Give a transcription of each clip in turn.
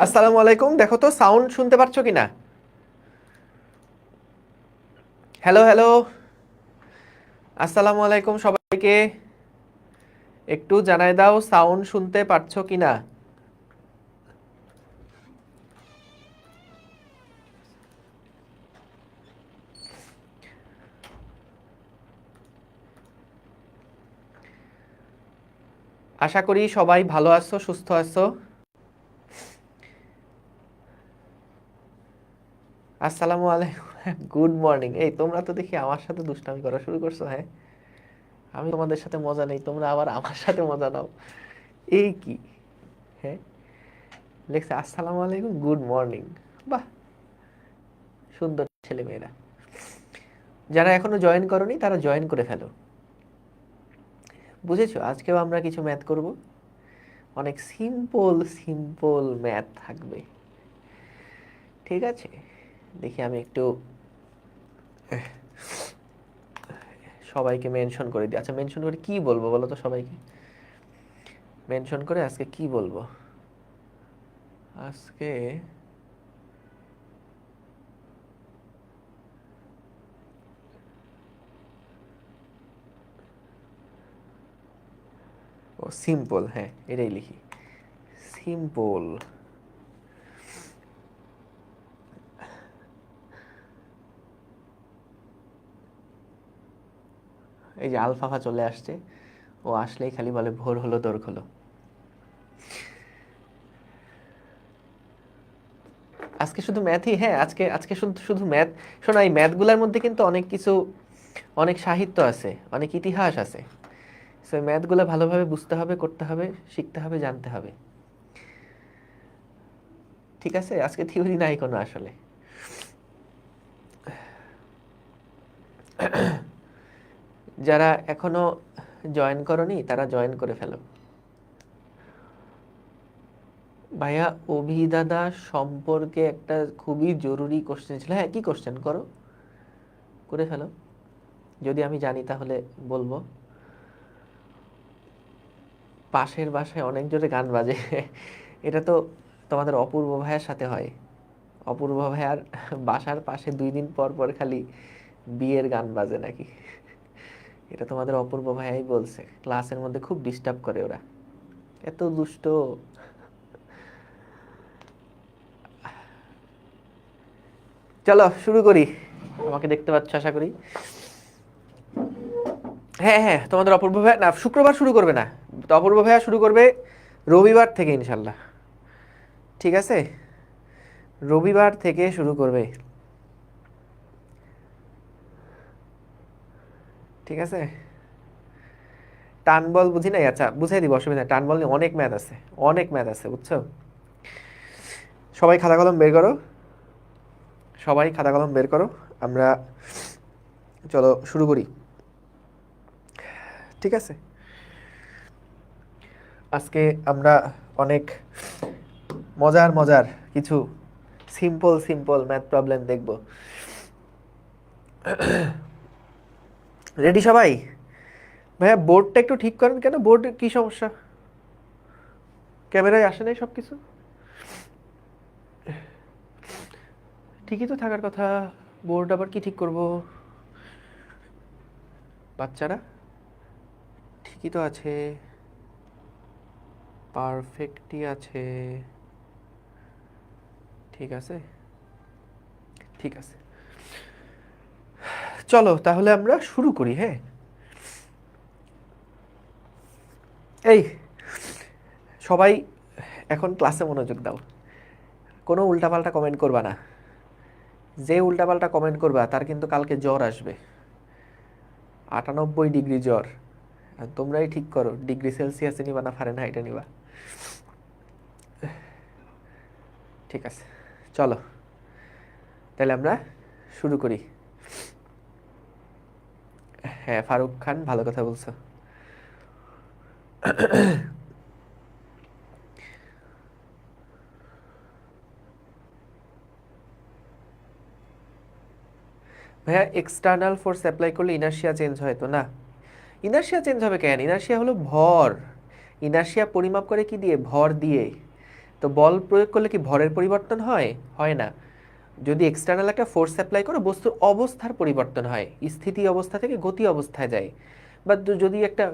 আসসালামু আলাইকুম। দেখো তো সাউন্ড শুনতে পাচ্ছ কিনা? Hello hello. আসসালামু আলাইকুম সবাইকে। একটু জানাই দাও সাউন্ড শুনতে পাচ্ছ কিনা। আশা করি সবাই ভালো আছো, সুস্থ আছো। আসসালামু আলাইকুম। Good morning. এই তোমরা তো দেখি আমার সাথে দুষ্টামি করা শুরু করছো। হ্যাঁ, আমি তোমাদের সাথে মজা নেই, তোমরা আবার আমার সাথে মজা নাও। এই কি? হ্যাঁ, লেখছে আসসালামু আলাইকুম, গুড মর্নিং। বাহ, সুন্দর ছেলে মেয়েরা। যারা এখনো জয়েন করনি তারা জয়েন করে ফেলো। বুঝেছো, আজকেও আমরা কিছু ম্যাথ করব। অনেক সিম্পল সিম্পল ম্যাথ থাকবে। ঠিক আছে, দেখি আমি একটু সবাইকে মেনশন করে দিই। আচ্ছা, মেনশন করে কি বলবো বলো তো সবাইকে? মেনশন করে আজকে কি বলবো? আজকে ও সিম্পল, হ্যাঁ এটাই লিখি, সিম্পল। এই যে আলফাফা চলে আসছে, ও আসলেই খালি বলে ভোর হলো দোর খোলো। আজকে শুধু ম্যাথই, হ্যাঁ আজকে আজকে শুধু শুধু ম্যাথ। শোনো, এই ম্যাথগুলোর মধ্যে কিন্তু অনেক কিছু, অনেক সাহিত্য আছে, অনেক ইতিহাস আছে। সো ম্যাথগুলো ভালোভাবে বুঝতে হবে, করতে হবে, শিখতে হবে, জানতে হবে। ঠিক আছে, আজকে থিওরি নাই কোনো আসলে। যারা এখনো জয়েন করনি তারা জয়েন করে ফেলো। ভাইয়া, অভিদাদা সম্পর্কে একটা খুবই জরুরি কোশ্চেন ছিল। হ্যাঁ, কি কোশ্চেন? করো, করে ফেলো। যদি আমি জানি তাহলে বলবো। পাশের বাসায় অনেক জোরে গান বাজে। এটা তো তোমাদের অপূর্ব ভাইয়ের সাথে হয়। অপূর্ব ভাইয়ার বাসার পাশে 2 দিন পর পর খালি বিয়ের গান বাজে নাকি। এটা তোমাদের অপূর্ব ভাইয়াই বলছে, ক্লাসের মধ্যে খুব ডিস্টার্ব করে ওরা, এত দুষ্ট। চলো শুরু করি। আমাকে দেখতে পাচ্ছ আশা করি। হ্যাঁ হ্যাঁ, তোমাদের অপূর্ব ভাইয়া না শুক্রবার শুরু করবে না, তো অপূর্ব ভাইয়া শুরু করবে রবিবার থেকে ইনশাল্লাহ। ঠিক আছে, রবিবার থেকে শুরু করবে। ঠিক আছে, টান বল বুঝি নাই। আচ্ছা বুঝাই দিব, অসুবিধা নেই। টান বল নিয়ে অনেক ম্যাথ আছে, অনেক ম্যাথ আছে, বুঝছো। সবাই খাতা কলম বের করো, সবাই খাতা কলম বের করো। আমরা চলো শুরু করি। ঠিক আছে, আজকে আমরা অনেক মজার মজার কিছু সিম্পল সিম্পল ম্যাথ প্রবলেম দেখব। রেডি সবাই? ভাইয়া বোর্ডটা একটু ঠিক করেন, কেন বোর্ড কি সমস্যা? ক্যামেরায় আসে নাই সব কিছু? ঠিকই তো থাকার কথা, বোর্ড আবার কি ঠিক করব? বাচ্চারা ঠিকই তো আছে, পারফেক্টই আছে। ঠিক আছে, ঠিক আছে, চলো তাহলে আমরা শুরু করি। হ্যাঁ, এই সবাই এখন ক্লাসে মনোযোগ দাও। কোনো উল্টাপাল্টা কমেন্ট করবা না। যে উল্টাপাল্টা কমেন্ট করবা তার কিন্তু কালকে জ্বর আসবে, 98 ডিগ্রি জ্বর। আর তোমরাই ঠিক করো ডিগ্রি সেলসিয়াসে নিবা না ফারেনহাইটে নিবা। ঠিক আছে, চলো তাহলে আমরা শুরু করি। হ্যাঁ ফারুক খান, ভালো কথা বলছো। ভাইয়া, এক্সটার্নাল ফোর্স অ্যাপ্লাই করলে ইনার্শিয়া চেঞ্জ হয় তো? না, ইনার্শিয়া চেঞ্জ হবে কেন? ইনার্শিয়া হলো ভর। ইনার্শিয়া পরিমাপ করে কি দিয়ে? ভর দিয়ে। তো বল প্রয়োগ করলে কি ভরের পরিবর্তন হয়? হয় না। যদি এক্সটার্নাল একটা ফোর্স অ্যাপ্লাই করো, বস্তুর অবস্থার পরিবর্তন হয়, স্থিতি অবস্থা থেকে গতি অবস্থায় যায়। বা যদি একটা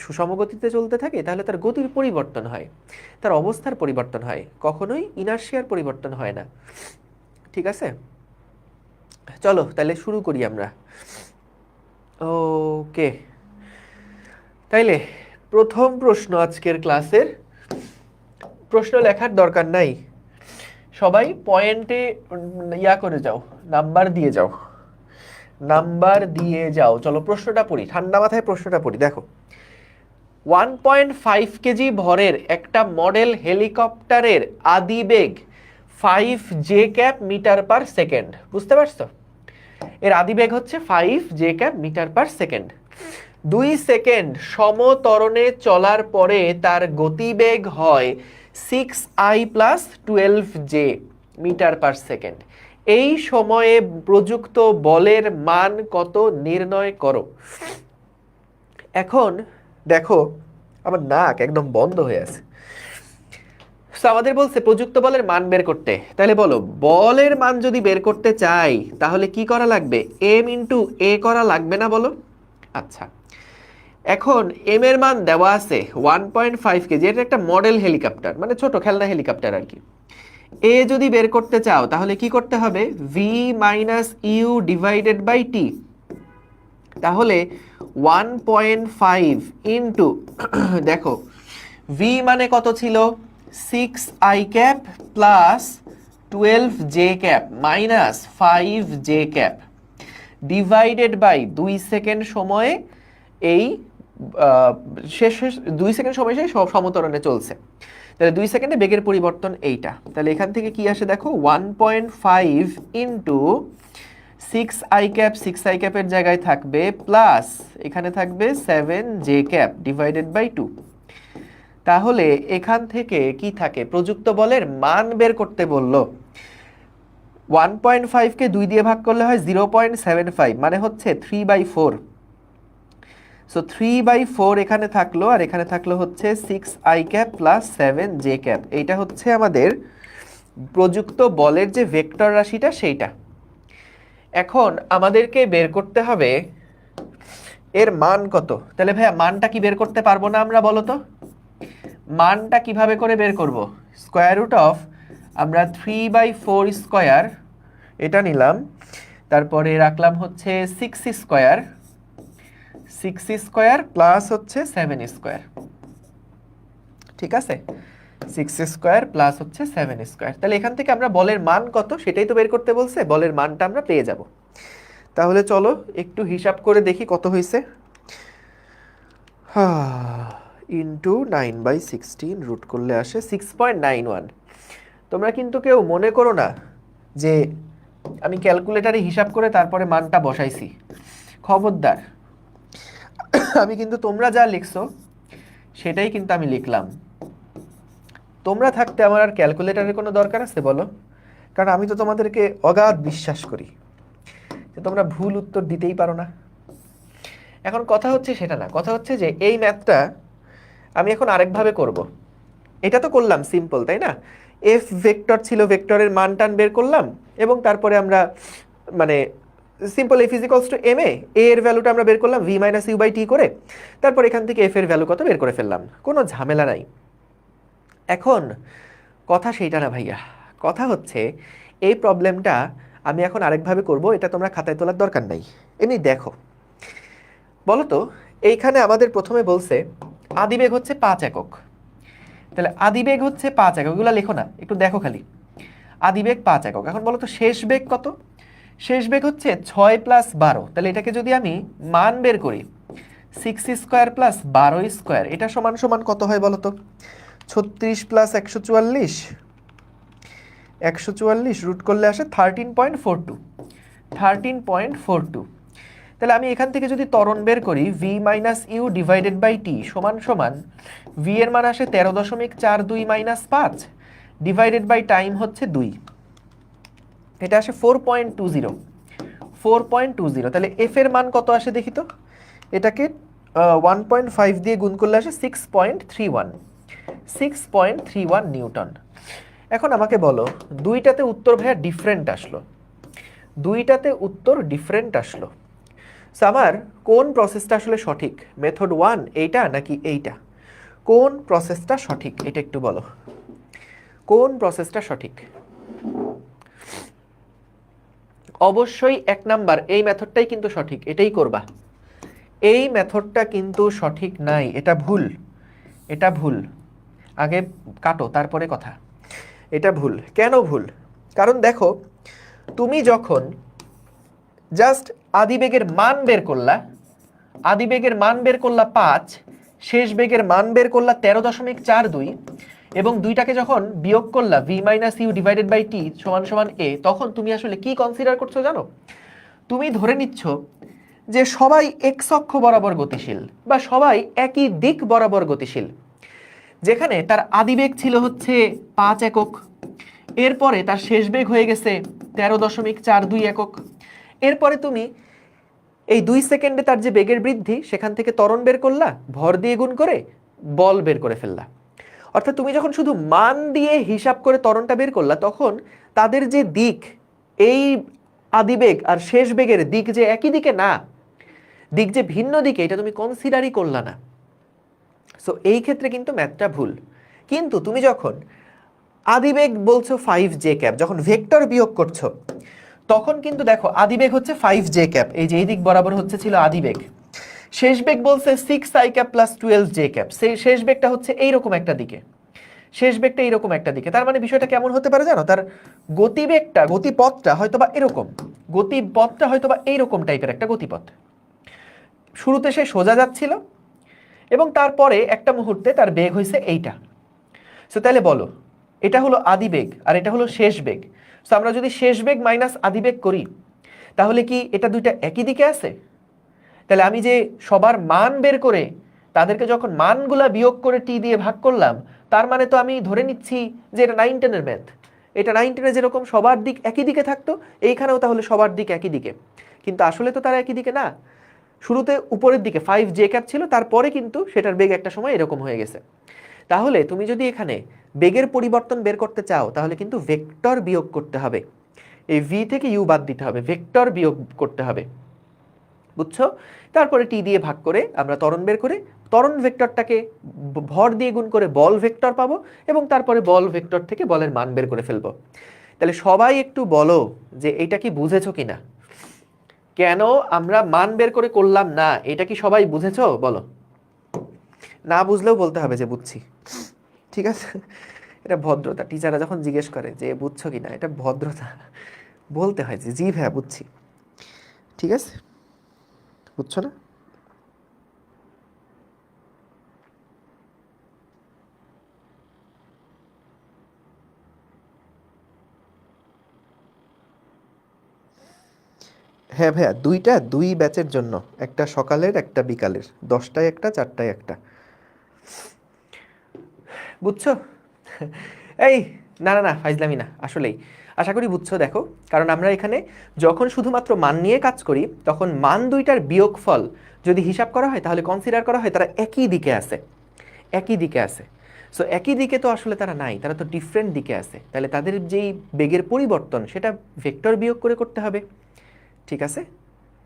সুষম গতিতে চলতে থাকে তাহলে তার গতির পরিবর্তন হয়, তার অবস্থার পরিবর্তন হয়, কখনোই ইনার্শিয়ার পরিবর্তন হয় না। ঠিক আছে, চলো তাহলে শুরু করি আমরা। ওকে, তাইলে প্রথম প্রশ্ন আজকের ক্লাসের, প্রশ্ন লেখার দরকার নাই, সবাই পয়েন্টে ইয়া করে যাও, নাম্বার দিয়ে যাও, নাম্বার দিয়ে যাও। চলো প্রশ্নটা পড়ি, ঠান্ডা মাথায় প্রশ্নটা পড়ি। দেখো, 1.5 কেজি ভরের একটা মডেল হেলিকপ্টারের আদিবেগ 5 J cap metre per second. বুঝতে পারছো? এর আদিবেগ হচ্ছে 5 J cap metre per second. 2 second সমত্বরণে চলার পরে তার গতিবেগ হয় 6i plus 12 J metre per second. এই সময়ে প্রযুক্ত বলের মান কত নির্ণয় করো। এখন দেখো, আমার নাক একদম বন্ধ হয়ে আছে। আমাদের বলছে প্রযুক্ত বলের মান বের করতে, তাহলে বলো বলের মান যদি বের করতে চাই তাহলে কি করা লাগবে? এম ইন্টু এ করা লাগবে না বলো? আচ্ছা, এখন এম এর মান দেওয়া আছে 1.5 কেজি, এটা একটা মডেল হেলিকপ্টার, মানে ছোট খেলনা হেলিকপ্টার আর কি। এ যদি বের করতে চাও তাহলে কি করতে হবে? V minus U divided by T. তাহলে 1.5 ইন্টু দেখো ভি মানে কত ছিল? 6i cap plus 12 J cap minus 5 J cap divided by 2 second সময়ে এই শেষ 2 সেকেন্ড সময় সেই সমতরণে চলছে। তাহলে 2 সেকেন্ডে বেগের পরিবর্তন এইটা। তাহলে এখান থেকে কি আসে দেখো, 1.5 ইন্টু 6i ক্যাপ, 6i ক্যাপের জায়গায় থাকবে প্লাস, এখানে থাকবে 7 জে ক্যাপ ডিভাইডেড বাই 2। তাহলে এখান থেকে কি থাকে? প্রযুক্ত বলের মান বের করতে বলল। 1.5 কে 2 দিয়ে ভাগ করলে হয় 0.75, মানে হচ্ছে 3/4। সো 3/4 এখানে থাকলো, আর এখানে থাকলো হচ্ছে 6i cap plus 7 J cap. এইটা হচ্ছে আমাদের প্রযুক্ত বলের যে ভেক্টর রাশিটা সেইটা। এখন আমাদেরকে বের করতে হবে এর মান কত। তাহলে ভাইয়া মানটা কি বের করতে পারবো না আমরা? বলো তো মানটা কিভাবে করে বের করব? স্কোয়ার রুট অফ, আমরা 3/4 স্কোয়ার এটা নিলাম, তারপরে রাখলাম হচ্ছে 6 স্কোয়ার, 6 স্কোয়ার প্লাস হচ্ছে 7 স্কোয়ার। ঠিক আছে, 6 স্কোয়ার প্লাস হচ্ছে 7 স্কোয়ার। তাহলে এখান থেকে আমরা বলের মান কত সেটাই তো বের করতে বলছে, বলের মানটা আমরা পেয়ে যাব। তাহলে চলো একটু হিসাব করে দেখি কত হয়েছে। ইন্টু 9/16 রুট করলে আসে 6.91। তোমরা কিন্তু কেউ মনে করো না যে আমি ক্যালকুলেটারে হিসাব করে তারপরে মানটা বসাইছি, খবরদার। আমি কিন্তু তোমরা যা লিখছো সেটাই কিন্তু আমি লিখলাম। তোমরা থাকতে আমার আর ক্যালকুলেটারের কোনো দরকার আছে বলো? কারণ আমি তো তোমাদেরকে অগাধ বিশ্বাস করি যে তোমরা ভুল উত্তর দিতেই পারো না। এখন কথা হচ্ছে সেটা না, কথা হচ্ছে যে এই ম্যাথটা আমি এখন আরেকভাবে করব। এটা তো করলাম সিম্পল, তাই না? এফ ভেক্টর ছিল, ভেক্টরের মান টান বের করলাম, এবং তারপরে আমরা মানে simple F is equals to M A এর ভ্যালুটা আমরা বের করলাম V minus U by T করে, তারপর এখান থেকে এফ এর ভ্যালু কত বের করে ফেললাম, কোনো ঝামেলা নাই। এখন কথা সেইটা না ভাইয়া, কথা হচ্ছে এই প্রবলেমটা আমি এখন আরেকভাবে করব, এটা তোমরা খাতায় তোলার দরকার নাই। এমনি দেখো, বলো তো এইখানে আমাদের প্রথমে বলছে আদিবেগ হচ্ছে 5 একক। তাহলে আদিবেগ হচ্ছে 5 একক, এগুলো লেখো না, একটু দেখো খালি। আদিবেগ 5 একক। এখন বলো তো শেষ বেগ কত? শেষ বেগ হচ্ছে 6 প্লাস 12। তাহলে এটাকে যদি আমি মান বের করি 6 স্কোয়ার প্লাস 12 স্কোয়ার, এটা সমান সমান কত হয় বলো তো? 36 প্লাস 144, 144 রুট করলে আসে 13.42, 13.42। তাহলে আমি এখান থেকে যদি ত্বরণ বের করি V minus U divided by T সমান সমান, ভি এর মান আসে 13.42 মাইনাস 5 ডিভাইডেড বাই টাইম হচ্ছে 2, এটা আসে 4.20, 4.20। তাহলে এফ এর মান কত আসে দেখি তো? এটাকে 1.5 দিয়ে গুণ করলে আসে 6.31, 6.31 নিউটন। এখন আমাকে বলো দুইটাতে উত্তর ভাইয়া ডিফারেন্ট আসলো, দুইটাতে উত্তর ডিফারেন্ট আসলো। সো আমার কোন প্রসেসটা আসলে সঠিক, মেথড 1 এইটা নাকি এইটা? কোন প্রসেসটা সঠিক এটা একটু বলো, কোন প্রসেসটা সঠিক? অবশ্যই 1 নাম্বার এই মেথডটাই কিন্তু সঠিক, এটাই করবা। এই মেথডটা কিন্তু সঠিক নাই, এটা ভুল, এটা ভুল। আগে কাটো তারপরে কথা। এটা ভুল। কেন ভুল? কারণ দেখো তুমি যখন জাস্ট আদিবেগের মান বের করলা, আদিবেগের মান বের করলা 5, শেষ বেগের মান বের করলা 13.42 এবং দুইটাকে যখন বিয়োগ করলা v minus U divided by T সমান সমান a, তখন তুমি আসলে কি কনসিডার করছো জানো? তুমি ধরে নিচ্ছ যে সবাই এক্স অক্ষ বরাবর গতিশীল বা সবাই একই দিক বরাবর গতিশীল, যেখানে তার আদিবেগ ছিল হচ্ছে 5 একক, এরপরে তার শেষ বেগ হয়ে গেছে 13.42 একক, এরপরে তুমি এই 2 সেকেন্ডে তার যে বেগের বৃদ্ধি সেখান থেকে ত্বরণ বের করলা, ভর দিয়ে গুণ করে বল বের করে ফেললা। অর্থাৎ তুমি যখন শুধু মান দিয়ে হিসাব করে ত্বরণটা বের করলা, তখন তাদের যে দিক, এই আদিবেগ আর শেষ বেগের দিক যে একই দিকে না, দিক যে ভিন্ন দিকে, এটা তুমি কনসিডারই করলা না। সো এই ক্ষেত্রে কিন্তু ম্যাথটা ভুল। কিন্তু তুমি যখন আদিবেগ বলছো 5j ক্যাপ, যখন ভেক্টর বিয়োগ করছো তখন কিন্তু দেখো আদিবেগ হচ্ছে 5j ক্যাপ, এই যে এই দিক বরাবর হচ্ছে ছিল আদিবেগ, শেষ বেগ বলছে 6i cap plus 12j cap, সেই শেষ বেগটা হচ্ছে এইরকম একটা দিকে, শেষ বেগটা এইরকম একটা দিকে। তার মানে বিষয়টা কেমন হতে পারে জানো? তার গতিবেগটা, গতিপথটা হয়তোবা এরকম, গতিপথটা হয়তোবা এইরকম টাইপের একটা গতিপথ। শুরুতে সে সোজা যাচ্ছিল এবং তারপরে একটা মুহূর্তে তার বেগ হয়েছে এইটা। সো তাহলে বলো, এটা হলো আদিবেগ আর এটা হলো শেষ বেগ। সো আমরা যদি শেষ বেগ মাইনাস আদিবেগ করি, তাহলে কি এটা দুইটা একই দিকে আছে? তাহলে আমি যে সবার মান বের করে তাদেরকে যখন মানগুলা বিয়োগ করে টি দিয়ে ভাগ করলাম, তার মানে তো আমি ধরে নিচ্ছি যে এটা 9-10-এর ম্যাথ। এটা 9-10-এ যেরকম সবার দিক একই দিকে থাকতো, এইখানেও তাহলে সবার দিক একই দিকে। কিন্তু আসলে তো তারা একই দিকে না। শুরুতে উপরের দিকে 5j ক্যাপ ছিল, তারপরে কিন্তু সেটার বেগ একটা সময় এরকম হয়ে গেছে। তাহলে তুমি যদি এখানে বেগের পরিবর্তন বের করতে চাও, তাহলে কিন্তু ভেক্টর বিয়োগ করতে হবে, এই v থেকে u বাদ দিতে হবে, ভেক্টর বিয়োগ করতে হবে, বুঝছো? তারপরে টি দিয়ে ভাগ করে আমরা ত্বরণ বের করে ত্বরণ ভেক্টরটাকে ভর দিয়ে গুণ করে বল ভেক্টর পাবো এবং তারপরে বল ভেক্টর থেকে বলের মান বের করে ফেলবো। তাহলে সবাই একটু বলো যে এটা কি বুঝেছো কিনা, কেন আমরা মান বের করে করলাম না, এটা কি সবাই বুঝেছো? বলো। না বুঝলেও বলতে হবে যে বুঝছি, ঠিক আছে? এটা ভদ্রতা, টিচাররা যখন জিজ্ঞেস করে যে বুঝছো কিনা, এটা ভদ্রতা, বলতে হয় যে জি ভাইয়া বুঝছি, ঠিক আছে? বুঝছো না? হ্যাঁ ভাইয়া, দুই ব্যাচের জন্য, একটা সকালের একটা বিকালের, 10টায় একটা 4টায় একটা, বুঝছো? এই না না না, ফাইজলামি না, আসলেই আশা করি বুঝছো। দেখো, কারণ আমরা এখানে যখন শুধুমাত্র মান নিয়ে কাজ করি, তখন মান দুইটার বিয়োগফল যদি হিসাব করা হয়, তাহলে কনসিডার করা হয় তারা একই দিকে আছে, একই দিকে আছে। সো একই দিকে তো আসলে তারা নাই, তারা তো ডিফারেন্ট দিকে আছে। তাহলে তাদের যেই বেগের পরিবর্তন, সেটা ভেক্টর বিয়োগ করে করতে হবে, ঠিক আছে?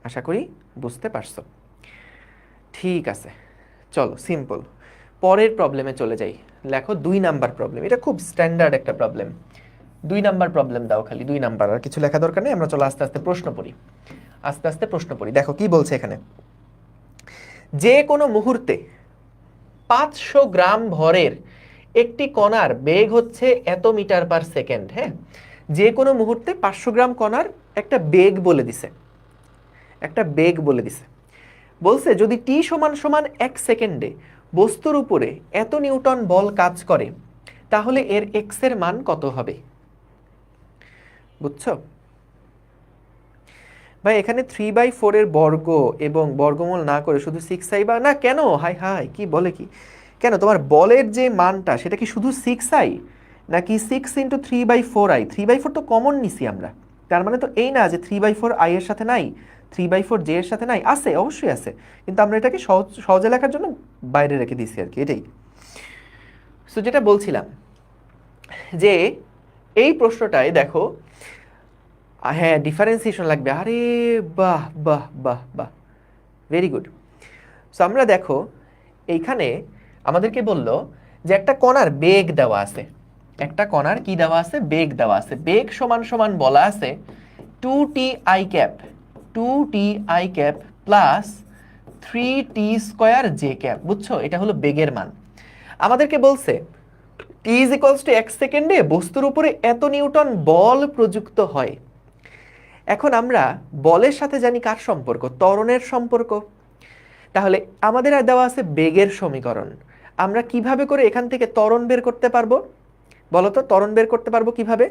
আশা করি বুঝতে পারছো। ঠিক আছে, চলো সিম্পল পরের প্রবলেমে চলে যাই। লেখো 2 নাম্বার প্রবলেম, এটা খুব স্ট্যান্ডার্ড একটা প্রবলেম। 2 নাম্বার প্রবলেম দাও, খালি 2 নাম্বার, আর কিছু লেখা দরকার নেই। আমরা চলো আস্তে আস্তে প্রশ্ন পড়ি, আস্তে আস্তে প্রশ্ন পড়ি। দেখো কি বলছে এখানে, যে কোনো মুহূর্তে 500 গ্রাম ভরের একটি কণার বেগ হচ্ছে এত মিটার পার সেকেন্ড। হ্যাঁ, যে কোনো মুহূর্তে 500 গ্রাম কণার একটা বেগ বলে দিছে, একটা বেগ বলে দিছে। বলছে যদি টি সমান সমান 1 সেকেন্ডে বস্তুর উপরে এত নিউটন বল কাজ করে, তাহলে এর এক্স এর মান কত হবে? বুঝছো ভাই? এখানে 3/4 এর বর্গ এবং বর্গমূল না করে শুধু 6i বা না, কেন হাই হাই কি বলে কি, কেন তোমার বলের যে মানটা সেটা কি শুধু 6i নাকি 6 ইন্টু 3/4i? 3/4 তো কমন নিছি আমরা, তার মানে তো এই না যে 3/4i এর সাথে নাই, 3/4j এর সাথে নাই, আছে, অবশ্যই আছে, কিন্তু আমরা এটাকে সহজে লেখার জন্য বাইরে রেখে দিয়েছি আর কি, এটাই। সো যেটা বলছিলাম যে এই প্রশ্নটায় দেখো, হ্যাঁ ডিফারেন্সিয়েশন লাগবে। আরে বাহ বাহ বাহ বাহ, ভেরি গুড। সো আমরা দেখো এইখানে আমাদেরকে বলল যে একটা কণার বেগ দেওয়া আছে, একটা কণার কি দেওয়া আছে, বেগ দেওয়া আছে। বেগ সমান সমান বলা আছে 2t i cap, 2t i cap plus 3t square j cap. বুঝছো, এটা হলো বেগের মান। আমাদেরকে বলছে t ইজ ইকুয়ালস টু 1 সেকেন্ডে বস্তুর উপরে এত নিউটন বল প্রযুক্ত হয়। এখন আমরা বলের সাথে জানি কার সম্পর্ক, ত্বরণের সম্পর্ক। তাহলে আমাদের আর দেওয়া আছে বেগের সমীকরণ। আমরা কিভাবে করে এখান থেকে ত্বরণ বের করতে পারবো বলো তো? ত্বরণ বের করতে পারবো কিভাবে?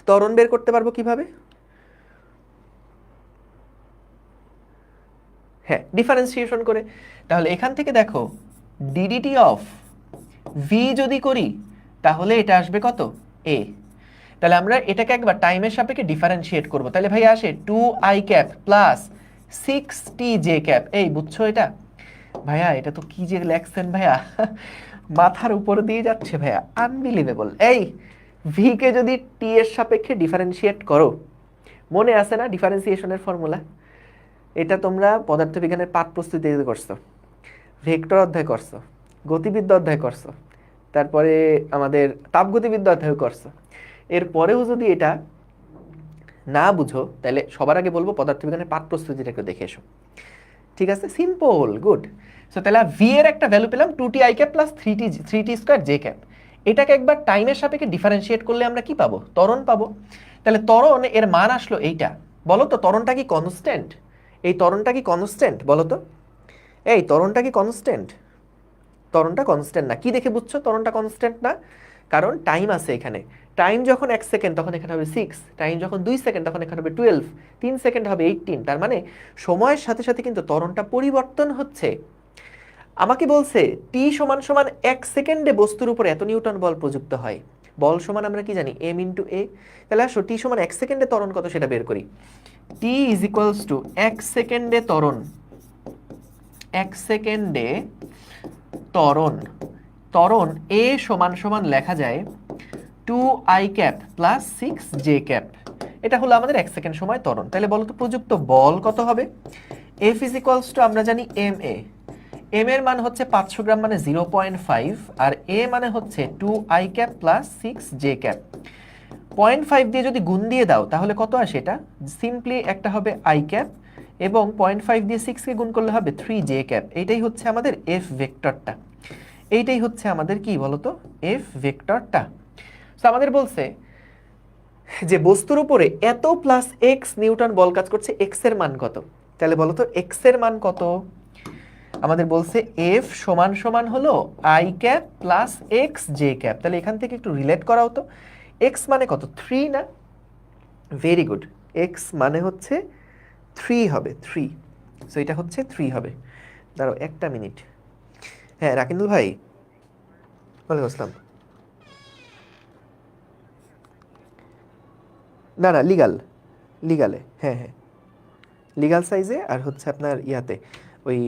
ত্বরণ বের করতে পারবো কিভাবে? হ্যাঁ, ডিফারেন্সিয়েশন করে। তাহলে এখান থেকে দেখো ডিডিটি অফ ভি যদি করি তাহলে এটা আসবে কত, এ। তাহলে আমরা এটাকে একবার টাইমের সাপেক্ষে ডিফারেন্সিয়েট করব। তাহলে ভাই আসে 2i cap plus 6tj cap. এই বুঝছো এটা? ভাইয়া এটা তো কি যে লেখছেন ভাইয়া, মাথার উপর দিয়ে যাচ্ছে ভাইয়া, আনবিলিভেবল। এই ভি কে যদি টি এর সাপেক্ষে ডিফারেন্সিয়েট করো, মনে আছে না ডিফারেন্সিয়েশনের ফর্মুলা? এটা তোমরা পদার্থবিজ্ঞানের পাঠ প্রস্তুতিতে করছো, ভেক্টর অধ্যায় করছো, গতিবিদ্যা অধ্যায় করছো, তারপরে আমাদের তাপগতিবিদ্যা অধ্যায় করছো। এরপরেও যদি এটা না বুঝো তাহলে সবার আগে বলবো পদার্থবিজ্ঞানের পাঠ প্রস্তুতিটা একটু দেখে এসো। ঠিক আছে, সিম্পল, গুড। সো তাহলে ভি এর একটা ভ্যালু পেলাম 2t i cap plus 3t square j cap. এটাকে একবার টাইমের সাপেক্ষে ডিফারেন্সিয়েট করলে আমরা কি পাবো, ত্বরণ পাবো। তাহলে ত্বরণ এর মান আসলো এইটা। বলো তো ত্বরণটা কি কনস্ট্যান্ট? এই ত্বরণটা কি কনস্ট্যান্ট বলো তো? এই ত্বরণটা কি কনস্ট্যান্ট? ত্বরণটা কনস্ট্যান্ট না। কি দেখে বুঝছো ত্বরণটা কনস্ট্যান্ট না? কারণ টাইম আছে এখানে। টাইম যখন 1 সেকেন্ড তখন এখানে হবে 6, টাইম যখন 2 সেকেন্ড তখন এখানে হবে 12, 3 সেকেন্ড হবে 18। তার মানে সময়ের সাথে সাথে কিন্তু ত্বরণটা পরিবর্তন হচ্ছে। আমাকে বলছে টি সমান সমান 1 সেকেন্ডে বস্তুর উপর এত নিউটন বল প্রযুক্ত হয়। বল সমান আমরা কি জানি, এম ইন্টু এ। তাহলে আসো টি সমান 1 সেকেন্ডে ত্বরণ কত সেটা বের করি। টি ইজ ইকুয়ালস টু 1 সেকেন্ডে ত্বরণ, 1 সেকেন্ডে ত্বরণ, ত্বরণ এ সমান সমান লেখা যায় 2i cap plus 6j cap. এটা হলো আমাদের 1 সেকেন্ড সময় ত্বরণ। তাহলে বলো তো প্রযুক্ত বল কত হবে? F ইজ ইকুয়ালস টু আমরা জানি এম এ। এম এর মান হচ্ছে 500 গ্রাম মানে 0.5, আর এ মানে হচ্ছে 2i cap plus 6j cap. 0.5 দিয়ে যদি গুণ দিয়ে দাও তাহলে কত আসে? এটা সিম্পলি একটা হবে i ক্যাপ এবং 0.5 দিয়ে 6 কে গুণ করলে হবে 3j ক্যাপ। এইটাই হচ্ছে আমাদের F ভেক্টরটা। এইটাই হচ্ছে আমাদের কি বলতো, F ভেক্টরটা। সো আমাদের বলছে যে বস্তুর উপরে এত প্লাস এক্স নিউটন বল কাজ করছে, এক্স এর মান কত? তাহলে বলো তো এক্স এর মান কত? আমাদের বলছে এফ সমান সমান হলো I cap plus x J cap. তাহলে এখান থেকে একটু রিলেট করাও তো, এক্স মানে কত, 3 না? ভেরি গুড, এক্স মানে হচ্ছে 3 হবে, 3। সো এটা হচ্ছে 3 হবে। দাঁড়াও একটা মিনিট। হ্যাঁ রাকিনুল ভাই, ওয়ালাইকুম আসসালাম। না না লিগাল, লিগালে, হ্যাঁ হ্যাঁ লিগাল সাইজে। আর হচ্ছে আপনার ইয়াতে ওই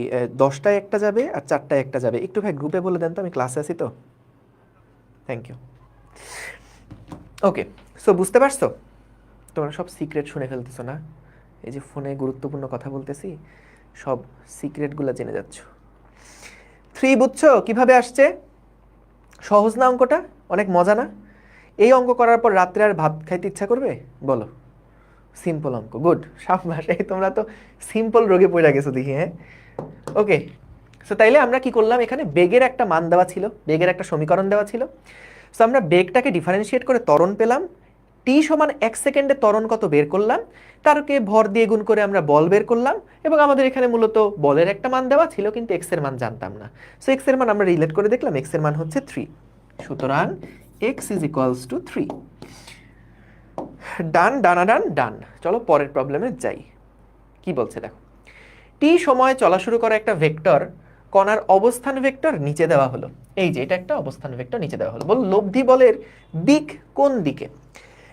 10টায় একটা যাবে আর 4টায় একটা যাবে। একটু ভাই গ্রুপে বলে দেন তো, আমি ক্লাসে আছি তো। Thank you. ওকে, সো বুঝতে পারছো? তোমরা সব সিক্রেট শুনে ফেলতেছো না? এই যে ফোনে গুরুত্বপূর্ণ কথা বলতেছি, সব সিক্রেটগুলো জেনে যাচ্ছ। 3 বুঝছো কিভাবে আসছে? সহজ না অঙ্কটা? অনেক মজা না? এই অঙ্ক করার পর রাত্রে আর ভাত খাইতে ইচ্ছা করবে বলো? সিম্পল অঙ্ক, গুড, সাবধান। এই তোমরা তো সিম্পল রোগে পড়ে গেছো দেখি। হ্যাঁ ওকে, সো তাইলে আমরা কি করলাম, এখানে বেগের একটা মান দেওয়া ছিল, বেগের একটা সমীকরণ দেওয়া ছিল। সো আমরা বেগটাকে ডিফারেন্সিয়েট করে ত্বরণ পেলাম। টি সমান 1 সেকেন্ডে ত্বরণ কত বের করলাম, তারকে ভর দিয়ে গুণ করে আমরা বল বের করলাম। এবং আমাদের এখানে মূলত বলের একটা মান দেওয়া ছিল কিন্তু এক্স এর মান জানতাম না। সো এক্স এর মান আমরা রিলেট করে দেখলাম, এক্স এর মান হচ্ছে 3। সুতরাং এক্স ইজ ইকুয়ালস টু 3। ডান, ডানা ডান, ডান। চলো পরের প্রবলেমে যাই। কি বলছে দেখো, টি সময়ে চলা শুরু করা একটা ভেক্টর কণার অবস্থান ভেক্টর নিচে দেওয়া হলো। এই যে এটা একটা অবস্থান ভেক্টর নিচে দেওয়া হলো। বল লব্ধি বলের দিক কোন দিকে?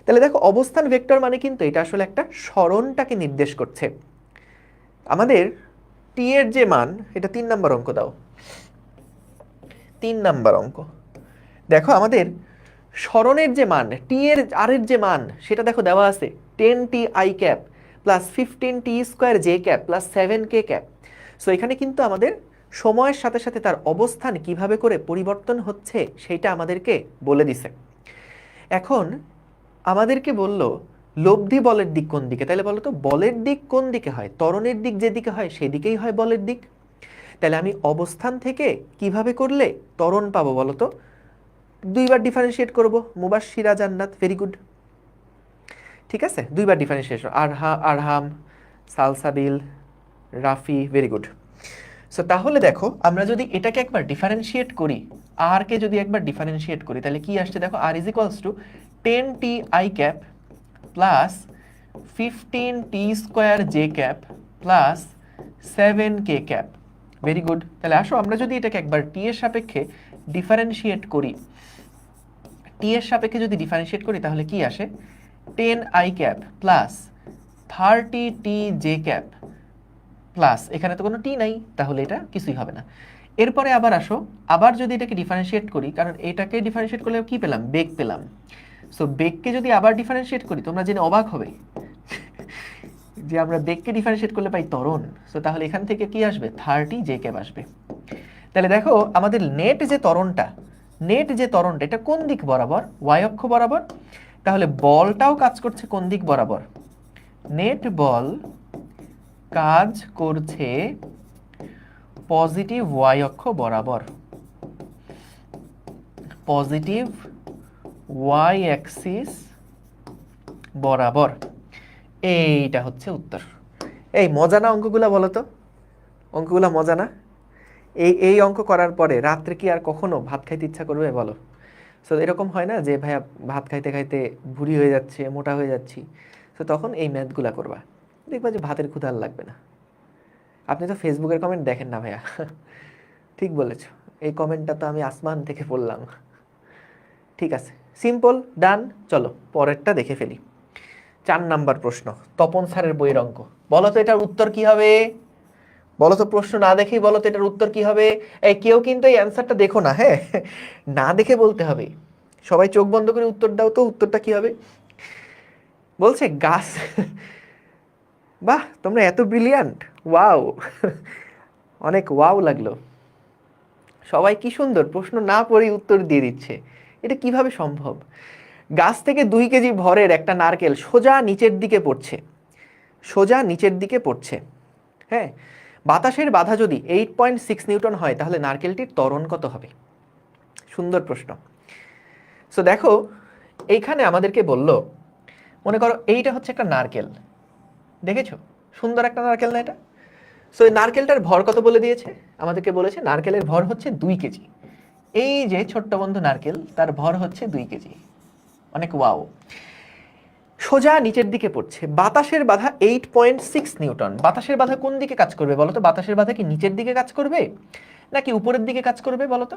তাহলে দেখো অবস্থান ভেক্টর মানে কিন্তু এটা আসলে একটা সরণটাকে নির্দেশ করছে। আমাদের টি এর যে মান, এটা 3 নাম্বার অঙ্ক দাও, 3 নাম্বার অঙ্ক। দেখো আমাদের সরণের যে মান টি এর আর এর যে মান সেটা দেখো দেওয়া আছে 10t i cap plus 15t square J cap plus 7k cap. So এখানে কিন্তু আমাদের সময়ের সাথে সাথে তার অবস্থান কিভাবে করে পরিবর্তন হচ্ছে সেইটা আমাদেরকে বলে দিছে। এখন আমাদেরকে বলল লব্ধি বলের দিক কোন দিকে, তাহলে বলো তো বলের দিক কোন দিকে হয়? ত্বরণের দিক যেদিকে হয় সেদিকেই হয় বলের দিক। তাহলে আমি অবস্থান থেকে কিভাবে করলে ত্বরণ পাবো বলো তো? দুইবার ডিফারেন্সিয়েট করব, মুবাশশিরা জান্নাত, ভেরি গুড। ঠিক আছে, দুইবার differentiation, Arham, Salsabil, Rafi, very good. So তাহলে দেখো আমরা যদি এটাকে একবার ডিফারেন্সিয়েট করি, আর কে যদি একবার ডিফারেন্সিয়েট করি তাহলে কি আসছে দেখো, R is equals to 10t i cap plus 15t square J cap plus 7k cap. Very good. তাহলে আসো আমরা যদি এটাকে একবার টি এর সাপেক্ষে ডিফারেন্সিয়েট করি, টি এর সাপেক্ষে যদি ডিফারেন্সিয়েট করি তাহলে কি আসে, 10i cap plus 30t J cap plus, এখানে তো কোনো টি নাই তাহলে এটা কিছুই হবে না। এরপরে আবার আসো, আবার যদি এটাকে ডিফারেন্সিয়েট করি, কারণ এটাকে ডিফারেন্সিয়েট করলে কি পেলাম, বেগ পেলাম। সো বেগকে যদি আবার ডিফারেন্সিয়েট করি তোমরা জেনে অবাক হবে যে আমরা বেগকে ডিফারেন্সিয়েট করলে পাই ত্বরণ। সো তাহলে এখান থেকে কি আসবে, 30 জে ক্যাপ আসবে। তাহলে দেখো আমাদের নেট যে ত্বরণটা, এটা কোন দিক বরাবর, ওয়াই অক্ষ বরাবর। তাহলে বলটাও কাজ করছে কোন দিক বরাবর, নেট বল কাজ করছে পজিটিভ ওয়াই অক্ষ বরাবর, পজিটিভ ওয়াই অ্যাক্সিস বরাবর। এইটা হচ্ছে উত্তর। এই মজা না অঙ্কগুলা, বলো তো অঙ্কগুলা মজা না? এই অঙ্ক করার পরে রাত্রে কি আর কখনো ভাত খাইতে ইচ্ছা করবে বলো? সো এরকম হয় না যে ভাইয়া ভাত খাইতে খাইতে ভুঁড়ি হয়ে যাচ্ছে, মোটা হয়ে যাচ্ছি, তো তখন এই ম্যাথগুলা করবা, দেখবা যে ভাতের ক্ষুধা আর লাগবে না। আপনি তো ফেসবুকের কমেন্ট দেখেন না ভাইয়া। ঠিক বলেছো, এই কমেন্টটা তো আমি আসমান থেকে পড়লাম। ঠিক আছে, সিম্পল, ডান। চলো পরেরটা দেখে ফেলি। 4 নাম্বার প্রশ্ন, তপন স্যারের বইয়ের অঙ্ক। বলো তো এটার উত্তর কি হবে? বলো তো, প্রশ্ন না দেখেই বলো তো এটার উত্তর কি হবে? এই কেউ কিন্তু এই অ্যান্সারটা দেখো না, হ্যাঁ, না দেখে বলতে হবে। সবাই চোখ বন্ধ করে উত্তর দাও তো, উত্তরটা কি হবে? বলছে গাছ। বাহ, তোমরা এত ব্রিলিয়ান্ট, ওয়াও, অনেক ওয়াও লাগলো। সবাই কি সুন্দর প্রশ্ন না পড়েই উত্তর দিয়ে দিচ্ছে, এটা কিভাবে সম্ভব? গাছ থেকে 2 কেজি ভরের একটা নারকেল সোজা নিচের দিকে পড়ছে, সোজা নিচের দিকে পড়ছে, হ্যাঁ। বাতাসের বাধা যদি 8.6 নিউটন হয় তাহলে নারকেলটির ত্বরণ কত হবে? সুন্দর প্রশ্ন। সো দেখো এইখানে আমাদেরকে বলল, মনে করো এইটা হচ্ছে একটা নারকেল, দেখেছো সুন্দর একটা নারকেল না এটা? সো এই নারকেলটার ভর কত বলে দিয়েছে, আমাদেরকে বলেছে নারকেলের ভর হচ্ছে 2 কেজি। এই যে ছোট্ট বন্ধু নারকেল, তার ভর হচ্ছে 2 কেজি, অনেক ওয়াও। সোজা নিচের দিকে পড়ছে, বাতাসের বাধা 8.6 নিউটন। বাতাসের বাধা কোন দিকে কাজ করবে বলো তো? বাতাসের বাধা কি নিচের দিকে কাজ করবে নাকি উপরের দিকে কাজ করবে বলো তো?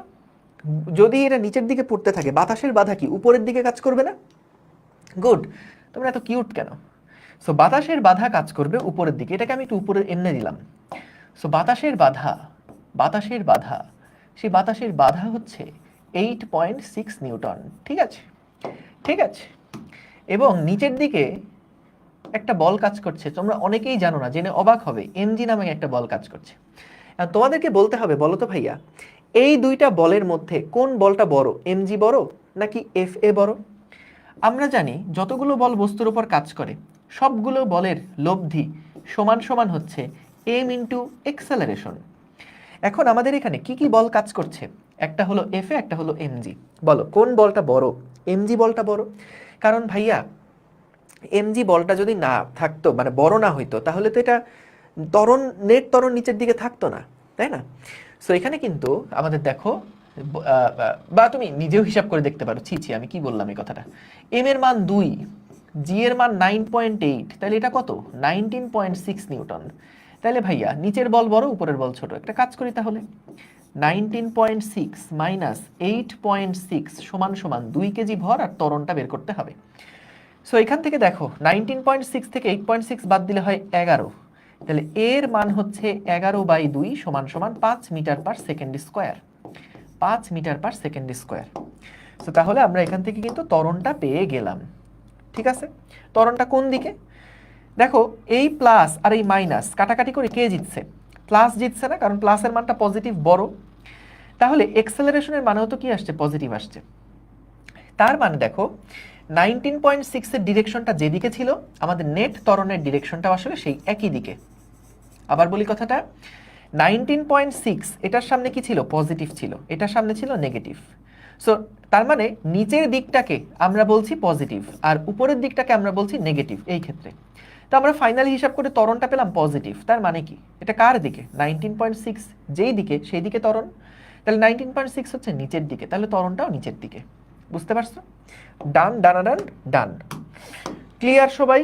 যদি এটা নিচের দিকে পড়তে থাকে, বাতাসের বাধা কি উপরের দিকে কাজ করবে না? গুড, তোমরা এত কিউট কেন? সো বাতাসের বাধা কাজ করবে উপরের দিকে, এটাকে আমি একটু উপরে এনে দিলাম। সো বাতাসের বাধা, সেই বাতাসের বাধা হচ্ছে 8.6 নিউটন। ঠিক আছে, ঠিক আছে। এবং নিচের দিকে একটা বল কাজ করছে, তোমরা অনেকেই জানো না, জেনে অবাক হবে, এমজি নামে একটা বল কাজ করছে। তোমাদেরকে বলতে হবে বলো তো ভাইয়া, এই দুইটা বলের মধ্যে কোন বলটা বড়, এমজি বড় নাকি এফ এ বড়? আমরা জানি যতগুলো বল বস্তুর উপর কাজ করে সবগুলো বলের লব্ধি সমান সমান হচ্ছে এম ইন্টু এক্সেলারেশন। এখন আমাদের এখানে কি কি বল কাজ করছে, একটা হলো এফ এ, একটা হলো এমজি। বলো কোন বলটা বড়? এমজি বলটা বড়, কারণ ভাইয়া এমজি বলটা যদি না থাকতো, মানে বড় না হইতো, তাহলে তো এটা নেট ত্বরণ নিচের দিকে থাকতো না, তাই না? সো এখানে কিন্তু আমাদের দেখো, বা তুমি নিজেও হিসাব করে দেখতে পারো, ছি আমি কি বললাম এই কথাটা। এম এর মান 2, জি এর মান 9.8, তাহলে এটা কত, 19.6 নিউটন। তাহলে ভাইয়া নিচের বল বড় উপরের বল ছোট, একটা কাজ করি তাহলে, 19.6 মাইনাস 8.6 সমান সমান 2 কেজি ভর, আর ত্বরণটা বের করতে হবে। সো এখান থেকে দেখো 19.6 থেকে 8.6 বাদ দিলে হয় 11, তাহলে এর মান হচ্ছে 11/2 সমান সমান 5 metre per second square, 5 metre per second square. So তাহলে আমরা এখান থেকে কিন্তু ত্বরণটা পেয়ে গেলাম। ঠিক আছে, ত্বরণটা কোন দিকে? দেখো এই প্লাস আর এই মাইনাস কাটাকাটি করে কে জিতছে? প্লাস জিতছে না, কারণ প্লাসের মানটা পজিটিভ বড়। তাহলে এক্সেলারেশনের মানেও তো কি আসছে? পজিটিভ আসছে। তার মানে দেখো 19.6 এর ডিরেকশনটা যেদিকে ছিল, আমাদের নেট ত্বরণের ডিরেকশনটা আসলে সেই একই দিকে। আবার বলি কথাটা, 19.6 এটার সামনে কি ছিল? পজিটিভ ছিল, এটার সামনে ছিল নেগেটিভ। সো তার মানে নিচের দিকটাকে আমরা বলছি পজিটিভ আর উপরের দিকটাকে আমরা বলছি নেগেটিভ এই ক্ষেত্রে। তো আমরা ফাইনালি হিসাব করে ত্বরণটা পেলাম পজিটিভ। তার মানে কি? এটা কার দিকে? 19.6 যেই দিকে সেই দিকে ত্বরণ। তাহলে 19.6 হচ্ছে নিচের দিকে, তাহলে ত্বরণটাও নিচের দিকে। বুঝতে পারছো? ডান, ডান, ডান। ক্লিয়ার সবাই?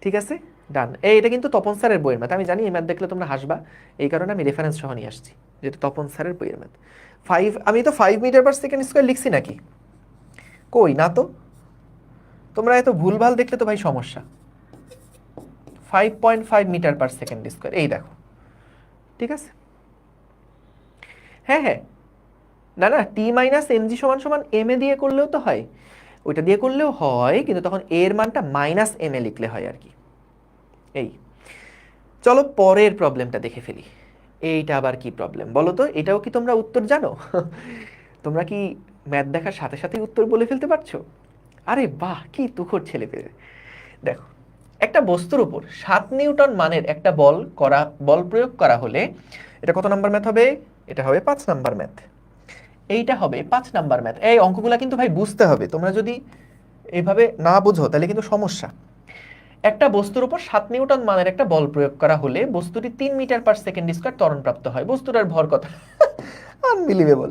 ঠিক আছে, ডান। এটা কিন্তু তপন স্যারের বইয়ের ম্যাথ। আমি জানি এই ম্যাথ দেখলে তোমরা হাসবা, এই কারণে আমি রেফারেন্স সহ নিয়ে আসছি, যেটা তপন স্যারের বইয়ের ম্যাথ। আমি তো 5 মিটার পার সেকেন্ড স্কোয়ার লিখছি নাকি? কই না তো। তোমরা এত ভুলভাল দেখলে তো ভাই সমস্যা। 5.5 মিটার পার সেকেন্ড স্কোয়ার, এই দেখো। ঠিক আছে, হ্যাঁ হ্যাঁ, না না, টি মাইনাস এমজি সমান সমান এম এ দিয়ে করলেও তো হয়, ওইটা দিয়ে করলেও হয়, কিন্তু তখন এর মানটা মাইনাস এম এ লিখলে হয় আর কি। এই চলো পরের প্রবলেমটা দেখে ফেলি। এইটা আবার কি প্রবলেম বলো তো? এটাও কি তোমরা উত্তর জানো? তোমরা কি ম্যাথ দেখার সাথে সাথেই উত্তর বলে ফেলতে পারছো? আরে বাহ, কি তুখোড় ছেলে পেলে। দেখো, একটা বস্তুর উপর 7 নিউটন মানের একটা বল প্রয়োগ করা হলে এটা কত নাম্বার ম্যাথ হবে? এটা হবে 5 নাম্বার ম্যাথ। এইটা হবে 5 নাম্বার ম্যাথ। এই অঙ্কগুলা কিন্তু ভাই বুঝতে হবে, তোমরা যদি এইভাবে না বুঝো তাহলে কিন্তু সমস্যা। একটা বস্তুর উপর 7 নিউটন মানের একটা বল প্রয়োগ করা হলে বস্তুটি 3 মিটার পার সেকেন্ড স্কয়ার ত্বরণ প্রাপ্ত হয়। বস্তুটার ভর কত? আনবিলিভেবল।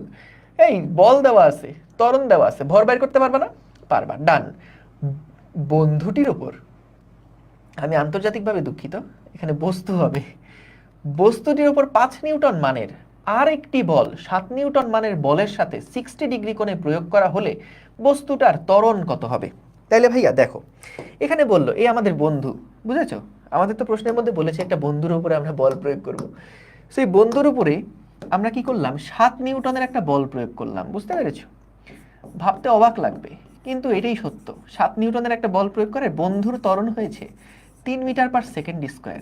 এই বল দেওয়া আছে, ত্বরণ দেওয়া আছে, ভর বের করতে পারবা না? পারবা। ডান। বন্ধুটির উপর, আমি আন্তর্জাতিকভাবে দুঃখিত, এখানে বস্তু হবে, বস্তুটির উপর 5 নিউটন মানের আর একটি বল 7 নিউটন মানের বলের সাথে 60 ডিগ্রি কোণে প্রয়োগ করা হলে বস্তুটার ত্বরণ কত হবে? তাইলে ভাইয়া দেখো, এখানে বললো এই আমাদের বন্ধু, বুঝেছো? আমাদের তো প্রশ্নের মধ্যে বলেছে একটা বন্ধুর উপরে আমরা বল প্রয়োগ করব। সেই বন্ধুর উপরে আমরা কি করলাম? 7 নিউটনের একটা বল প্রয়োগ করলাম। বুঝতে পেরেছো? ভাবতে অবাক লাগবে, কিন্তু এটাই সত্য। 7 নিউটনের একটা বল প্রয়োগ করে বন্ধুর ত্বরণ হয়েছে 3 মিটার পার সেকেন্ড স্কোয়ার।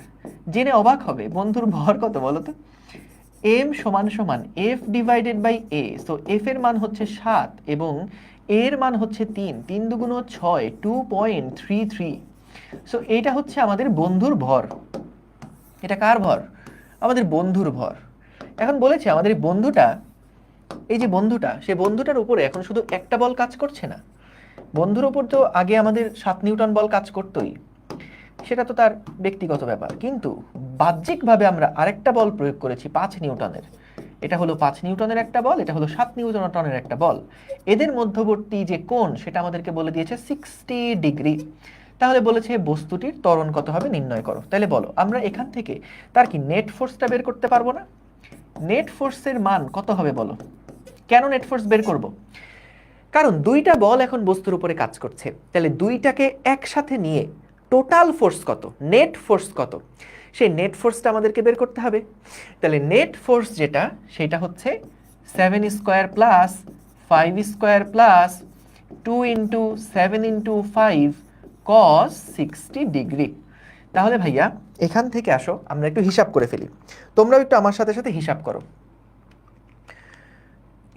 জেনে অবাক হবে বন্ধুর ভর কত বলো তো? এম সমান সমান F divided by A. So F এর মান হচ্ছে 7 এবং এর মান হচ্ছে 3, 3 দুগুণ 6, 2.33। সো এইটা হচ্ছে আমাদের বন্ধুর ভর। এটা কার ভর? আমাদের বন্ধুর ভর। এখন বলেছে আমাদের বন্ধুটা, এই যে বন্ধুটা, সে বন্ধুটার উপরে এখন শুধু একটা বল কাজ করছে না, বন্ধুর উপর তো আগে আমাদের 7 নিউটন বল কাজ করতোই, সেটা তো তার ব্যক্তিগত ব্যাপার, কিন্তু বাহ্যিকভাবে আমরা আরেকটা বল প্রয়োগ করেছি 5 নিউটনের। এটা হলো 5 নিউটনের একটা বল, এটা হলো 7 নিউটনের একটা বল। এদের মধ্যবর্তী যে কোণ সেটা আমাদেরকে বলে দিয়েছে 60 ডিগ্রি। তাহলে বলেছে বস্তুটির ত্বরণ কত হবে নির্ণয় করো। তাহলে বলো, আমরা এখান থেকে তার কি নেট ফোর্সটা বের করতে পারবো না? নেট ফোর্সের মান কত হবে বলো? কেন নেট ফোর্স বের করব? কারণ দুইটা বল এখন বস্তুর উপরে কাজ করছে, তাহলে দুইটাকে একসাথে নিয়ে টোটাল ফোর্স কত, নেট ফোর্স কত, সেই নেট ফোর্সটা আমাদেরকে বের করতে হবে। তাহলে নেট ফোর্স যেটা, সেটা হচ্ছে 7 square plus 5 square plus 2 into 7 into 5 কস 60 ডিগ্রি। তাহলে ভাইয়া এখান থেকে আসো আমরা একটু হিসাব করে ফেলি, তোমরাও একটু আমার সাথে সাথে হিসাব করো।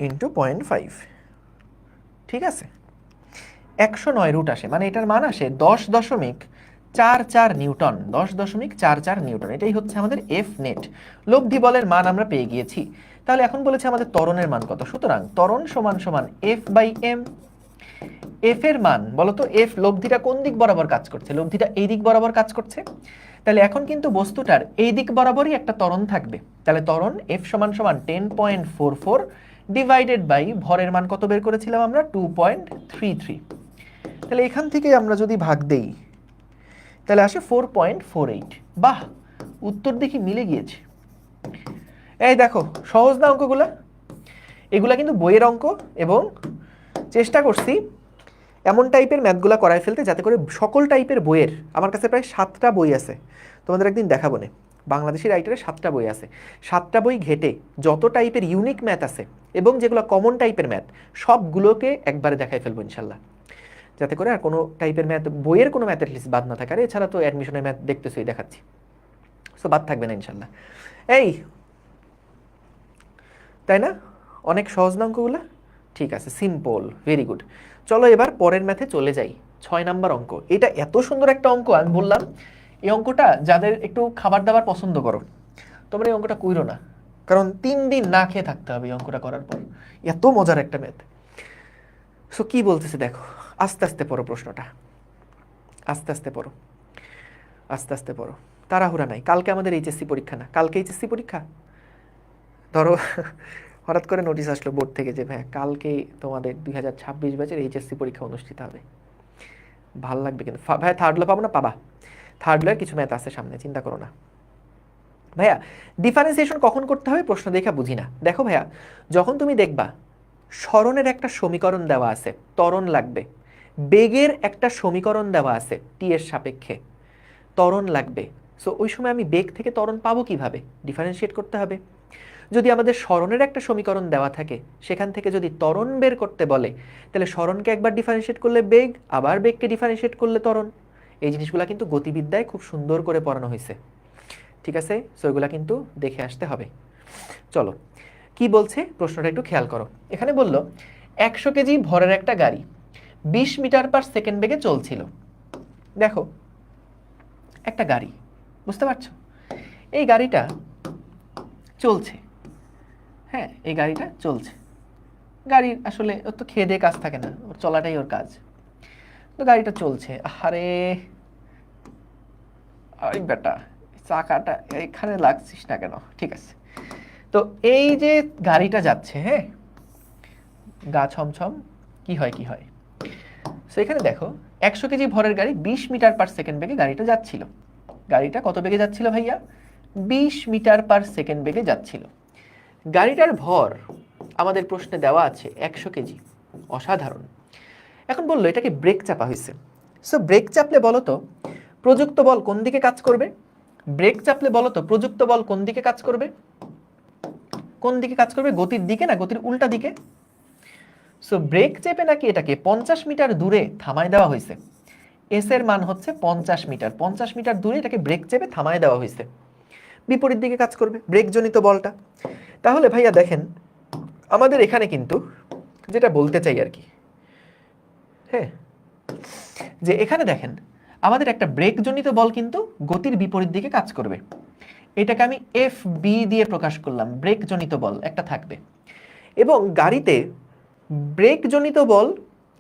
ইন্টু 0.5, ঠিক আছে, 109 রুট আসে, মানে এটার মান আসে 10.44 নিউটন, 10.44 নিউটন। এটাই হচ্ছে আমাদের এফ নেট। লব্ধি বলের মান আমরা পেয়ে গিয়েছি। তাহলে এখন বলেছে আমাদের ত্বরণের মান কত, সুতরাং ত্বরণ সমান সমান এফ বাই এম। এফ এর মান বলো তো, এফ লব্ধিটা কোন দিক বরাবর কাজ করছে? লব্ধিটা এই দিক বরাবর কাজ করছে। তাহলে এখন কিন্তু বস্তুটার এই দিক বরাবরই একটা ত্বরণ থাকবে। তাহলে ত্বরণ এফ সমান সমান 10.44 ডিভাইডেড বাই ভরের মান কত বের করেছিলাম আমরা? 2.33। তাহলে এখান থেকে আমরা যদি ভাগ দেই তাহলে আসে 4.48। বাহ, উত্তর দেখি মিলে গিয়েছে। এই দেখো, সহজ না অঙ্কগুলা? এগুলা কিন্তু বইয়ের অঙ্ক, এবং চেষ্টা করছি এমন টাইপের ম্যাথগুলা করায় ফেলতে যাতে করে সকল টাইপের বইয়ের, আমার কাছে প্রায় 7টা বই আছে, তোমাদের একদিন দেখাবো না, বাংলাদেশি রাইটারের 7টা বই আছে, 7টা বই ঘেটে যত টাইপের ইউনিক ম্যাথ আছে এবং যেগুলো কমন টাইপের ম্যাথ সবগুলোকে একবারে দেখাই ফেলবো ইনশাল্লাহ, যাতে করে আর কোনো টাইপের ম্যাথ, বইয়ের কোনো ম্যাথ লিস্ট বাদ না থাকে। আর এছাড়া তো অ্যাডমিশনের ম্যাথ দেখতেছই, দেখাচ্ছি, সো বাদ থাকবে না ইনশাল্লাহ। এই তাই না, অনেক সহজ না অঙ্কগুলো? ঠিক আছে, সিম্পল, ভেরি গুড। চলো এবার পরের ম্যাথে চলে যাই। 6 নাম্বার অঙ্ক, এটা এত সুন্দর একটা অঙ্ক, আমি বললাম এই অঙ্কটা যাদের একটু খাবার দাবার পছন্দ করো তোমরা এই অঙ্কটা কইরো না, কারণ 3 দিন না খেয়ে থাকতে হবে এই অঙ্কটা করার পর, এত মজার একটা ম্যাথ। সো কি বলতেছে দেখো, আস্তে আস্তে পড়ো প্রশ্নটা, আস্তে আস্তে পড়ো, আস্তে আস্তে পড়ো, তাড়াহুড়া নাই। কালকে আমাদের এইচএসসি পরীক্ষা না, কালকে এইচএসসি পরীক্ষা। ধরো হঠাৎ করে নোটিশ আসলো বোর্ড থেকে যে ভাই কালকে তোমাদের 2026 ব্যাচের এইচএসসি পরীক্ষা অনুষ্ঠিত হবে, ভাল লাগবে কিন্তু ভাই। থার্ড লো পাবো না? পাবা, থার্ড লোয়ের কিছু ম্যাথ আছে সামনে, চিন্তা করো না। ভাইয়া ডিফারেন্সিয়েশন কখন করতে হবে প্রশ্ন দেখা বুঝি না। দেখো ভাইয়া, যখন তুমি দেখবা সরণের একটা সমীকরণ দেওয়া আছে, ত্বরণ লাগবে, বেগের একটা সমীকরণ দেওয়া আছে টি এর সাপেক্ষে, ত্বরণ লাগবে, সো ওই সময় আমি বেগ থেকে ত্বরণ পাবো কিভাবে? ডিফারেন্সিয়েট করতে হবে। যদি আমাদের সরণের একটা সমীকরণ দেওয়া থাকে, সেখান থেকে যদি ত্বরণ বের করতে বলে, তাহলে সরণকে একবার ডিফারেন্সিয়েট করলে বেগ, আবার বেগকে ডিফারেন্সিয়েট করলে ত্বরণ। এই জিনিসগুলো কিন্তু গতিবিদ্যায় খুব সুন্দর করে পড়ানো হয়েছে, ঠিক আছে? সো এগুলা কিন্তু দেখে আসতে হবে। চলো কি বলছে প্রশ্নটা একটু খেয়াল করো। এখানে বলল 100 কেজি ভরের একটা গাড়ি 20 মিটার পার সেকেন্ড বেগে চলছিল। দেখো একটা গাড়ি, বুঝতে পারছো, এই গাড়িটা চলছে, হ্যাঁ এই গাড়িটা চলছে, গাড়ির আসলে ওর তো খেয়ে দিয়ে কাজ থাকে না, ওর চলাটাই ওর কাজ, তো গাড়িটা চলছে। আরে আরে বেটা চাকাটা এখানে লাগছিস না কেন? ঠিক আছে, তো এই যে গাড়িটা যাচ্ছে, হ্যাঁ গা ছমছম, কি হয় কি হয়, সো এখানে দেখো 100 কেজি ভরের গাড়ি 20 মিটার পার সেকেন্ড বেগে গাড়িটা যাচ্ছিল। গাড়িটা কত বেগে যাচ্ছিল ভাইয়া? 20 মিটার পার সেকেন্ড বেগে যাচ্ছিল। গাড়িটার ভর আমাদের প্রশ্নে দেওয়া আছে 100 কেজি, অসাধারণ। এখন বললো এটাকে ব্রেক চাপা হয়েছে, সো ব্রেক চাপলে বলো তো প্রযুক্ত বল কোন দিকে কাজ করবে? ব্রেক চাপলে বলো তো প্রযুক্ত বল কোন দিকে কাজ করবে? কোন দিকে কাজ করবে? গতির দিকে না গতির উল্টা দিকে? সো ব্রেক চেপে নাকি এটাকে 50 মিটার দূরে থামায় দেওয়া হয়েছে। এস এর মান হচ্ছে 50 মিটার, 50 মিটার দূরে এটাকে ব্রেক চেপে থামায় দেওয়া হয়েছে, বিপরীত দিকে কাজ করবে ব্রেক জনিত বলটা। তাহলে ভাইয়া দেখেন আমাদের এখানে কিন্তু যেটা বলতে চাই আর কি, হ্যাঁ যে এখানে দেখেন আমাদের একটা ব্রেক জনিত বল কিন্তু গতির বিপরীত দিকে কাজ করবে। এটাকে আমি এফ বি দিয়ে প্রকাশ করলাম, ব্রেক জনিত বল একটা থাকবে। এবং গাড়িতে ব্রেক জনিত বল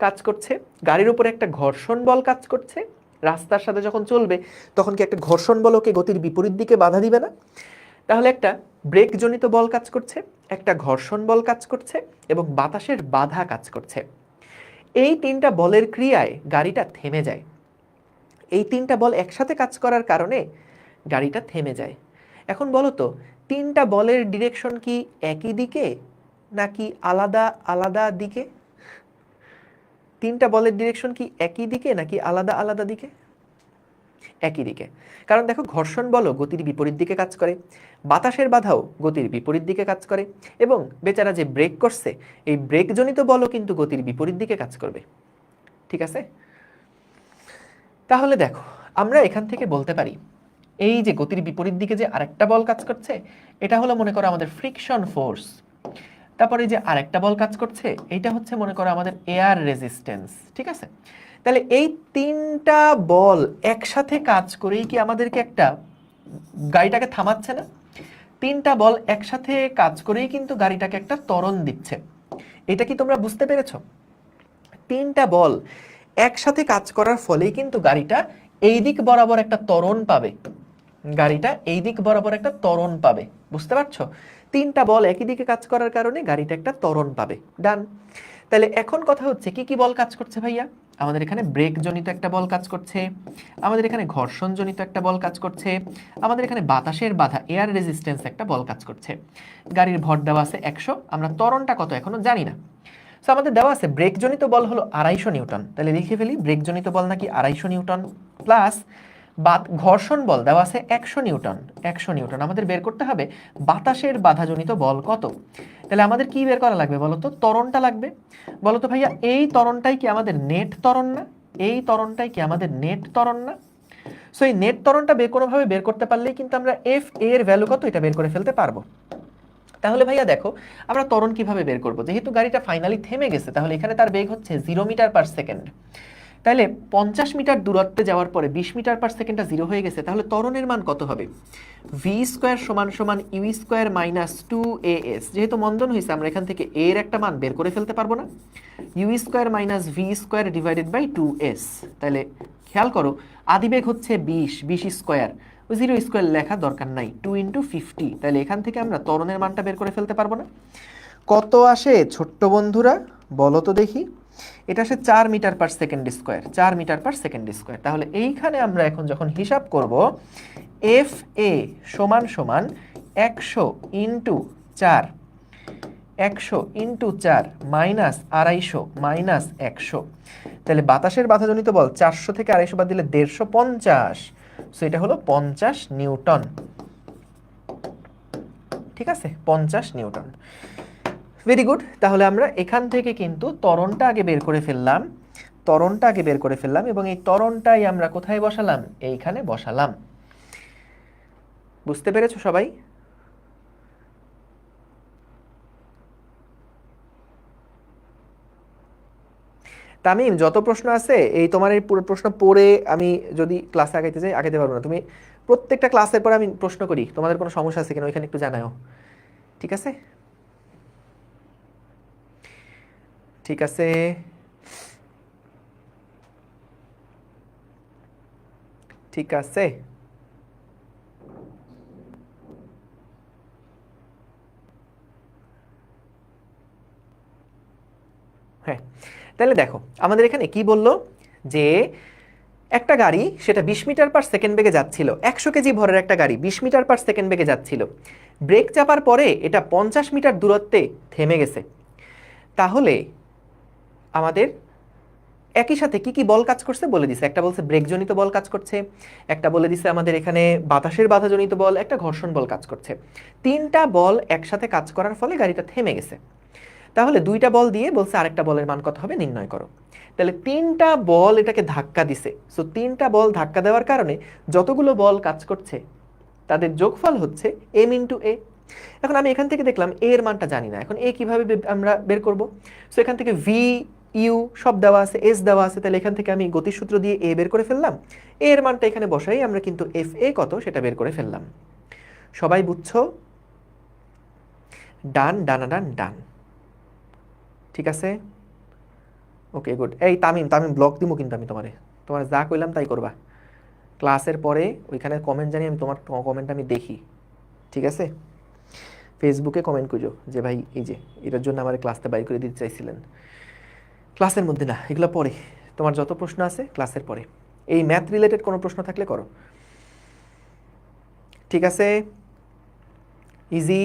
কাজ করছে, গাড়ির উপরে একটা ঘর্ষণ বল কাজ করছে, রাস্তার সাথে যখন চলবে তখন কি একটা ঘর্ষণ বল ওকে গতির বিপরীত দিকে বাধা দিবে না? তাহলে একটা ব্রেক জনিত বল কাজ করছে, একটা ঘর্ষণ বল কাজ করছে এবং বাতাসের বাধা কাজ করছে। এই 3টা বলের ক্রিয়ায় গাড়িটা থেমে যায়। এই 3টা বল একসাথে কাজ করার কারণে গাড়িটা থেমে যায়। এখন বলো তো 3টা বলের ডিরেকশন কি একই দিকে নাকি আলাদা আলাদা দিকে? 3টা বলের ডিরেকশন কি একই দিকে নাকি আলাদা আলাদা দিকে? একই দিকে, কারণ দেখো ঘর্ষণ বলও গতির বিপরীত দিকে কাজ করে, বাতাসের বাধাও গতির বিপরীত দিকে কাজ করে, এবং বেচারা যে ব্রেক করছে এই ব্রেকজনিত বলও কিন্তু গতির বিপরীত দিকে কাজ করবে, ঠিক আছে? তাহলে দেখো আমরা এখান থেকে বলতে পারি এই যে গতির বিপরীত দিকে যে আরেকটা বল কাজ করছে এটা হলো মনে করো আমাদের ফ্রিকশন ফোর্স, তারপরে যে আরেকটা বল কাজ করছে এটা হচ্ছে মনে করো আমাদের এয়ার রেজিস্ট্যান্স, ঠিক আছে? তাহলে এই 3টা বল একসাথে কাজ করেই কি আমাদেরকে একটা গাড়িটাকে থামাচ্ছে না? 3টা বল একসাথে কাজ করেই কিন্তু গাড়িটাকে একটা ত্বরণ দিচ্ছে। এটা কি তোমরা বুঝতে পেরেছো? 3টা বল একসাথে কাজ করার ফলেই কিন্তু গাড়িটা এই দিক বরাবর একটা ত্বরণ পাবে, গাড়িটা এই দিক বরাবর একটা ত্বরণ পাবে, বুঝতে পারছো? 3টা বল একই দিকে কাজ করার কারণে গাড়িটা একটা ত্বরণ পাবে। ডান। তাহলে এখন কথা হচ্ছে কি কি বল কাজ করছে ভাইয়া? আমাদের এখানে ব্রেক জনিত একটা বল কাজ করছে, আমাদের এখানে ঘর্ষণ জনিত একটা বল কাজ করছে, আমাদের এখানে বাতাসের বাধা এয়ার রেজিস্ট্যান্স একটা বল কাজ করছে। গাড়ির ভর দেওয়া আছে 100, আমরা ত্বরণটা কত এখনো জানি না। সো আমাদের দেওয়া আছে ব্রেক জনিত বল হলো 250 নিউটন, তাহলে লিখে ফেলি ব্রেক জনিত বল নাকি 250 নিউটন, প্লাস ঘর্ষণ বল দেওয়া আছে 100 নিউটন। 100 নিউটন আমাদের বের করতে হবে বাতাসের বাধাজনিত বল কত। তাহলে আমাদের কি বের করা লাগবে বলো তো? ত্বরণটা লাগবে। বলো তো ভাইয়া, এই ত্বরণটাই কি আমাদের নেট ত্বরণ না? এই ত্বরণটাই কি আমাদের নেট ত্বরণ না? সো এই নেট ত্বরণটা কোনোভাবে বের করতে পারলেই কিন্তু আমরা এফ এর ভ্যালু কত এটা বের করে ফেলতে পারবো। তাহলে ভাইয়া দেখো, আমরা ত্বরণ কিভাবে বের করব? যেহেতু গাড়িটা ফাইনালি থেমে গেছে, তাহলে এখানে তার বেগ হচ্ছে 0 মিটার পার সেকেন্ড। তাহলে 50 মিটার দূরত্বে যাওয়ার পরে 20 মিটার পার সেকেন্ডটা 0 হয়ে গেছে, তাহলে ত্বরণের মান কত হবে? ভি স্কোয়ার সমান সমান ইউ স্কোয়ার মাইনাস 2as। যেহেতু মন্দন হয়েছে, আমরা এখান থেকে a এর একটা মান বের করে ফেলতে পারবো না? U square minus V square divided by 2s। তাহলে খেয়াল করো, আদিবেগ হচ্ছে 20 স্কোয়ার, 0 স্কোয়ার লেখা দরকার নাই, 2 × 50। তাহলে এখান থেকে আমরা ত্বরণের মানটা বের করে ফেলতে পারবো না? কত আসে ছোট্ট বন্ধুরা বলো তো দেখি? এটা আসে 4 metre per second square. 4 metre per second square. তাহলে এইখানে আমরা এখন যখন হিসাব করব, এফ এ সমান সমান 100 × 4, 100 × 4 মাইনাস 250 মাইনাস 100। তাহলে বাতাসের বাধাজনিত বল 400 থেকে 250 বাদ দিলে 150। সো এটা হলো 50 নিউটন। ঠিক আছে, 50 নিউটন। Very good. তাহলে আমরা এখান থেকে কিন্তু ত্বরণটা আগে বের করে ফেললাম। ত্বরণটা আগে বের করে ফেললাম এবং এই ত্বরণটাই আমরা কোথায় বসালাম? এইখানে বসালাম। বুঝতে পেরেছো সবাই? তামিম, যত প্রশ্ন আছে এই তোমার এই পুরো প্রশ্ন পড়ে আমি যদি ক্লাসে আগাইতে যাই আগাইতে পারবো না। তুমি প্রত্যেকটা ক্লাসের পরে আমি প্রশ্ন করি, তোমাদের কোনো সমস্যা আছে কিনা ওইখানে একটু জানাও। ঠিক আছে? ঠিক আছে, ঠিক আছে। হ্যাঁ, তাহলে দেখো আমাদের এখানে কি বললো যে একটা গাড়ি সেটা 20 মিটার পার সেকেন্ড বেগে যাচ্ছিল, 100 কেজি ভরের একটা গাড়ি 20 মিটার পার সেকেন্ড বেগে যাচ্ছিল। ব্রেক চাপার পরে এটা 50 মিটার দূরত্বে থেমে গেছে। তাহলে আমাদের একই সাথে কি কি বল কাজ করছে বলে দিছে। একটা বলছে ব্রেকজনিত বল কাজ করছে, একটা বলে দিছে আমাদের এখানে বাতাসের বাধাজনিত বল, একটা ঘর্ষণ বল কাজ করছে। 3টা বল একসাথে কাজ করার ফলে গাড়িটা থেমে গেছে। তাহলে 2টা বল দিয়ে বলছে আরেকটা বলের মান কত হবে নির্ণয় করো। তাহলে 3টা বল এটাকে ধাক্কা দিছে। সো 3টা বল ধাক্কা দেওয়ার কারণে যতগুলো বল কাজ করছে তাদের যোগফল হচ্ছে m × a। এখন আমি এখান থেকে দেখলাম a এর মানটা জানি না, এখন a কিভাবে আমরা বের করব? সো এখান থেকে v u সব দেওয়া আছে, s দেওয়া আছে, তাহলে এখান থেকে আমি গতির সূত্র দিয়ে a বের করে ফেললাম। a এর মানটা এখানে বসাই আমরা কিন্তু fa কত সেটা বের করে ফেললাম। সবাই বুঝছো? ডান, ডানাডান, ডান। ঠিক আছে, ওকে গুড। এই তামিম, ব্লক দিমু কিন্তু আমি তোমার যা কইলাম তাই করবা। ক্লাসের পরে ওইখানে কমেন্ট জানি, আমি তোমার কমেন্ট আমি দেখি। ঠিক আছে, ফেসবুকে কমেন্ট করো যে ভাই এই যে এটার জন্য আমার ক্লাসটা বাইর করে দিতে চাইছিলেন। ক্লাসের মধ্যে না, এগুলো পরে। তোমার যত প্রশ্ন আছে ক্লাসের পরে, এই ম্যাথ রিলেটেড কোনো প্রশ্ন থাকলে করো। ঠিক আছে, ইজি,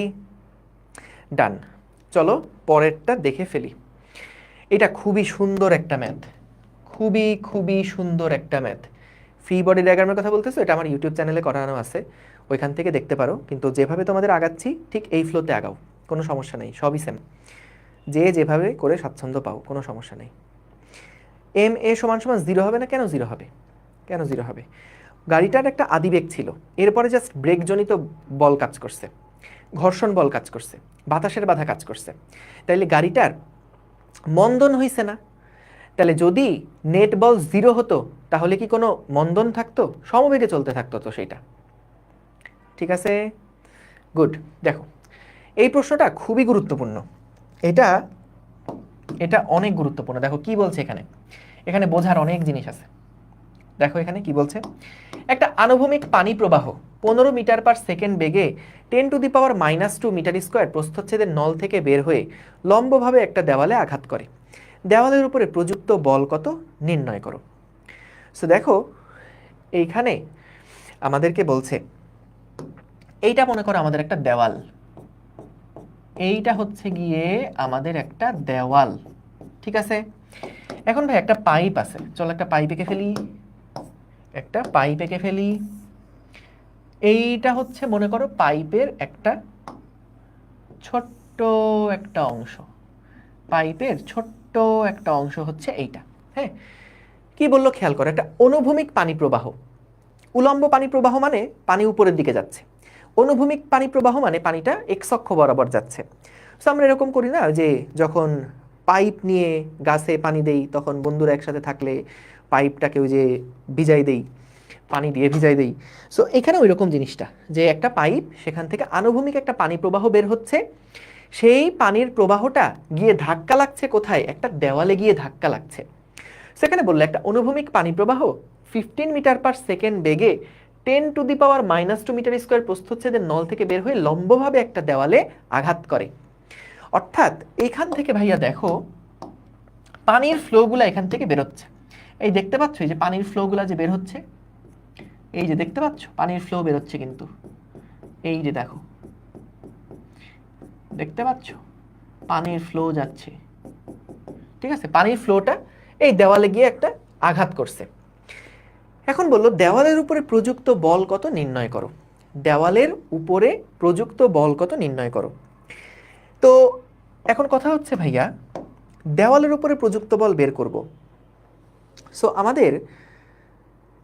ডান। চলো পরেরটা দেখে ফেলি। এটা খুবই সুন্দর একটা ম্যাথ, খুবই সুন্দর একটা ম্যাথ। ফ্রি বডি ডায়াগ্রামের কথা বলতেছো, এটা আমার ইউটিউব চ্যানেলে করানো আছে, ওইখান থেকে দেখতে পারো। কিন্তু যেভাবে তোমাদের আগাচ্ছি ঠিক এই ফ্লোতে আগাও, কোনো সমস্যা নেই, সবই সেম। যে যেভাবে করে স্বাচ্ছন্দ্য পাও, কোনো সমস্যা নেই। এম এ সমান সমান 0 হবে না? কেন 0 হবে? কেন 0 হবে? গাড়িটার একটা আদিবেগ ছিল, এরপরে জাস্ট ব্রেকজনিত বল কাজ করছে, ঘর্ষণ বল কাজ করছে, বাতাসের বাধা কাজ করছে। তাইলে গাড়িটার মন্দন হইছে না? তাহলে যদি নেট বল 0 হতো তাহলে কি কোনো মন্দন থাকতো? সমবেগে চলতে থাকতো তো সেইটা। ঠিক আছে, গুড। দেখো এই প্রশ্নটা খুবই গুরুত্বপূর্ণ, এটা অনেক গুরুত্বপূর্ণ। দেখো কি বলছে এখানে, এখানে বোঝার অনেক জিনিস আছে। দেখো এখানে কি বলছে, একটা আনুভূমিক পানি প্রবাহ 15 মিটার পার সেকেন্ড বেগে 10⁻⁻² মিটার স্কোয়ার প্রস্থচ্ছেদের নল থেকে বের হয়ে লম্বভাবে একটা দেওয়ালে আঘাত করে। দেওয়ালের উপরে প্রযুক্ত বল কত নির্ণয় করো। সো দেখো এইখানে আমাদেরকে বলছে, এইটা মনে করো আমাদের একটা দেওয়াল, এইটা হচ্ছে গিয়ে আমাদের একটা দেওয়াল। ঠিক আছে, এখন ভাই একটা পাইপ আছে, চলো একটা পাইপ এঁকে ফেলি। একটা পাইপ এঁকে ফেলি। এইটা হচ্ছে মনে করো পাইপের একটা ছোট্ট একটা অংশ, পাইপের ছোট্ট একটা অংশ হচ্ছে এইটা। হ্যাঁ, কি বললো খেয়াল করো, একটা অনুভূমিক পানি প্রবাহ। উলম্ব পানি প্রবাহ মানে পানি উপরের দিকে যাচ্ছে, অনুভূমিক পানি প্রবাহ মানে পানিটা এক্স অক্ষ বরাবর যাচ্ছে। সো আমরা এরকম করি না যে যখন পাইপ নিয়ে গাছে পানি দেই তখন বন্ধুরা একসাথে থাকলে পাইপটাকে ওই যে ভিজাই দেই, পানি দিয়ে ভিজাই দেই। সো এখানে ওই রকম জিনিসটা, যে একটা পাইপ, সেখান থেকে আনুভূমিক একটা পানি প্রবাহ বের হচ্ছে, সেই পানির প্রবাহটা গিয়ে ধাক্কা লাগছে কোথায়, একটা দেওয়ালে গিয়ে ধাক্কা লাগছে। সেখানে বললে একটা অনুভূমিক পানি প্রবাহ 15 মিটার পার সেকেন্ড বেগে 10⁻² মিটার স্কোয়ার প্রস্থচ্ছেদের নল থেকে বের হয়ে লম্বভাবে একটা দেওয়ালে আঘাত করে। অর্থাৎ এখান থেকে ভাইয়া দেখো পানির ফ্লোগুলা এখান থেকে বেরোচ্ছে। এই দেখতে পাচ্ছ, এই যে পানির ফ্লোগুলা যে বের হচ্ছে, এই যে দেখতে পাচ্ছ পানির ফ্লো বেরোচ্ছে কিন্তু, এই যে দেখো দেখতে পাচ্ছ পানির ফ্লো যাচ্ছে, ঠিক আছে। পানির ফ্লোটা এই দেওয়ালে গিয়ে একটা আঘাত করছে। এখন বললো দেওয়ালের উপরে প্রযুক্ত বল কত নির্ণয় করো। দেওয়ালের উপরে প্রযুক্ত বল কত নির্ণয় করো। তো এখন কথা হচ্ছে ভাইয়া, দেওয়ালের উপরে প্রযুক্ত বল বের করব। সো আমাদের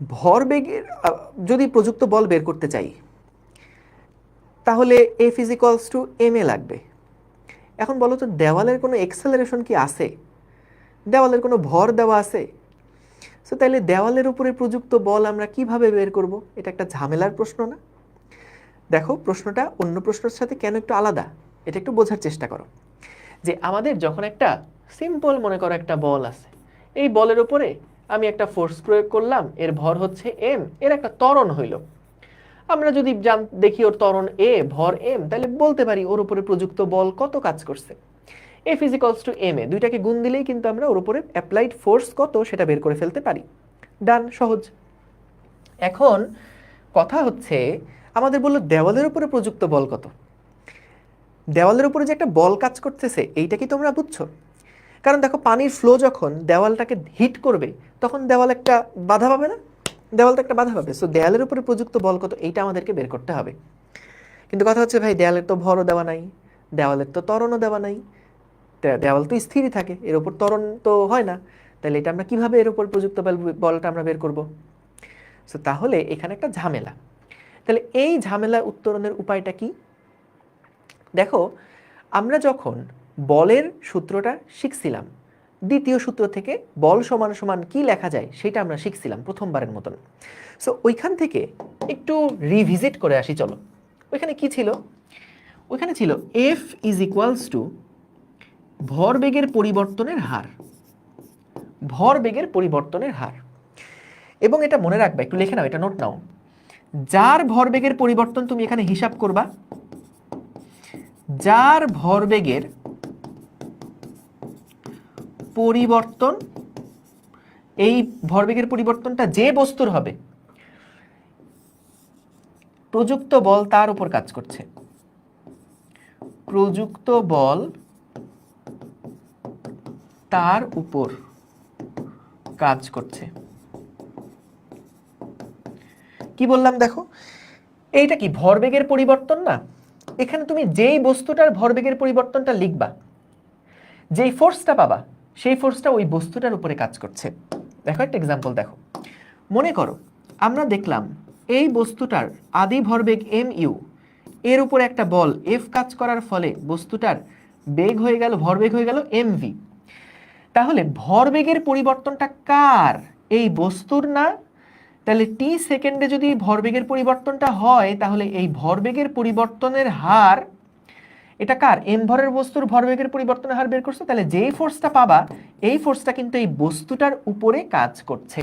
ভরবেগের যদি প্রযুক্ত বল বের করতে চাই তাহলে F = ma লাগবে। এখন বলো তো দেওয়ালের কোনো এক্সেলারেশন কি আছে, দেওয়ালের কোনো ভর দেওয়া আছে? সো তাহলে দেওয়ালের উপরে প্রযুক্ত বল আমরা কিভাবে বের করব? এটা একটা ঝামেলার প্রশ্ন না? দেখো প্রশ্নটা অন্য প্রশ্নের সাথে কেন একটু আলাদা, এটা একটু বোঝার চেষ্টা করো। যে আমাদের যখন একটা সিম্পল মনে করো একটা বল আছে, এই বলের উপরে আমি একটা ফোর্স প্রয়োগ করলাম, এর ভর হচ্ছে m, এর একটা ত্বরণ হইল। আমরা যদি দেখি ওর ত্বরণ a, ভর m, তাহলে বলতে পারি ওর উপরে প্রযুক্ত বল কত কাজ করছে। F = ma, দুইটাকে গুণ দিলেই কিন্তু আমরা ওর উপরে অ্যাপ্লাইড ফোর্স কত সেটা বের করে ফেলতে পারি। ডান, সহজ। এখন কথা হচ্ছে আমাদের বললো দেওয়ালের উপরে প্রযুক্ত বল কত। দেওয়ালের উপরে যে একটা বল কাজ করতেছে এইটা কি তোমরা বুঝছো? কারণ দেখো পানির ফ্লো যখন দেওয়ালটাকে হিট করবে তখন দেওয়াল একটা বাধা পাবে না, দেওয়াল তো একটা বাধা পাবে। সো দেওয়ালের উপরে প্রযুক্ত বল কত এইটা আমাদেরকে বের করতে হবে। কিন্তু কথা হচ্ছে ভাই দেওয়ালের তো ভরও দেওয়া নাই, দেওয়ালের তো ত্বরণও দেওয়া নাই, দেওয়াল তো স্থিরই থাকে, এর উপর ত্বরণ তো হয় না, তাহলে এটা আমরা কিভাবে এর উপর প্রযুক্ত বলটা আমরা বের করব? সো তাহলে এখানে একটা ঝামেলা। তাহলে এই ঝামেলা উত্তরণের উপায়টা কি? দেখো আমরা যখন বলের সূত্রটা শিখছিলাম, দ্বিতীয় সূত্র থেকে বল সমান সমান কি লেখা যায় সেটা আমরা শিখছিলাম প্রথমবারের মতন। সো ওইখান থেকে একটু রিভিজিট করে আসি চলো। ওইখানে কি ছিল? ওইখানে ছিল F = ভরবেগের পরিবর্তনের হার, ভরবেগের পরিবর্তনের হার। এবং এটা মনে রাখবা, একটু লিখে নাও, এটা নোট নাও। যার ভরবেগের পরিবর্তন তুমি এখানে হিসাব করবা, যার ভরবেগের পরিবর্তন, এই ভরবেগের পরিবর্তনটা যে বস্তুর হবে প্রযুক্ত বল তার উপর কাজ করছে, প্রযুক্ত বল তার উপর কাজ করছে। কি বললাম দেখো, এইটা কি ভরবেগের পরিবর্তন না? এখানে তুমি যেই বস্তুটার ভরবেগের পরিবর্তনটা লিখবা, যেই ফোর্সটা পাবা সেই ফোর্সটা ওই বস্তুটার উপরে কাজ করছে। দেখো একটা এক্সাম্পল দেখো, মনে করো আমরা দেখলাম এই বস্তুটার আদি ভরবেগ mu, এর উপরে একটা বল F কাজ করার ফলে বস্তুটার বেগ হয়ে গেল, ভরবেগ হয়ে গেল mv। তাহলে ভরবেগের পরিবর্তনটা কার? এই বস্তুর না? তাহলে t সেকেন্ডে যদি ভরবেগের পরিবর্তনটা হয় তাহলে এই ভরবেগের পরিবর্তনের হার এটা কার? m ভরের বস্তুর ভরবেগের পরিবর্তনের হার বের করছো, তাহলে যেই ফোর্সটা পাবা এই ফোর্সটা কিন্তু এই বস্তুটার উপরে কাজ করছে।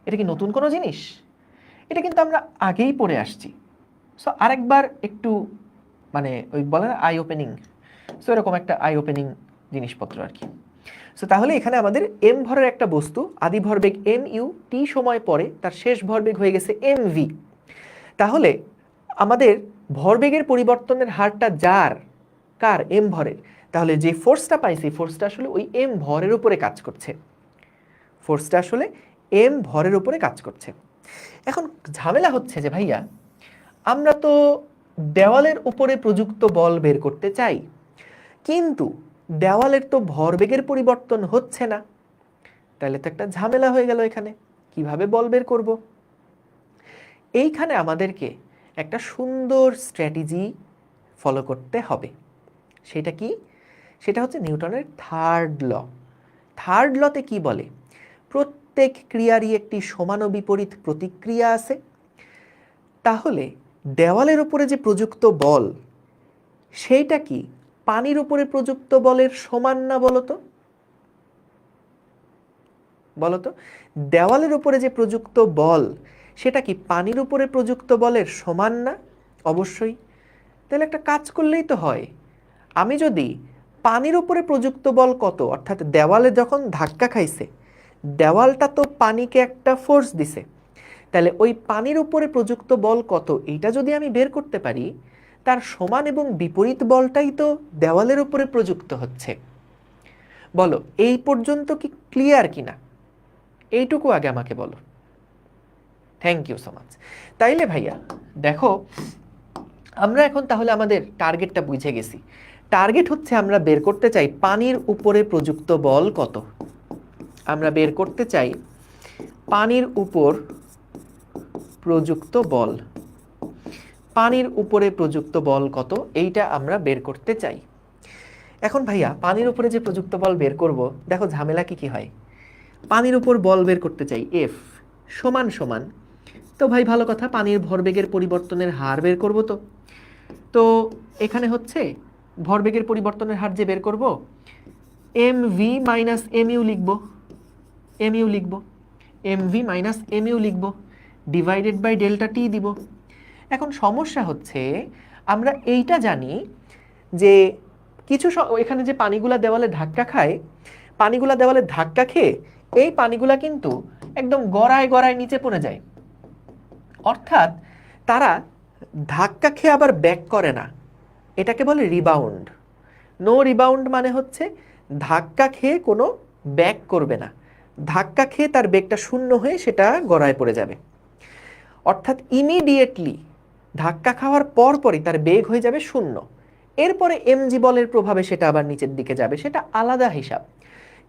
এটা কি নতুন কোনো জিনিস? এটা কিন্তু আমরা আগেই পড়ে আসছি। সো আরেকবার একটু মানে ওই বলে না আই ওপেনিং, সো এরকম একটা আই ওপেনিং জিনিসপত্র আর কি। সো তাহলে এখানে আমাদের m ভরের একটা বস্তু, আদি ভরবেগ mu, t সময় পরে তার শেষ ভরবেগ হয়ে গেছে mv। তাহলে আমাদের ভরবেগের পরিবর্তনের হারটা যার, কার? m ভরের। তাহলে যে ফোর্সটা পাইছি ফোর্সটা আসলে ওই m ভরের উপরে কাজ করছে, ফোর্সটা আসলে এম ভরের উপরে কাজ করছে। এখন ঝামেলা হচ্ছে যে ভাইয়া আমরা তো দেওয়ালের উপরে প্রযুক্ত বল বের করতে চাই, কিন্তু দেওয়ালের তো ভরবেগের পরিবর্তন হচ্ছে না। তাহলে তো একটা ঝামেলা হয়ে গেল এখানে, কিভাবে বল বের করব? এইখানে আমাদেরকে একটা সুন্দর স্ট্র্যাটেজি ফলো করতে হবে। সেটা কি? সেটা হচ্ছে নিউটনের থার্ড ল। থার্ড লতে কি বলে? প্রত্যেক ক্রিয়ারই একটি সমান ও বিপরীত প্রতিক্রিয়া আছে। তাহলে দেওয়ালের উপরে যে প্রযুক্ত বল, সেইটা কি পানির উপরে প্রযুক্ত বলের সমান না বলতো? বলতো, দেওয়ালের উপরে যে প্রযুক্ত বল সেটা কি পানির উপরে প্রযুক্ত বলের সমান না? অবশ্যই। তাহলে একটা কাজ করলেই তো হয়। আমি যদি পানির উপরে প্রযুক্ত বল কত, অর্থাৎ দেওয়ালে যখন ধাক্কা খাইছে, দেওয়ালটা তো পানিকে একটা ফোর্স দিছে, তাহলে ওই পানির উপরে প্রযুক্ত বল কত এইটা যদি আমি বের করতে পারি, তার সমান এবং বিপরীত বলটাই তো দেওয়ালের উপরে প্রযুক্ত হচ্ছে। বলো এই পর্যন্ত কি ক্লিয়ার কিনা? এইটুকু আগে আমাকে বলো। Thank you so much. তাইলে ভাইয়া দেখো, আমরা এখন তাহলে আমাদের টার্গেটটা বুঝে গেছি। টার্গেট হচ্ছে আমরা বের করতে চাই পানির উপরে প্রযুক্ত বল কত। আমরা বের করতে চাই পানির উপর প্রযুক্ত বল। পানির উপরে প্রযুক্ত বল কত এইটা আমরা বের করতে চাই। এখন ভাইয়া পানির উপরে যে প্রযুক্ত বল বের করব, দেখো ঝামেলা কি কি হয়। পানির উপর বল বের করতে চাই এফ সমান সমান, তো ভাই ভালো কথা, পানির ভরবেগের পরিবর্তনের হার বের করব। তো এখানে হচ্ছে ভরবেগের পরিবর্তনের হার যে বের করব, M V minus M U লিখব, M V minus M U লিখব, ডিভাইডেড বাই ডেল্টা টি দিব। এখন সমস্যা হচ্ছে আমরা এইটা জানি যে কিছু এখানে যে পানিগুলা দেওয়ালে ধাক্কা খায়, পানিগুলা দেওয়ালে ধাক্কা খেয়ে এই পানিগুলা কিন্তু একদম গড়ায় গড়ায় নিচে পড়ে যায়। অর্থাৎ তারা ধাক্কা খেয়ে আবার ব্যাক করে না, এটাকে বলে রিবাউন্ড। নো রিবাউন্ড মানে হচ্ছে ধাক্কা খেয়ে কোনো ব্যাক করবে না, ধাক্কা খেয়ে তার বেগটা শূন্য হয়ে সেটা গড়ায় পড়ে যাবে। অর্থাৎ ইমিডিয়েটলি ধাক্কা খাওয়ার পরপরই তার বেগ হয়ে যাবে শূন্য। এরপরে এমজি বলের প্রভাবে সেটা আবার নিচের দিকে যাবে, সেটা আলাদা হিসাব।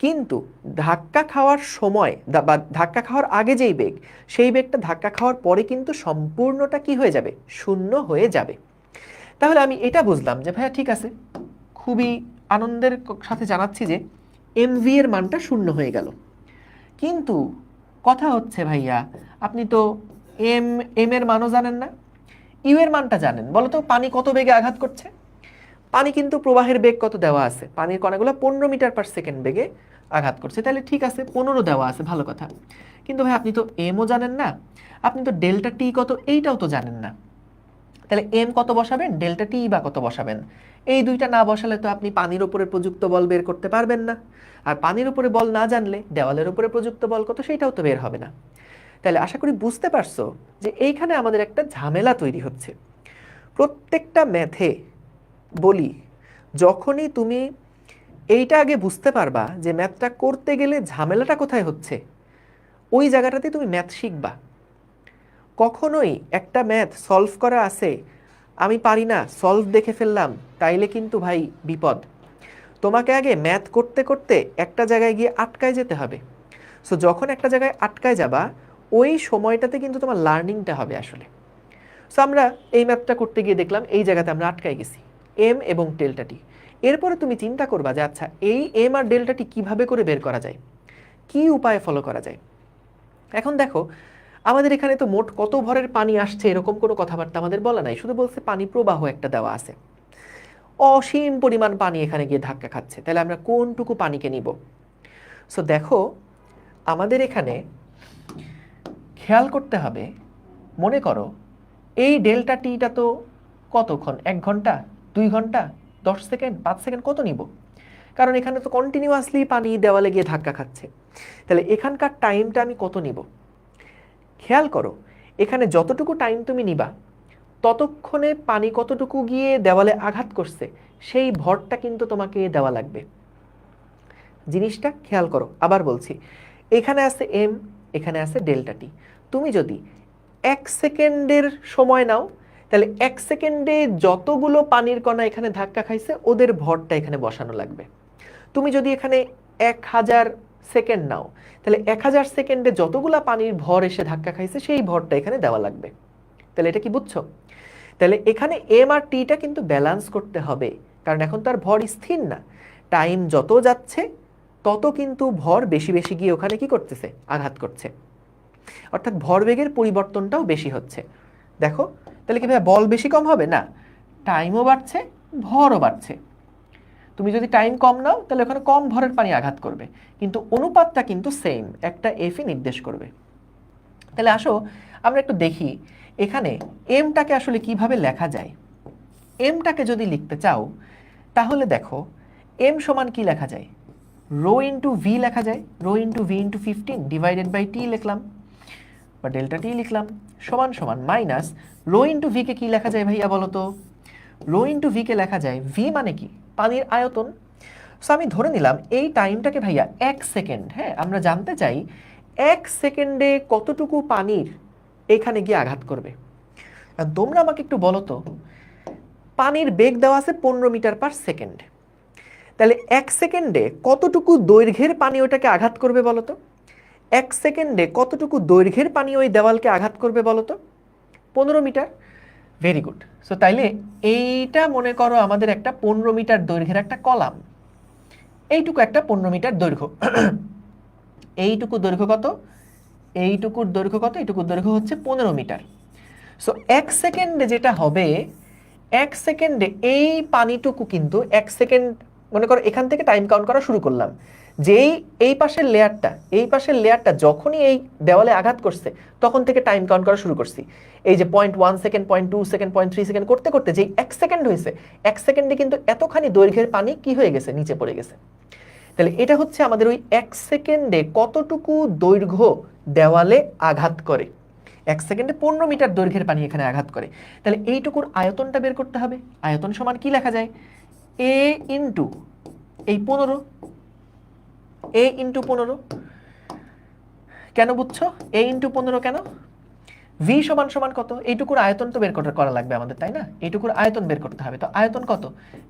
কিন্তু ধাক্কা খাওয়ার সময় বা ধাক্কা খাওয়ার আগে যেই বেগ, সেই বেগটা ধাক্কা খাওয়ার পরে কিন্তু সম্পূর্ণটা কি হয়ে যাবে? শূন্য হয়ে যাবে। তাহলে আমি এটা বুঝলাম যে ভাইয়া ঠিক আছে, খুবই আনন্দের সাথে জানাচ্ছি যে এমভি এর মানটা শূন্য হয়ে গেল। কিন্তু কথা হচ্ছে ভাইয়া আপনি তো এম এর মানও জানেন না, ইউ এর মানটা জানেন। বলো তো পানি কত বেগে আঘাত করছে? পানি কিন্তু প্রবাহের বেগ কত দেওয়া আছে, পানির কণাগুলো 15 মিটার পার সেকেন্ড বেগে আঘাত করছে। তাহলে ঠিক আছে 15 দেওয়া আছে, ভালো কথা। কিন্তু ভাই আপনি তো এমও জানেন না, আপনি তো ডেল্টা টি কত এইটাও তো জানেন না। তাহলে এম কত বসাবেন, ডেল্টা টি বা কত বসাবেন? এই দুইটা না বসালে তো আপনি পানির উপরে প্রযুক্ত বল বের করতে পারবেন না। আর পানির উপরে বল না জানলে দেওয়ালের উপরে প্রযুক্ত বল কত সেইটাও তো বের হবে না। তাহলে আশা করি বুঝতে পারছো যে এইখানে আমাদের একটা ঝামেলা তৈরি হচ্ছে। প্রত্যেকটা ম্যাথে বলি, যখনই তুমি এইটা আগে বুঝতে পারবা যে ম্যাথটা করতে গেলে ঝামেলাটা কোথায় হচ্ছে, ওই জায়গাটাতে তুমি ম্যাথ শিখবা। কখনোই একটা ম্যাথ সলভ করা আছে, আমি পারি না সলভ দেখে ফেললাম, তাইলে কিন্তু ভাই বিপদ। তোমাকে আগে ম্যাথ করতে করতে একটা জায়গায় গিয়ে আটকায় যেতে হবে। সো যখন একটা জায়গায় আটকায় যাবা, ওই সময়টাতে কিন্তু তোমার লার্নিংটা হবে আসলে। সো আমরা এই ম্যাথটা করতে গিয়ে দেখলাম এই জায়গাতে আমরা আটকায় গেছি, এম এবং ডেল্টা টি। এরপরে তুমি চিন্তা করবা যে আচ্ছা এই এম আর ডেল্টা টি কীভাবে করে বের করা যায়, কি উপায়ে ফলো করা যায়। এখন দেখো আমাদের এখানে তো মোট কত ভরের পানি আসছে এরকম কোনো কথাবার্তা আমাদের বলা নাই, শুধু বলছে পানি প্রবাহ একটা দেওয়া আছে, অসীম পরিমাণ পানি এখানে গিয়ে ধাক্কা খাচ্ছে। তাহলে আমরা কোনটুকু পানিকে নিব? সো দেখো আমাদের এখানে খেয়াল করতে হবে, মনে করো এই ডেল্টা টিটা তো কতক্ষণ, 1 ঘন্টা, 2 ঘন্টা, 10 সেকেন্ড, 5 সেকেন্ড, কত নিব? কারণ এখানে তো কন্টিনিউয়াসলি পানি দেওয়ালে গিয়ে ধাক্কা খাচ্ছে। তাহলে এখানকার টাইমটা আমি কত নিব? খেয়াল করো এখানে যতটুকু টাইম তুমি নিবা, ততক্ষণে পানি কতটুকু গিয়ে দেওয়ালে আঘাত করছে সেই ভরটা কিন্তু তোমাকে দেওয়া লাগবে। জিনিসটা খেয়াল করো, আবার বলছি, এখানে আছে এম, এখানে আছে ডেল্টা টি। তুমি যদি 1 সেকেন্ডের সময় নাও, তাহলে 1 সেকেন্ডে যতগুলো পানির কণা এখানে ধাক্কা খাইছে ওদের ভরটা এখানে বসানো লাগবে। তুমি যদি এখানে 1000 সেকেন্ড নাও, তাহলে 1000 সেকেন্ডে যতগুলা পানির ভর এসে ধাক্কা খাইছে সেই ভরটা এখানে দেওয়া লাগবে। তাহলে এটা কি বুঝছো? তাহলে এখানে এম আর টিটা কিন্তু ব্যালেন্স করতে হবে, কারণ এখন তার ভর স্থির না। টাইম যত যাচ্ছে তত কিন্তু ভর বেশি বেশি গিয়ে ওখানে কি করতেছে, আঘাত করছে, অর্থাৎ ভরবেগের পরিবর্তনটাও বেশি হচ্ছে। দেখো তাহলে কি ভাই বল বেশি কম হবে না, টাইমও বাড়ছে ভরও বাড়ছে। তুমি যদি টাইম কম নাও তাহলে ওখানে কম ভরের পানি আঘাত করবে, কিন্তু অনুপাতটা কিন্তু সেম, একটা এফই নির্দেশ করবে। তাহলে আসো আমরা একটু দেখি এখানে এমটাকে আসলে কিভাবে লেখা যায়। এমটাকে যদি লিখতে চাও তাহলে দেখো এম সমান কি লেখা যায়, রো ইন্টু ভি লেখা যায়। Rho into V into 15 divided by T লিখলাম বা ডেল্টা টি লিখলাম, সমান সমান মাইনাস রো ইন্টু ভি কে কি লেখা যায় ভাইয়া বলো তো? রো ইন্টু ভি কে লেখা যায়, ভি মানে কি, পানির আয়তন। সো আমি ধরে নিলাম এই টাইমটাকে ভাইয়া 1 সেকেন্ড। হ্যাঁ, আমরা জানতে চাই 1 সেকেন্ডে কতটুকু পানির এখানে গিয়ে আঘাত করবে। আর তোমরা আমাকে একটু বলো তো, পানির বেগ দেওয়া আছে 15 মিটার পার সেকেন্ড, তাহলে 1 সেকেন্ডে কতটুকু দৈর্ঘ্যের পানি ওটাকে আঘাত করবে বলো তো? 1 সেকেন্ডে কতটুকু দৈর্ঘ্যের পানি ওই দেওয়ালকে আঘাত করবে বলো তো? 15 মিটার। Very good. সো তাইলে এইটা মনে করো আমাদের একটা 15 মিটার দৈর্ঘ্যের একটা কলাম, এইটুকু একটা 15 মিটার দৈর্ঘ্য। এইটুকু দৈর্ঘ্য কত, এইটুকুর দৈর্ঘ্য কত, এইটুকুর দৈর্ঘ্য হচ্ছে 15 মিটার। সো 1 সেকেন্ডে যেটা হবে, 1 সেকেন্ডে এই পানিটুকু কিন্তু 1 সেকেন্ড, মনে করো এখান থেকে টাইম কাউন্ট করা শুরু করলাম, যেই এই পাশের লেয়ারটা যখনই এই দেওয়ালে আঘাত করছে তখন থেকে টাইম কাউন্ট করা শুরু করছি। এই যে 0.1 সেকেন্ড, 0.2 সেকেন্ড, 0.3 সেকেন্ড করতে করতে যেই 1 সেকেন্ড হয়েছে, 1 সেকেন্ডে কিন্তু এতখানি দৈর্ঘ্যের পানি কি হয়ে গেছে, নিচে পড়ে গেছে। তাহলে এটা হচ্ছে আমাদের ওই 1 সেকেন্ডে কতটুকু দৈর্ঘ্য দেওয়ালে আঘাত করে। 1 সেকেন্ডে 15 মিটার দৈর্ঘ্যের পানি এখানে আঘাত করে। তাহলে এইটুকুর আয়তনটা বের করতে হবে। আয়তন সমান কি লেখা যায়, এ ইন্টু এই 15, এ ইন্টু 15। কেন বুঝছো এ ইন্টু 15 কেন? ভি সমান সমান কত, এইটুকুর আয়তন তো বের করা লাগবে আমাদের, তাই না? এইটুকুর আয়তন বের করতে হবে। তো আয়তন কত,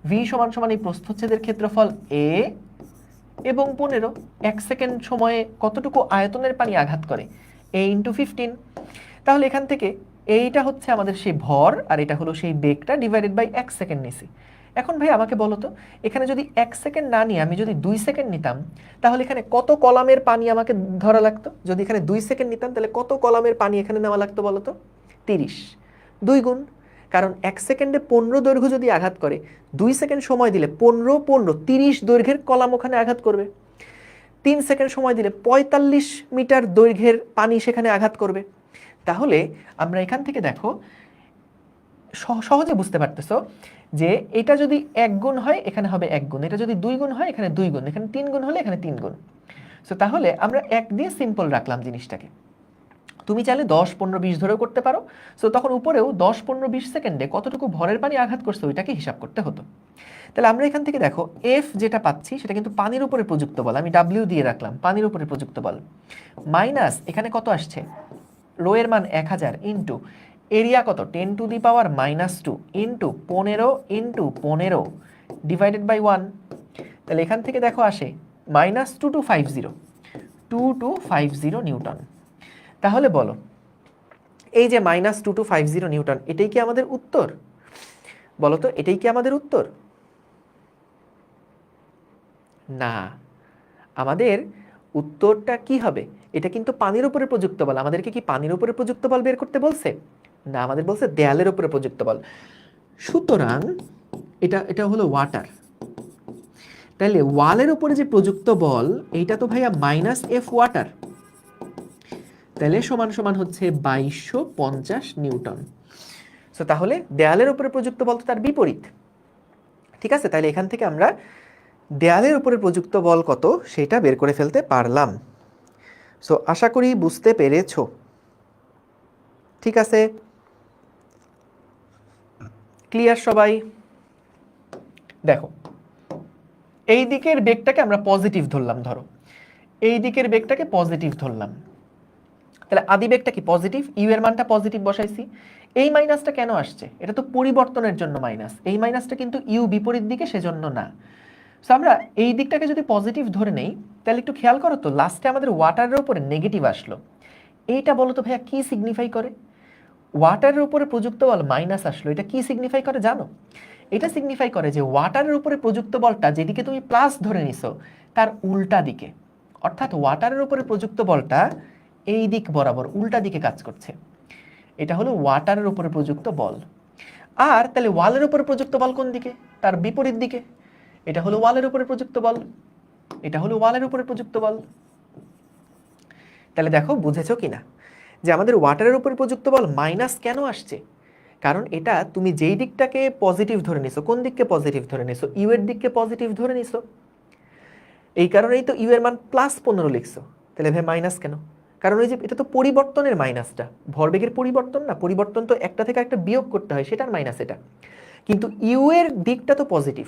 ভি সমান সমান এই প্রস্থচ্ছেদের ক্ষেত্রফল এ এবং 15। 1 সেকেন্ড সময়ে কতটুকু আয়তনের পানি আঘাত করে, এ ইন্টু 15। তাহলে এখান থেকে এইটা হচ্ছে আমাদের সেই ভর আর এটা হলো সেই বেগটা ডিভাইডেড বাই 1 সেকেন্ড নিছি। এখন ভাই আমাকে বলো তো, এখানে যদি 1 সেকেন্ড না নিয়ে আমি যদি 2 সেকেন্ড নিতাম তাহলে এখানে কত কলামের পানি আমাকে ধরা লাগতো? যদি এখানে 2 সেকেন্ড নিতাম তাহলে কত কলামের পানি এখানে নেওয়া লাগতো বলো তো? 30, 2 গুণ। কারণ 1 সেকেন্ডে 15 দৈর্ঘ্য যদি আঘাত করে, 2 সেকেন্ড সময় দিলে 15 15 30 দৈর্ঘ্যের কলাম ওখানে আঘাত করবে। 3 সেকেন্ড সময় দিলে 45 মিটার দৈর্ঘ্যের পানি সেখানে আঘাত করবে। তাহলে আমরা এখান থেকে দেখো সহজে বুঝতে পারতেছো যে এটা যদি 1 গুণ হয় এখানে হবে 1 গুণ, এটা যদি 2 গুণ হয় এখানে 2 গুণ, এখানে 3 গুণ হলে এখানে 3 গুণ। সো তাহলে আমরা 1 দিয়ে সিম্পল রাখলাম জিনিসটাকে। তুমি চাইলে 10 15 20 ধরেও করতে পারো। সো তখন উপরেও 10 15 20 সেকেন্ডে কতটুকু ভরের পানি আঘাত করছে ওইটাকে হিসাব করতে হতো। তাহলে আমরা এখান থেকে দেখো এফ যেটা পাচ্ছি সেটা কিন্তু পানির উপরে প্রযুক্ত বল, আমি ডাব্লিউ দিয়ে রাখলাম, পানির উপরে প্রযুক্ত বল, মাইনাস এখানে কত আসছে, রো এর মান 1000 ইন্টু এরিয়া কত 10 to the power -2 into 15 into 15 divided by 1। তাহলে এখান থেকে দেখো আসে -2250 নিউটন। তাহলে বলো এই যে -2250 নিউটন, এটাই কি আমাদের উত্তর? বলো তো এটাই কি আমাদের উত্তর? না, আমাদের উত্তরটা কি হবে, এটা কিন্তু পানির উপরে প্রযুক্ত বল। আমাদেরকে কি পানির উপরে প্রযুক্ত বল বের করতে বলছে? না, আমাদের বলছে দেয়ালের উপরে প্রযুক্ত বল। সুতরাং এটা হলো ওয়াটার, তাহলে ওয়ালের উপরে যে প্রযুক্ত বল এইটা তো ভাইয়া -F ওয়াটার, তাহলে সমান সমান হচ্ছে 2250 নিউটন। সো তাহলে দেয়ালের উপরে প্রযুক্ত বল তো তার বিপরীত। ঠিক আছে, তাহলে এখান থেকে আমরা দেয়ালের উপরে প্রযুক্ত বল কত সেটা বের করে ফেলতে পারলাম। সো আশা করি বুঝতে পেরেছো। ঠিক আছে, ক্লিয়ার সবাই? দেখো এই দিকের বেগটাকে আমরা পজিটিভ ধরলাম, ধরো এই দিকের বেগটাকে পজিটিভ ধরলাম, তাহলে আদিবেগটা কি পজিটিভ, ইউ এর মানটা পজিটিভ বসাইছি। এই মাইনাসটা কেন আসছে? এটা তো পরিবর্তনের জন্য মাইনাস, এই মাইনাসটা কিন্তু ইউ বিপরীত দিকে, সেজন্য না। সো আমরা এই দিকটাকে যদি পজিটিভ ধরে নেই, তাহলে একটু খেয়াল করো তো, লাস্টে আমাদের ওয়াটারের উপরে নেগেটিভ আসলো। এইটা বলো তো ভাইয়া কি সিগনিফাই করে? ওয়াটারের উপরে প্রযুক্ত বল মাইনাস আসলো, এটা কি সিগনিফাই করে জানো? এটা সিগনিফাই করে যে ওয়াটারের উপরে প্রযুক্ত বলটা যেদিকে তুমি প্লাস ধরে নিছো তার উল্টা দিকে, অর্থাৎ ওয়াটারের উপরে প্রযুক্ত বলটা এই দিক বরাবর উল্টা দিকে কাজ করছে। এটা হলো ওয়াটারের উপরে প্রযুক্ত বল। আর তাহলে ওয়ালের উপরে প্রযুক্ত বল কোন দিকে? তার বিপরীত দিকে। এটা হলো ওয়ালের উপরে প্রযুক্ত বল, এটা হলো ওয়ালের উপরে প্রযুক্ত বল। তাহলে দেখো বুঝেছো কিনা যে আমাদের ওয়াটারের উপরে প্রযুক্ত বল মাইনাস কেন আসছে? কারণ এটা তুমি যেই দিকটাকে পজিটিভ ধরে নিছো, কোন দিককে পজিটিভ ধরে নিছো? ইউ এর দিককে পজিটিভ ধরে নিছো, এই কারণেই তো ইউ এর মান +15 লিখছো। তাহলে ভাই মাইনাস কেন? কারণ ওই যে এটা তো পরিবর্তনের মাইনাসটা, ভরবেগের পরিবর্তন না, পরিবর্তন তো একটা থেকে একটা বিয়োগ করতে হয়, সেটার মাইনাস এটা। কিন্তু ইউ এর দিকটা তো পজিটিভ,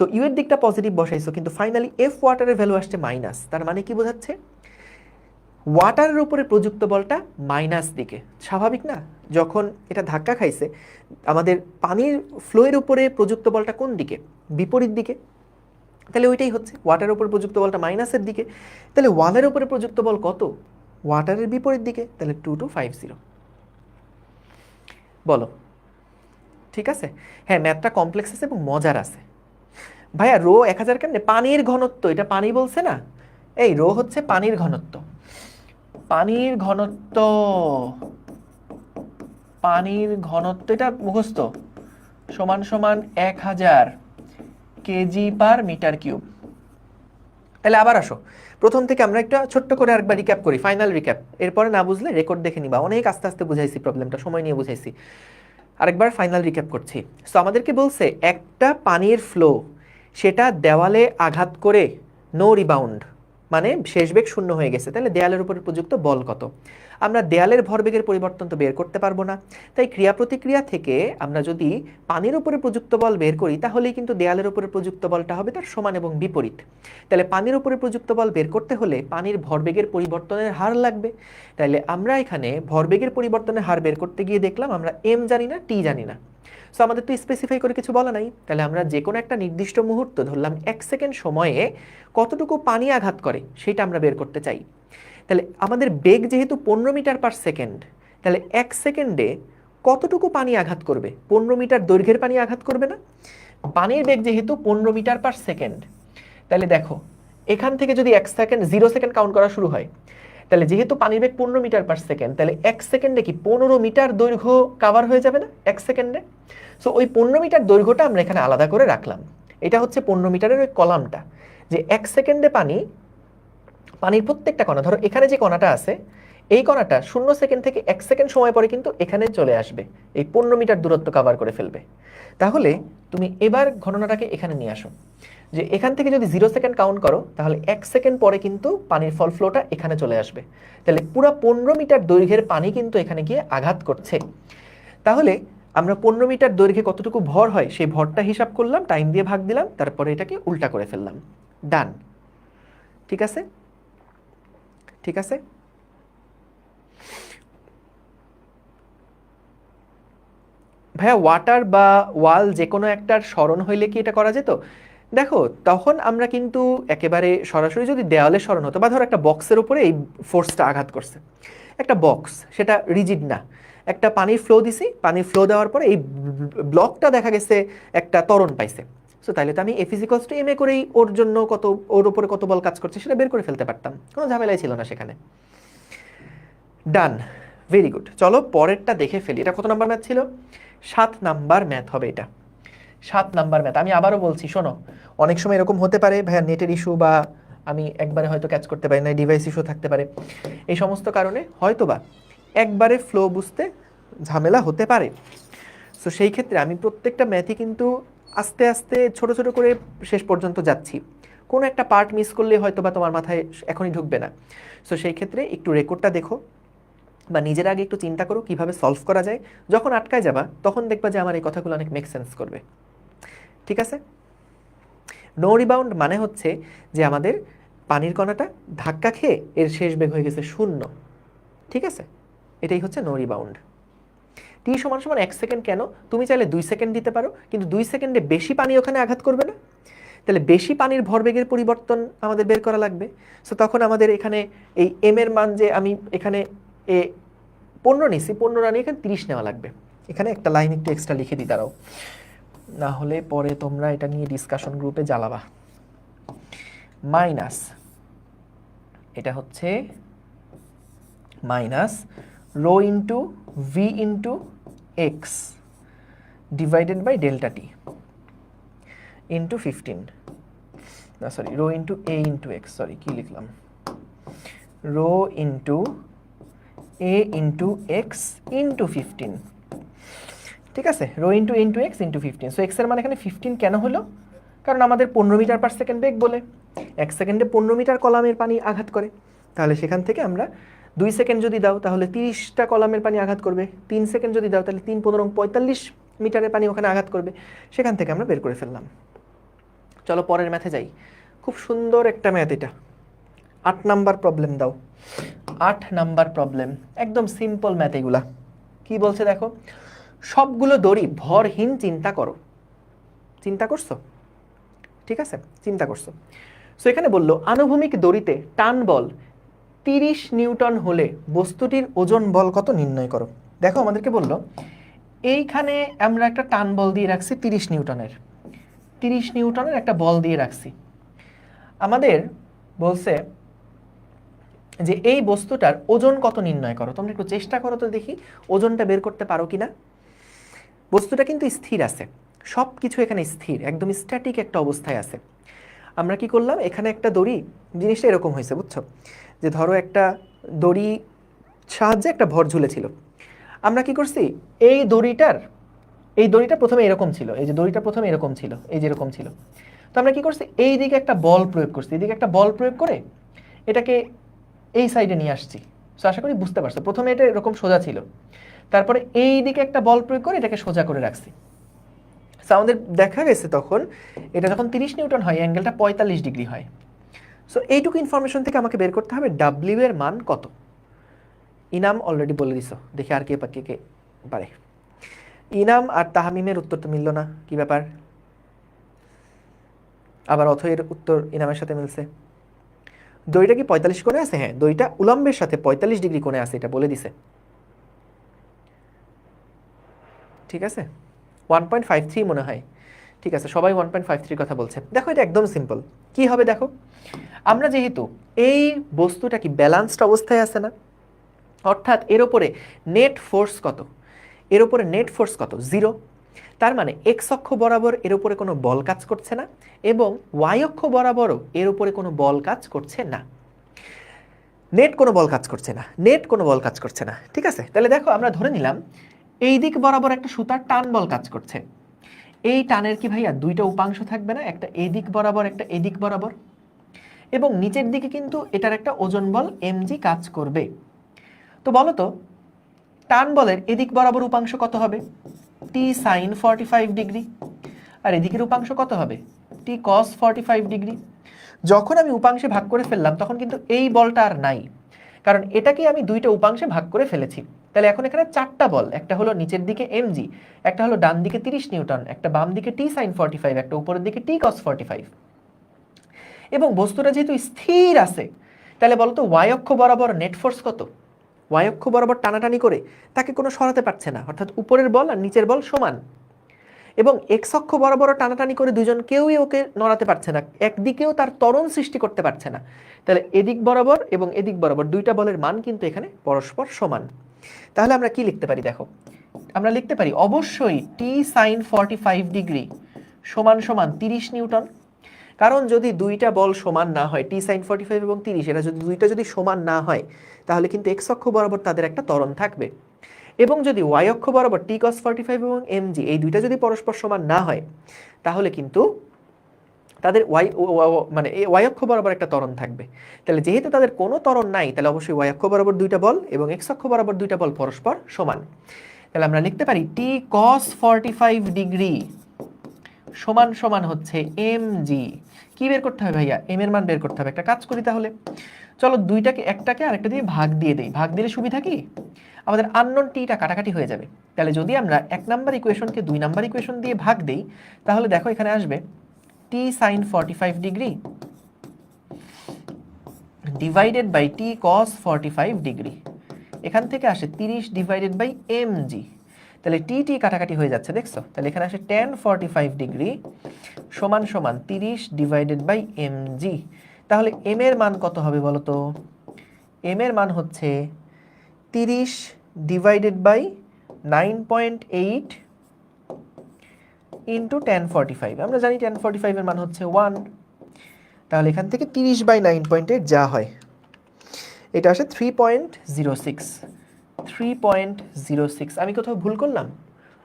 তো ইউ এর দিকটা পজিটিভ বসাইছো, কিন্তু ফাইনালি এফ ওয়াটারের ভ্যালু আসছে মাইনাস। তার মানে কি বোঝাচ্ছে? ওয়াটারের উপরে প্রযুক্ত বলটা মাইনাস দিকে। স্বাভাবিক না? যখন এটা ধাক্কা খাইছে, আমাদের পানির ফ্লোয়ের উপরে প্রযুক্ত বলটা কোন দিকে? বিপরীত দিকে। তাহলে ওইটাই হচ্ছে, ওয়াটারের উপরে প্রযুক্ত বলটা মাইনাসের দিকে। তাহলে ওয়ালের উপরে প্রযুক্ত বল কত? ওয়াটারের বিপরীত দিকে। তাহলে 2250। বলো ঠিক আছে? হ্যাঁ, ম্যাথটা কমপ্লেক্স আছে এবং মজার আছে। ভাইয়া রো 1000 কেমনে? পানির ঘনত্ব, এটা পানি বলছে না? এই রো হচ্ছে পানির ঘনত্ব। পানির ঘনত্ব, পানির ঘনত্ব এটা মুখস্থ, সমান সমান 1000 কেজি পার মিটার কিউব। তাহলে আবার আসো প্রথম থেকে, আমরা একটা ছোট্ট করে আরেকবার রিক্যাপ করি, ফাইনাল রিক্যাপ। এরপরে না বুঝলে রেকর্ড দেখে নিবা, অনেক আস্তে আস্তে বুঝাইছি প্রবলেমটা, সময় নিয়ে বুঝাইছি। আরেকবার ফাইনাল রিক্যাপ করছি। সো আমাদেরকে বলছে একটা পানির ফ্লো, সেটা দেওয়ালে আঘাত করে নো রিবাউন্ড, মানে শেষ বেগ 0 হয়ে গেছে। তাহলে দেয়ালের উপরে প্রযুক্ত বল কত? আমরা দেয়ালের ভরবেগের পরিবর্তন তো বের করতে পারবো না, তাই ক্রিয়া প্রতিক্রিয়া থেকে আমরা যদি পানির উপরে প্রযুক্ত বল বের করি, তাহলেই কিন্তু দেয়ালের উপরে প্রযুক্ত বলটা হবে তার সমান এবং বিপরীত। তাহলে পানির উপরে প্রযুক্ত বল বের করতে হলে পানির ভরবেগের পরিবর্তনের হার লাগবে। তাহলে আমরা এখানে ভরবেগের পরিবর্তনের হার বের করতে গিয়ে দেখলাম আমরা এম জানি না, টি জানি না। সো আমাদের তো স্পেসিফাই করে কিছু বলা নাই। তাহলে আমরা যে কোনো একটা নির্দিষ্ট মুহূর্ত ধরলাম 1 সেকেন্ড সময়ে কতটুকু পানি আঘাত করে সেটা আমরা বের করতে চাই। তাহলে আমাদের বেগ যেহেতু 15 মিটার পার সেকেন্ড, তাহলে 1 সেকেন্ডে কতটুকু পানি আঘাত করবে? 15 মিটার দৈর্ঘ্যের পানি আঘাত করবে না? পানির বেগ যেহেতু 15 মিটার পার সেকেন্ড, তাহলে দেখো এখান থেকে যদি 1 সেকেন্ড 0 সেকেন্ড কাউন্ট করা শুরু হয়, তাহলে যেহেতু পানির বেগ 15 মিটার পার সেকেন্ড, তাহলে 1 সেকেন্ডে কি 15 মিটার দৈর্ঘ্য কাভার হয়ে যাবে না 1 সেকেন্ডে? সো ওই 15 মিটার দৈর্ঘ্যটা আমরা এখানে আলাদা করে রাখলাম। এটা হচ্ছে 15 মিটারের ওই কলামটা, যে 1 সেকেন্ডে পানির প্রত্যেকটা কণা, ধরো এখানে যে কণাটা আছে, এই কণাটা 0 সেকেন্ড থেকে 1 সেকেন্ড সময় পরে কিন্তু এখানে চলে আসবে, এই 15 মিটার দূরত্ব কভার করে ফেলবে। তাহলে তুমি এবার ঘটনাটাকে এখানে নিয়ে আসো, যে এখান থেকে যদি 0 সেকেন্ড কাউন্ট করো, তাহলে 1 সেকেন্ড পরে কিন্তু পানির ফ্লোটা এখানে চলে আসবে। তাহলে পুরো 15 মিটার দৈর্ঘ্যের পানি কিন্তু এখানে গিয়ে আঘাত করছে। তাহলে আমরা 15 মিটার দৈর্ঘ্যে কতটুকু ভর হয় সেই ভরটা হিসাব করলাম, টাইম দিয়ে ভাগ দিলাম, তারপরে এটাকে উল্টা করে ফেললাম। ডান। ঠিক আছে? ঠিক আছে? ভাইয়া ওয়াটার বা ওয়াল যে কোনো একটার স্মরণ হইলে কি এটা করা যেত? দেখো তখন আমরা কিন্তু একেবারে সরাসরি যদি দেওয়ালে স্মরণ হতো, বা ধরো একটা বক্সের উপরে এই ফোর্সটা আঘাত করছে, একটা বক্স সেটা রিজিড না, একটা পানির ফ্লো দিছি, পানির ফ্লো দেওয়ার পরে এই ব্লকটা দেখা গেছে একটা ত্বরণ পাইছে। সো তাহলে তো আমি F is equals to M A করেই ওর জন্য কত, ওর উপরে কত বল কাজ করছে সেটা বের করে ফেলতে পারতাম, কোনো ঝামেলাই ছিল না সেখানে। ডান, ভেরি গুড। চলো পরেরটা দেখে ফেলি। এটা কত নাম্বার ম্যাথ ছিল? 7 নাম্বার ম্যাথ হবে এটা, 7 নাম্বার ম্যাথ। আমি আবারও বলছি, শোনো, অনেক সময় এরকম হতে পারে ভাইয়া নেটের ইস্যু, বা আমি একবারে হয়তো ক্যাচ করতে পারি না, ডিভাইস ইস্যু থাকতে পারে, এই সমস্ত কারণে হয়তোবা একবারে ফ্লো বুঝতে ঝামেলা হতে পারে। সো সেই ক্ষেত্রে আমি প্রত্যেকটা ম্যাথই কিন্তু আস্তে আস্তে ছোট ছোট করে শেষ পর্যন্ত যাচ্ছি, কোনো একটা পার্ট মিস করলে হয়তোবা তোমার মাথায় এখনই ঢুকবে না। সো সেই ক্ষেত্রে একটু রেকর্ডটা দেখো, বা নিজের আগে একটু চিন্তা করো কিভাবে সলভ করা যায়। যখন আটকায় যাবা তখন দেখবা যে আমার এই কথাগুলো অনেক মেক সেন্স করবে। ঠিক আছে? নো রিবাউন্ড মানে হচ্ছে যে আমাদের পানির কণাটা ধাক্কা খেয়ে এর শেষ বেগ হয়ে গেছে 0। ঠিক আছে, এটাই হচ্ছে নো রিবাউন্ড। টি সমান সমান 1 সেকেন্ড কেন? তুমি চাইলে 2 সেকেন্ড দিতে পারো, কিন্তু 2 সেকেন্ডে বেশি পানি ওখানে আঘাত করবে না, তাহলে বেশি পানির ভরবেগের পরিবর্তন আমাদের বের করা লাগবে। সো তখন আমাদের এখানে এই এম এর মান যে আমি এখানে 15 নিছি, 15 রানি এখানে 30 নেওয়া লাগবে। এখানে একটা লাইন একটু এক্সট্রা লিখে দিই, দাঁড়াও, না হলে পরে তোমরা এটা নিয়ে ডিসকাশন গ্রুপে জ্বালাবা। মাইনাস, এটা হচ্ছে minus rho into V into X divided by delta T into 15, না sorry, rho into A into X, sorry কি লিখলাম, rho into A into X into 15, ঠিক আছে, rho into A into X into 15। So এক্সের মানে এখানে 15 কেন হলো? কারণ আমাদের 15 মিটার পার সেকেন্ড বেগ বলে, 1 সেকেন্ডে 15 মিটার কলামের পানি আঘাত করে, তাহলে সেখান থেকে আমরা 2 সেকেন্ড যদি দাও তাহলে 30টা কলামের পানি আঘাত করবে, 3 সেকেন্ড যদি দাও তাহলে 3 15 45 মিটারের পানি ওখানে আঘাত করবে, সেখান থেকে আমরা বের করে ফেললাম। চলো পরের ম্যাথে যাই, খুব সুন্দর একটা ম্যাথ এটা, 8 নাম্বার প্রবলেম দাও। 8 নাম্বার প্রবলেম, একদম সিম্পল ম্যাথ এগুলা। কি বলছে দেখো, সবগুলো দড়ি ভরহীন চিন্তা করো। চিন্তা করছো? ঠিক আছে, চিন্তা করছো। সো এখানে বললো আনুভূমিক দড়িতে টান বল 30 নিউটন হলে বস্তুটির ওজন বল কত নির্ণয় করো। দেখো আমাদেরকে বললো এইখানে আমরা একটা টান বল দিয়ে রাখছি 30 নিউটনের, 30 নিউটনের একটা বল দিয়ে রাখছি। আমাদের বলছে যে এই বস্তুটার ওজন কত নির্ণয় করো। তোমরা একটু চেষ্টা করো তো দেখি ওজনটা বের করতে পারো কিনা। বস্তুটা কিন্তু স্থির আছে, সব কিছু এখানে স্থির, একদম স্ট্যাটিক একটা অবস্থায় আছে। আমরা কি করলাম, এখানে একটা দড়ি, জিনিসটা এরকম হয়েছে বুঝছো, যে ধরো একটা দড়ি সাহায্যে একটা ভর ঝুলেছিল। আমরা কি করছি, এই দড়িটা প্রথমে এরকম ছিল, এই যে দড়িটা প্রথমে এরকম ছিল, এই যে এরকম ছিল। তো আমরা কি করছি, এই দিকে একটা বল প্রয়োগ করছি, এদিকে একটা বল প্রয়োগ করে এটাকে এই সাইডে নিয়ে আসছি। সো আশা করি বুঝতে পারছো, প্রথমে এটা এরকম সোজা ছিল, তারপরে এই দিকে একটা বল প্রয়োগ করে এটাকে সোজা করে রাখছি। সো আমাদের দেখা গেছে তখন এটা যখন 30 নিউটন হয়, অ্যাঙ্গেলটা 45 ডিগ্রি হয়। সো এইটুকু ইনফরমেশন থেকে আমাকে বের করতে হবে ডাব্লিউ এর মান কত। ইনাম অলরেডি বলে দিছো, দেখি আর কে কে পারে। ইনাম আর তাহমিমের উত্তর তো মিলল না, কি ব্যাপার? আবার অথয়ের উত্তর ইনামের সাথে মিলছে। দড়িটা কি 45 কোণে আছে? হ্যাঁ, দড়িটা উলম্বের সাথে 45 ডিগ্রি কোণে আছে, এটা বলে দিছে। ঠিক আছে, 1.53 মনে হয়। ঠিক আছে, সবাই 1.53 কথা বলছে। দেখো এটা একদম সিম্পল। কি হবে দেখো, আমরা যেহেতু এই বস্তুটা কি ব্যালান্সড অবস্থায় আছে না, অর্থাৎ এর উপরে নেট ফোর্স কত, এর উপরে নেট ফোর্স কত, 0। তার মানে এক্স অক্ষ বরাবর এর উপরে কোনো বল কাজ করছে না, এবং ওয়াই অক্ষ বরাবরও এর উপরে কোনো বল কাজ করছে না। নেট কোনো বল কাজ করছে না, নেট কোনো বল কাজ করছে না। ঠিক আছে, তাহলে দেখো আমরা ধরে নিলাম এই দিক বরাবর একটা সুতার টান বল কাজ করছে। এই টানের কি ভাইয়া দুইটা উপাংশ থাকবে না, একটা এদিক বরাবর একটা এদিক বরাবর, এবং নিচের দিকে কিন্তু এটার একটা ওজন বল mg কাজ করবে। তো বলো তো টান বলের এদিক বরাবর উপাংশ কত হবে? t sin 45 ডিগ্রি, আর এদিকের উপাংশ কত হবে? t cos 45 degree. যখন আমি উপাংশে ভাগ করে ফেললাম তখন কিন্তু এই বলটা আর নাই, কারণ এটাকে আমি দুইটা উপাংশে ভাগ করে ফেলেছি। তাহলে এখন এখানে 4টা বল, একটা হলো নিচের দিকে mg, একটা হলো ডান দিকে 30 নিউটন, একটা বাম দিকে t sin 45, একটা উপরের দিকে t cos 45। এবং বস্তুটা যেহেতু স্থির আছে, তাহলে বলতো ওয়াই অক্ষ বরাবর নেট ফোর্স কত? ওয়াই অক্ষ বরাবর টানাটানি করে তাকে কোনো সরাতে পারছে না, অর্থাৎ উপরের বল আর নিচের বল সমান। এবং এক্স অক্ষ বরাবর টানাটানি করে দুজন কেউই ওকে নড়াতে পারছে না, একদিকেও তার ত্বরণ সৃষ্টি করতে পারছে না। তাহলে এদিক বরাবর এবং এদিক বরাবর দুইটা বলের মান কিন্তু এখানে পরস্পর সমান। তাহলে আমরা কি লিখতে পারি দেখো, আমরা লিখতে পারি অবশ্যই t sin 45 ডিগ্রি সমান সমান 30 নিউটন। কারণ যদি দুইটা বল সমান না হয়, t sin 45 এবং 30, এটা যদি দুইটা যদি সমান না হয় তাহলে কিন্তু এক্স অক্ষ বরাবর তাদের একটা ত্বরণ থাকবে। এবং যদি ওয়াই অক্ষ বরাবর t cos 45 এবং mg এই দুইটা যদি পরস্পর সমান না হয় তাহলে কিন্তু তাদের ওয়াই অক্ষ বরাবর একটা ত্বরণ থাকবে। তাহলে যেহেতু তাদের কোনো ত্বরণ নাই, তাহলে অবশ্যই ওয়াই অক্ষ বরাবর দুইটা বল এবং এক্স অক্ষ বরাবর দুইটা বল পরস্পর সমান। তাহলে আমরা লিখতে পারি t cos 45 ডিগ্রি সমান সমান হচ্ছে mg। কি বের করতে হবে ভাইয়া? m এর মান বের করতে হবে। একটা কাজ করি তাহলে, চলো দুইটাকে একটাকে আরেকটা দিয়ে ভাগ দিয়ে দেই, ভাগ দিলে সুবিধা কি আমাদের আননোন টিটা কাটাকাটি হয়ে যাবে। তাহলে যদি আমরা 1 নাম্বার ইকুয়েশনকে 2 নাম্বার ইকুয়েশন দিয়ে ভাগ দেই তাহলে দেখো এখানে আসবে T sine 45 degree divided by T cos 45 degree, এখান থেকে আসে 30 ডিভাইডেড বাই mg। তাহলে টি টি কাটাকাটি হয়ে যাচ্ছে দেখছো, তাহলে এখানে আসে tan 45 ডিগ্রি সমান সমান 30 ডিভাইডেড বাই mg। তাহলে m এর মান কত হবে বলো তো? m এর মান হচ্ছে 30 ডিভাইডেড বাই 9.8 ইন্টু tan 45। আমরা জানি tan 45 এর মান হচ্ছে 1, তাহলে এখান থেকে 30 বাই 9.8 যা হয় এটা আসে 3.06। 3.06। আমি কোথাও ভুল করলাম?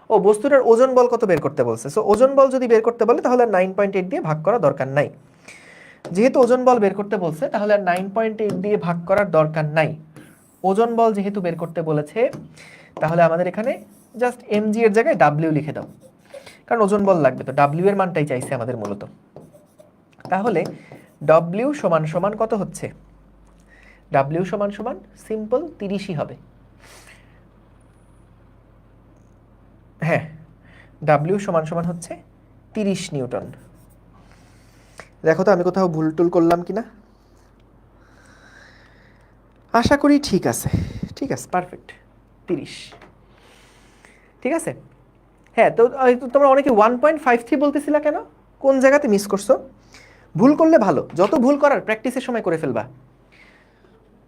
ও, বস্তুটার ওজন বল কত বের করতে বলছে। সো ওজন বল যদি বের করতে বলে তাহলে 9.8 দিয়ে ভাগ করা দরকার নাই। যেহেতু ওজন বল বের করতে বলছে তাহলে আর 9.8 দিয়ে ভাগ করার দরকার নাই। ওজন বল যেহেতু বের করতে বলেছে তাহলে আমাদের এখানে জাস্ট mg এর জায়গায় w লিখে দাও, কারণ ওজন বল লাগবে, তো w এর মানটাই চাইছে আমাদের মূলত। তাহলে w সমান সমান কত হচ্ছে? w সমান সমান সিম্পল 30ই হবে। হ্যাঁ, w সমান সমান হচ্ছে 30 নিউটন। দেখো তো আমি কোথাও ভুল টুল করলাম কিনা। আশা করি ঠিক আছে, ঠিক আছে, পারফেক্ট 30। ঠিক আছে। হ্যাঁ, তো তোমরা অনেকে 1.53 বলতেছিলা কেন? কোন জায়গাতে মিস করছো? ভুল করলে ভালো, যত ভুল করার প্র্যাকটিসের সময় করে ফেলবা।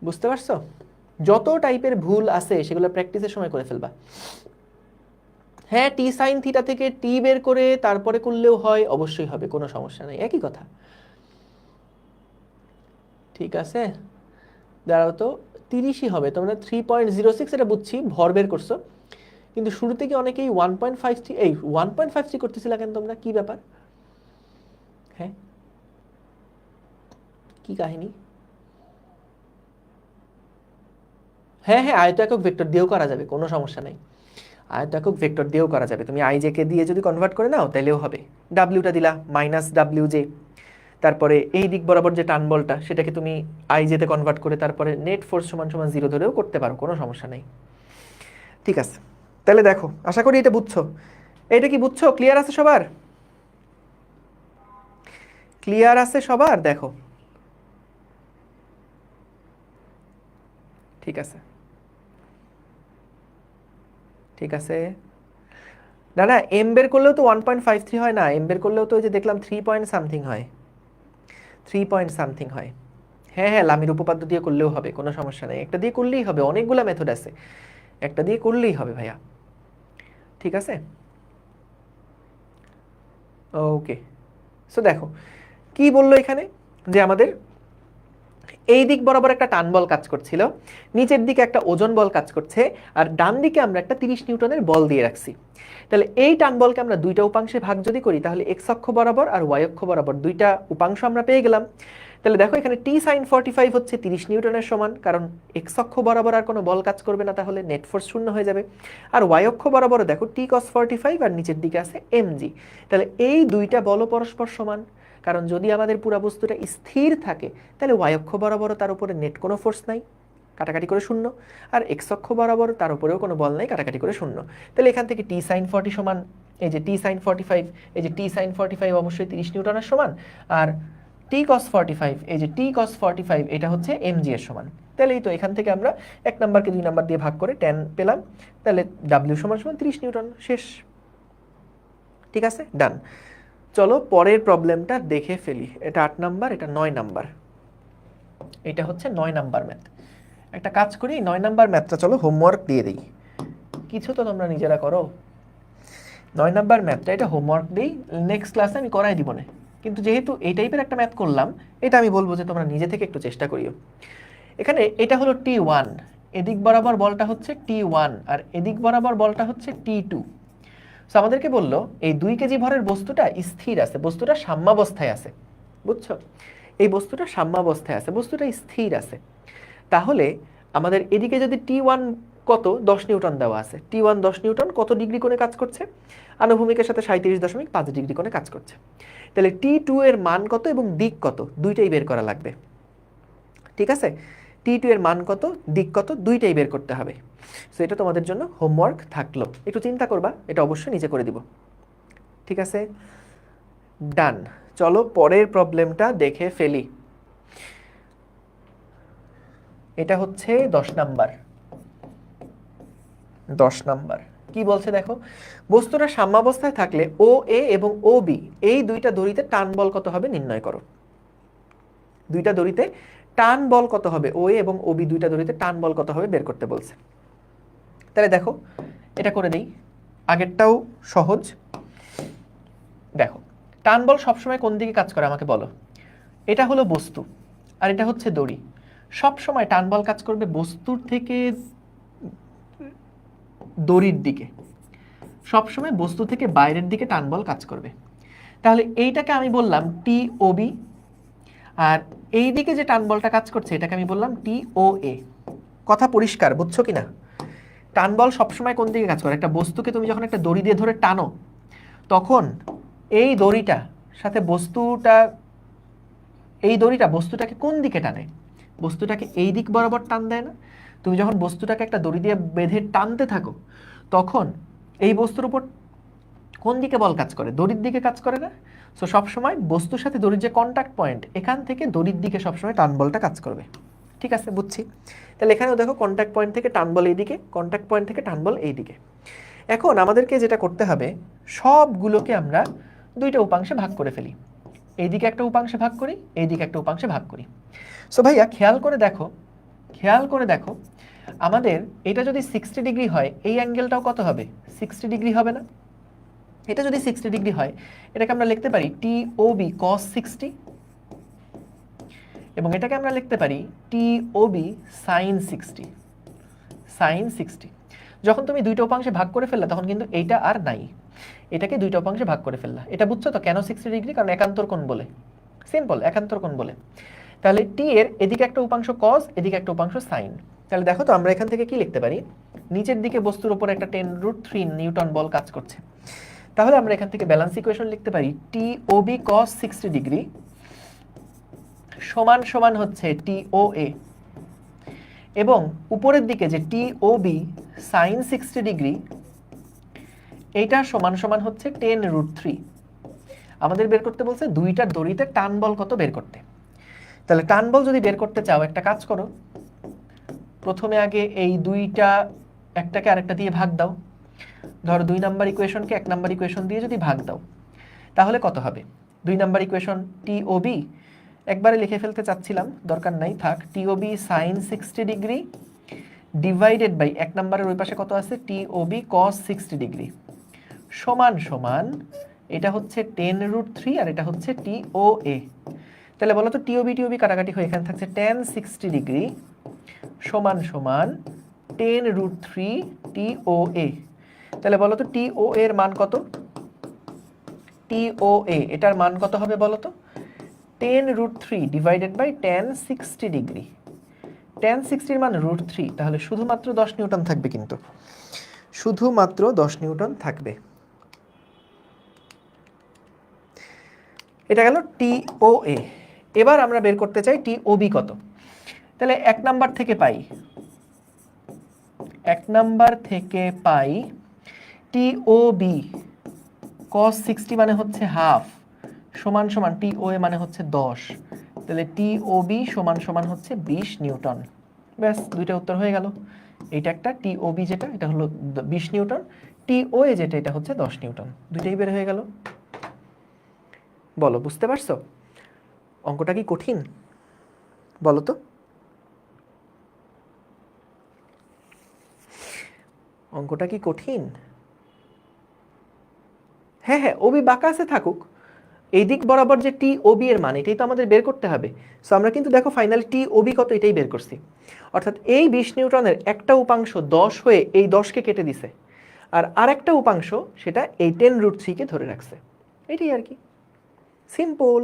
বুঝতে পারছো? যত টাইপের ভুল আছে সেগুলো প্র্যাকটিসের সময় করে ফেলবা। হ্যাঁ, টি সাইন থিটা থেকে টি বের করে তারপরে করলেও হয়, অবশ্যই হবে, কোনো সমস্যা নেই, একই কথা। ঠিক আছে, দাঁড়াও তো 30ই হবে। তোমরা 3.06 এটা বুঝছি, ভর বের করছো, কিন্তু শুরুতে কি অনেকেই 1.53 এই 1.53 করতেছিল কেন তোমরা? কি ব্যাপার? হ্যাঁ, কি কাহিনী? হ্যাঁ হ্যাঁ, আয়ত একক ভেক্টর দিয়েও করা যাবে, কোনো সমস্যা নেই। আয়ত একক ভেক্টর দিয়েও করা যাবে। তুমি আই জে কে দিয়ে যদি কনভার্ট করে নাও তাহলেও হবে। ডাব্লিউটা দিলা মাইনাস ডাব্লিউ জে, তারপরে এই দিক বরাবর যে টান বলটা সেটাকে তুমি আই জেতে কনভার্ট করে তারপরে নেট ফোর্স সমান সমান 0 ধরেও করতে পারো, কোনো সমস্যা নেই। ঠিক আছে, তাহলে দেখো, আশা করি এটা বুঝছো। এটা কি বুঝছো? ক্লিয়ার আছে সবার? ক্লিয়ার আছে সবার? দেখো, ঠিক আছে, ঠিক আছে। না না, এম বের করলেও তো 1.53 হয় না, এম বের করলেও তো ওই যে দেখলাম 3 পয়েন্ট সামথিং হয়, 3 পয়েন্ট সামথিং হয়। হ্যাঁ হ্যাঁ, লামির উপপাদ্য দিয়ে করলেও হবে, কোনো সমস্যা নেই, একটা দিয়ে করলেই হবে, অনেকগুলো মেথড আছে, একটা দিয়ে করলেই হবে ভাইয়া। ঠিক আছে, ওকে। সো দেখো কি বললো এখানে, যে আমাদের এই দিক বরাবর একটা টান বল কাজ করছিল, নিচের দিকে একটা ওজন বল কাজ করছে, আর ডান দিকে আমরা একটা 30 নিউটনের বল দিয়ে রাখছি। তাহলে এই টান বলকে আমরা দুইটা উপাংশে ভাগ যদি করি তাহলে এক্স অক্ষ বরাবর আর ওয়াই অক্ষ বরাবর দুইটা উপাংশ আমরা পেয়ে গেলাম। তাহলে দেখো এখানে টি সাইন 45 হচ্ছে 30 নিউটনের সমান, কারণ এক্স অক্ষ বরাবর আর কোনো বল কাজ করবে না, তাহলে নেট ফোর্স শূন্য হয়ে যাবে। আর ওয়াই অক্ষ বরাবর দেখো টি কস 45 আর নিচের দিকে আছে এমজি। তাহলে এই দুইটা বলও পরস্পর সমান, কারণ যদি আমাদের পুরো বস্তুটা স্থির থাকে তাহলে ওয়াই অক্ষ বরাবরও তার উপরে নেট কোনো ফোর্স নাই, কাটাকাটি করে শূন্য, আর এক্স অক্ষ বরাবর তার উপরেও কোনো বল নাই, কাটাকাটি করে শূন্য। তাহলে এখান থেকে টি সাইন 40 সমান এই যে টি সাইন 45, এই যে টি সাইন 45 অবশ্যই 30 নিউটনের সমান, আর টি কস 45 এই যে টি কস 45 এটা হচ্ছে এমজি এর সমান। তাহলে এই তো এখান থেকে আমরা 1 নাম্বারকে 2 নাম্বার দিয়ে ভাগ করে tan পেলাম, তাহলে ডাব্লিউ সমান সমান 30 নিউটন, শেষ। ঠিক আছে, ডান। চলো পরের প্রবলেমটা দেখে ফেলি। এটা 8 নাম্বার, এটা 9 নাম্বার, এটা হচ্ছে 9 নাম্বার ম্যাথ। একটা কাজ করি, 9 নাম্বার ম্যাথটা চলো হোমওয়ার্ক দিয়ে দিই, কিছু তো তোমরা নিজেরা করো। 9 নাম্বার ম্যাথটা এটা হোমওয়ার্ক দিই, নেক্সট ক্লাসে আমি করাই দিব না, কিন্তু যেহেতু এই টাইপের একটা ম্যাথ করলাম এটা আমি বলবো যে তোমরা নিজে থেকে একটু চেষ্টা করিও। এখানে এটা হলো T1, এদিক বরাবর বলটা হচ্ছে T1 আর এদিক বরাবর বলটা হচ্ছে T2। সো আমাদেরকে বললো এই 2 কেজি ভরের বস্তুটা স্থির আছে, বস্তুটা সাম্যাবস্থায় আছে, বুঝছো? এই বস্তুটা সাম্যাবস্থায় আছে, বস্তুটা স্থির আছে। তাহলে আমাদের এদিকে যদি T1 কত 10 নিউটন দেওয়া আছে, T1 10 নিউটন কত ডিগ্রি কোণে কাজ করছে? আনুভূমিকের সাথে 37.5 ডিগ্রি কোণে কাজ করছে। তাহলে T2 এর মান কত এবং দিক কত দুইটাই বের করা লাগবে। ঠিক আছে, T2 এর মান কত, দিক কত, দুইটাই বের করতে হবে। সো এটা তোমাদের জন্য হোমওয়ার্ক থাকলো, একটু চিন্তা করবা, এটা অবশ্যই নিচে করে দিব। ঠিক আছে, ডান। চলো পরের প্রবলেমটা দেখে ফেলি। এটা হচ্ছে 10 নাম্বার। 10 নাম্বার কি বলছে দেখো, বস্তুটা সাম্যাবস্থায় থাকলে ও এ এবং ও বি এই দুইটা দড়িতে টান বল কত হবে নির্ণয় করো। দুইটা দড়িতে টান বল কত হবে, ও এ এবং ও বি দুইটা দড়িতে টান বল কত হবে বের করতে বলছে। তাহলে দেখো এটা করে দেই, আগেরটাও সহজ। দেখো টান বল সবসময় কোন দিকে কাজ করে আমাকে বলো। এটা হলো বস্তু আর এটা হচ্ছে দড়ি, সবসময় টান বল কাজ করবে বস্তুর থেকে দড়ির দিকে, সবসময় বস্তু থেকে বাইরের দিকে টান বল কাজ করবে। তাহলে এইটাকে আমি বললাম টি ও বি, আর এই দিকে যে টান বলটা কাজ করছে এটাকে আমি বললাম টি ও এ। কথা পরিষ্কার, বুঝছো কিনা? টান বল সবসময় কোন দিকে কাজ করে, একটা বস্তুকে তুমি যখন একটা দড়ি দিয়ে ধরে টানো তখন এই দড়িটা সাথে বস্তুটা, এই দড়িটা বস্তুটাকে কোন দিকে টানে, বস্তুটাকে এই দিক বরাবর টান দেয় না? তুমি যখন বস্তুটাকে একটা দড়ি দিয়ে বেঁধে টানতে থাকো তখন এই বস্তুর উপর কোন দিকে বল কাজ করে, দড়ির দিকে কাজ করে না? সো সবসময় বস্তুর সাথে দড়ির যে কন্ট্যাক্ট পয়েন্ট এখান থেকে দড়ির দিকে সবসময় টান বলটা কাজ করবে। ঠিক আছে, বুঝছি। তাহলে এখানেও দেখো কন্ট্যাক্ট পয়েন্ট থেকে টান বল এইদিকে, কন্ট্যাক্ট পয়েন্ট থেকে টান বল এইদিকে। এখন আমাদেরকে যেটা করতে হবে, সবগুলোকে আমরা দুইটা উপাংশে ভাগ করে ফেলি। এইদিকে একটা উপাংশে ভাগ করি, এইদিকে একটা উপাংশে ভাগ করি। সো ভাইয়া খেয়াল করে দেখো, খেয়াল করে দেখো, আমাদের এটা যদি 60 ডিগ্রি হয় এই অ্যাঙ্গেলটাও কত হবে, 60 ডিগ্রি হবে না? এটা যদি 60 ডিগ্রি হয় এটাকে আমরা লিখতে পারি টি ও বি cos 60, এবং এটাকে আমরা লিখতে পারি টি ও বি sin 60, sin 60। যখন তুমি দুইটা উপাংশে ভাগ করে ফেললা তখন কিন্তু এইটা আর নাই, এটাকে দুইটা উপাংশে ভাগ করে ফেললা। এটা বুঝছো তো কেন 60 ডিগ্রি? কারণ একান্তর কোণ বলে, সিম্পল, একান্তর কোণ বলে। তাহলে টি এর এদিকে একটা উপাংশ cos, এদিকে একটা উপাংশ sin। তাহলে দেখো তো আমরা এখান থেকে কি লিখতে পারি, নিচের দিকে বস্তুর উপর একটা 10√3 নিউটন বল কাজ করছে। তাহলে আমরা এখান থেকে ব্যালেন্স ইকুয়েশন লিখতে পারি টি ও বি cos 60 ডিগ্রি সমান সমান হচ্ছে টি ও এ, এবং উপরের দিকে যে টি ও বি sin 60 ডিগ্রি এইটা সমান সমান হচ্ছে 10√3। আমাদের বের করতে বলছে দুইটা দড়িতে টান বল কত বের করতে। তাহলে টান বল যদি বের করতে চাও একটা কাজ করো, প্রথমে আগে এই দুইটা একটাকে আরেকটা দিয়ে ভাগ দাও। ধরো 2 নাম্বার ইকুয়েশনকে 1 নাম্বার ইকুয়েশন দিয়ে যদি ভাগ দাও তাহলে কত হবে, 2 number equation T O B একবারে লিখে ফেলতে চাচ্ছিলাম, দরকার নাই, থাক, T O B sin 60 degree divided by 1 নাম্বারের ওই পাশে কত আছে T O B cos 60 degree সমান সমান এটা হচ্ছে 10√3 আর এটা হচ্ছে টি ও এ। তাহলে বলো তো টি ও বি কাটাকাটি হয়ে এখানে থাকছে tan 60 ডিগ্রি সমান সমান 10√3 টি ও এ। তাহলে বলো তো টি ও এর মান কত, টি ও এ এটার মান কত হবে বলো তো, 10√3 divided by tan 60 degree. tan 60 এর মান √3, তাহলে শুধুমাত্র 10 নিউটন থাকবে, কিন্তু শুধুমাত্র 10 নিউটন থাকবে। এটা গেল টি ও এ। এবার আমরা বের করতে চাই টি ও বি কত। তাহলে 1 নাম্বার থেকে পাই, 1 নাম্বার থেকে পাই টি ও বি cos 60 মানে হচ্ছে হাফ সমান সমান টি ও এ মানে হচ্ছে 10। তাহলে টি ও বি সমান সমান হচ্ছে 20 নিউটন। ব্যাস, দুইটা উত্তর হয়ে গেল। এইটা একটা টি ও বি যেটা এটা হলো 20 নিউটন, টি ও এ যেটা এটা হচ্ছে 10 নিউটন, দুইটাই বের হয়ে গেল। বলো বুঝতে পারছো? অঙ্কটা কি কঠিন বলো তো? অঙ্কটা কি কঠিন? হ্যাঁ হ্যাঁ, ওবি বাঁকা আছে থাকুক, এই দিক বরাবর যে টি ও বি এর মান এটাই তো আমাদের বের করতে হবে। সো আমরা কিন্তু দেখো ফাইনাল টি ও বি কত এটাই বের করছি, অর্থাৎ এই 20 নিউটনের একটা উপাংশ 10 হয়ে এই 10কে কেটে দিছে, আর আরেকটা উপাংশ সেটা এই 10√3 কে ধরে রাখছে, এটাই আর কি, সিম্পল,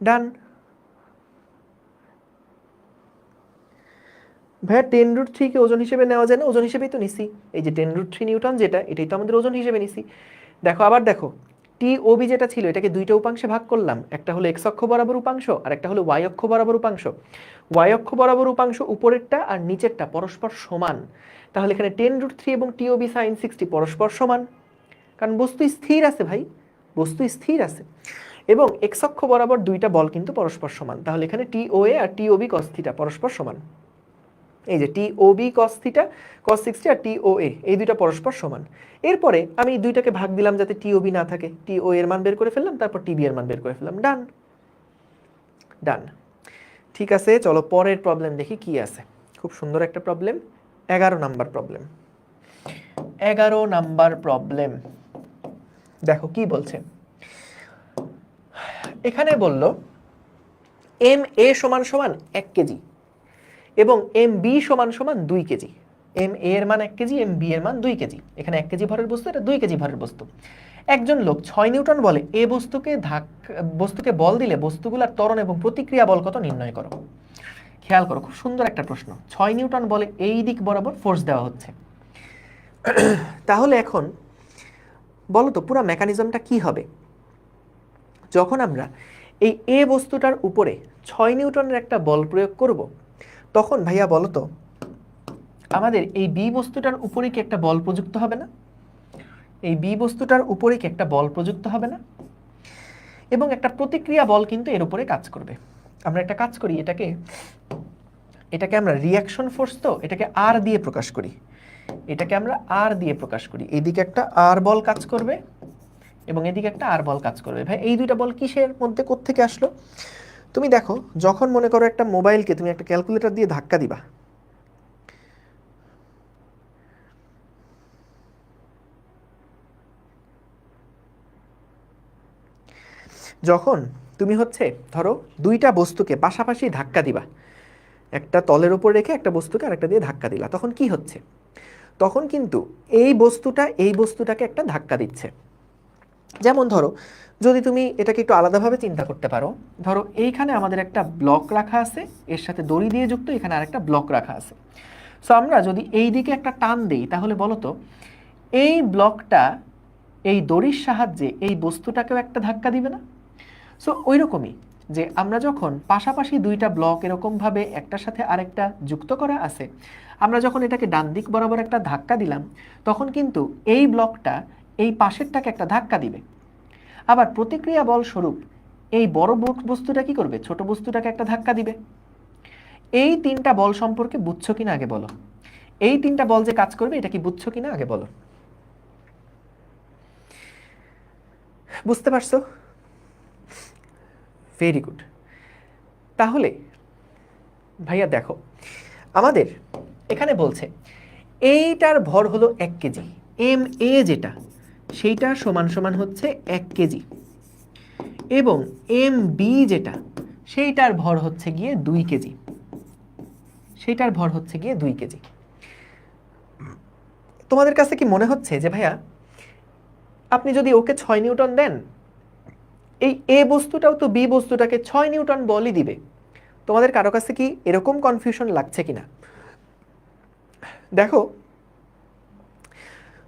ডান। ভাইয়া 10√3 কে ওজন হিসেবে নেওয়া যায় না? ওজন হিসেবেই তো নিছি, এই যে 10√3 নিউটন যেটা এটাই তো আমাদের ওজন হিসেবে নিছি। দেখো আবার দেখো টি ওবি যেটা ছিল এটাকে দুইটা উপাংশে ভাগ করলাম, একটা হলো এক্স অক্ষ বরাবর উপাংশ আর একটা হলো ওয়াই অক্ষ বরাবর উপাংশ। ওয়াই অক্ষ বরাবর উপাংশ উপরেরটা আর নিচেরটা পরস্পর সমান, তাহলে এখানে 10√3 এবং টিওবি সাইন 60 পরস্পর সমান, কারণ বস্তু স্থির আছে ভাই, বস্তু স্থির আছে। এবং এক্স অক্ষ বরাবর দুইটা বল কিন্তু পরস্পর সমান, তাহলে এখানে টিওএ আর টিওবি কস থিটা পরস্পর সমান। এই যে টিওবি কস থিটা কস 60 আর টিওএ এই দুইটা পরস্পর সমান। এরপরে আমি দুইটাকে ভাগ দিলাম যাতে টিওবি না থাকে, টিও এর মান বের করে ফেললাম, তারপর টিবি এর মান বের করে ফেললাম, ডান ডান। ঠিক আছে, চলো পরের প্রবলেম দেখি কি আছে। খুব সুন্দর একটা problem, 11 number problem. 11 number problem, দেখো কি বলছে। এখানে বলল এম এ সমান সমান 1 কেজি এবং এম বি সমান সমান 2 কেজি। এম এ এর মান 1 কেজি, এম বি এর মান 2 কেজি। এখানে 1 কেজি ভরের বস্তু, এটা 2 কেজি ভরের বস্তু। একজন লোক 6 নিউটন বলে এ বস্তুকে বল দিলে বস্তুগুলোর ত্বরণ এবং প্রতিক্রিয়া বল কত নির্ণয় করো। খেয়াল করো, খুব সুন্দর একটা প্রশ্ন। 6 নিউটন বলে এই দিক বরাবর ফোর্স দেওয়া হচ্ছে। তাহলে এখন বলো তো পুরো মেকানিজমটা কি হবে যখন আমরা এই এ বস্তুটার উপরে 6 নিউটনের একটা বল প্রয়োগ করব, তখন ভাইয়া বলো তো আমাদের এই বি বস্তুটার উপরে কি একটা বল প্রযুক্ত হবে না? এই বি বস্তুটার উপরে কি একটা বল প্রযুক্ত হবে না? এবং একটা প্রতিক্রিয়া বল কিন্তু এর উপরে কাজ করবে। আমরা একটা কাজ করি, এটাকে আমরা রিঅ্যাকশন ফোর্স, তো এটাকে আর দিয়ে প্রকাশ করি, এটাকে আমরা আর দিয়ে প্রকাশ করি। এইদিকে একটা আর বল কাজ করবে এবং এদিকে একটা আর বল কাজ করবে। ভাই এই দুইটা বল কিসের মধ্যে কোত্থেকে আসলো? তুমি দেখো, যখন মনে করো একটা মোবাইলকে তুমি একটা ক্যালকুলেটর দিয়ে ধাক্কা দিবা, যখন তুমি হচ্ছে ধরো দুইটা বস্তুকে পাশাপাশি ধাক্কা দিবা, একটা তলের উপর রেখে একটা বস্তুকে আরেকটা দিয়ে ধাক্কা দিলা, তখন কি হচ্ছে? তখন কিন্তু এই বস্তুটা এই বস্তুটাকে একটা ধাক্কা দিচ্ছে। যেমন ধরো যদি তুমি এটাকে একটু আলাদাভাবে চিন্তা করতে পারো, ধরো এইখানে আমাদের একটা ব্লক রাখা আছে, এর সাথে দড়ি দিয়ে যুক্ত, এখানে আরেকটা ব্লক রাখা আছে। সো আমরা যদি এই দিকে একটা টান দেই, তাহলে বলো তো এই ব্লকটা এই দড়ির সাহায্যে এই বস্তুটাকেও একটা ধাক্কা দিবে না? সো ওই রকমই যে আমরা যখন পাশাপাশি দুইটা ব্লক এরকমভাবে একটার সাথে আরেকটা যুক্ত করা আছে, আমরা যখন এটাকে ডান দিক বরাবর একটা ধাক্কা দিলাম, তখন কিন্তু এই ব্লকটা এই পাশেরটাকে একটা ধাক্কা দিবে। আবার প্রতিক্রিয়া বল স্বরূপ এই বড় বস্তুটা কি করবে? ছোট বস্তুটাকে একটা ধাক্কা দিবে। এই তিনটা বল সম্পর্কে বুঝছো কিনা আগে বলো। এই তিনটা বল যে কাজ করবে এটা কি বুঝছো কিনা আগে বলো। বুঝতে পারছো? Very good. তাহলে ভাইয়া দেখো, আমাদের এখানে বলছে এইটার ভর হলো 1 কেজি, এম এ যেটা সেইটা সমান সমান হচ্ছে 1 কেজি, এবং এম বি যেটা সেইটার ভর হচ্ছে গিয়ে 2 কেজি, সেইটার ভর হচ্ছে গিয়ে 2 কেজি। তোমাদের কাছে কি মনে হচ্ছে যে ভাইয়া আপনি যদি ওকে 6 নিউটন দেন, এই এ বস্তুটাও তো বি বস্তুটাকে 6 নিউটন বলই দিবে? তোমাদের কারো কাছে কি এরকম কনফিউশন লাগছে কিনা? দেখো,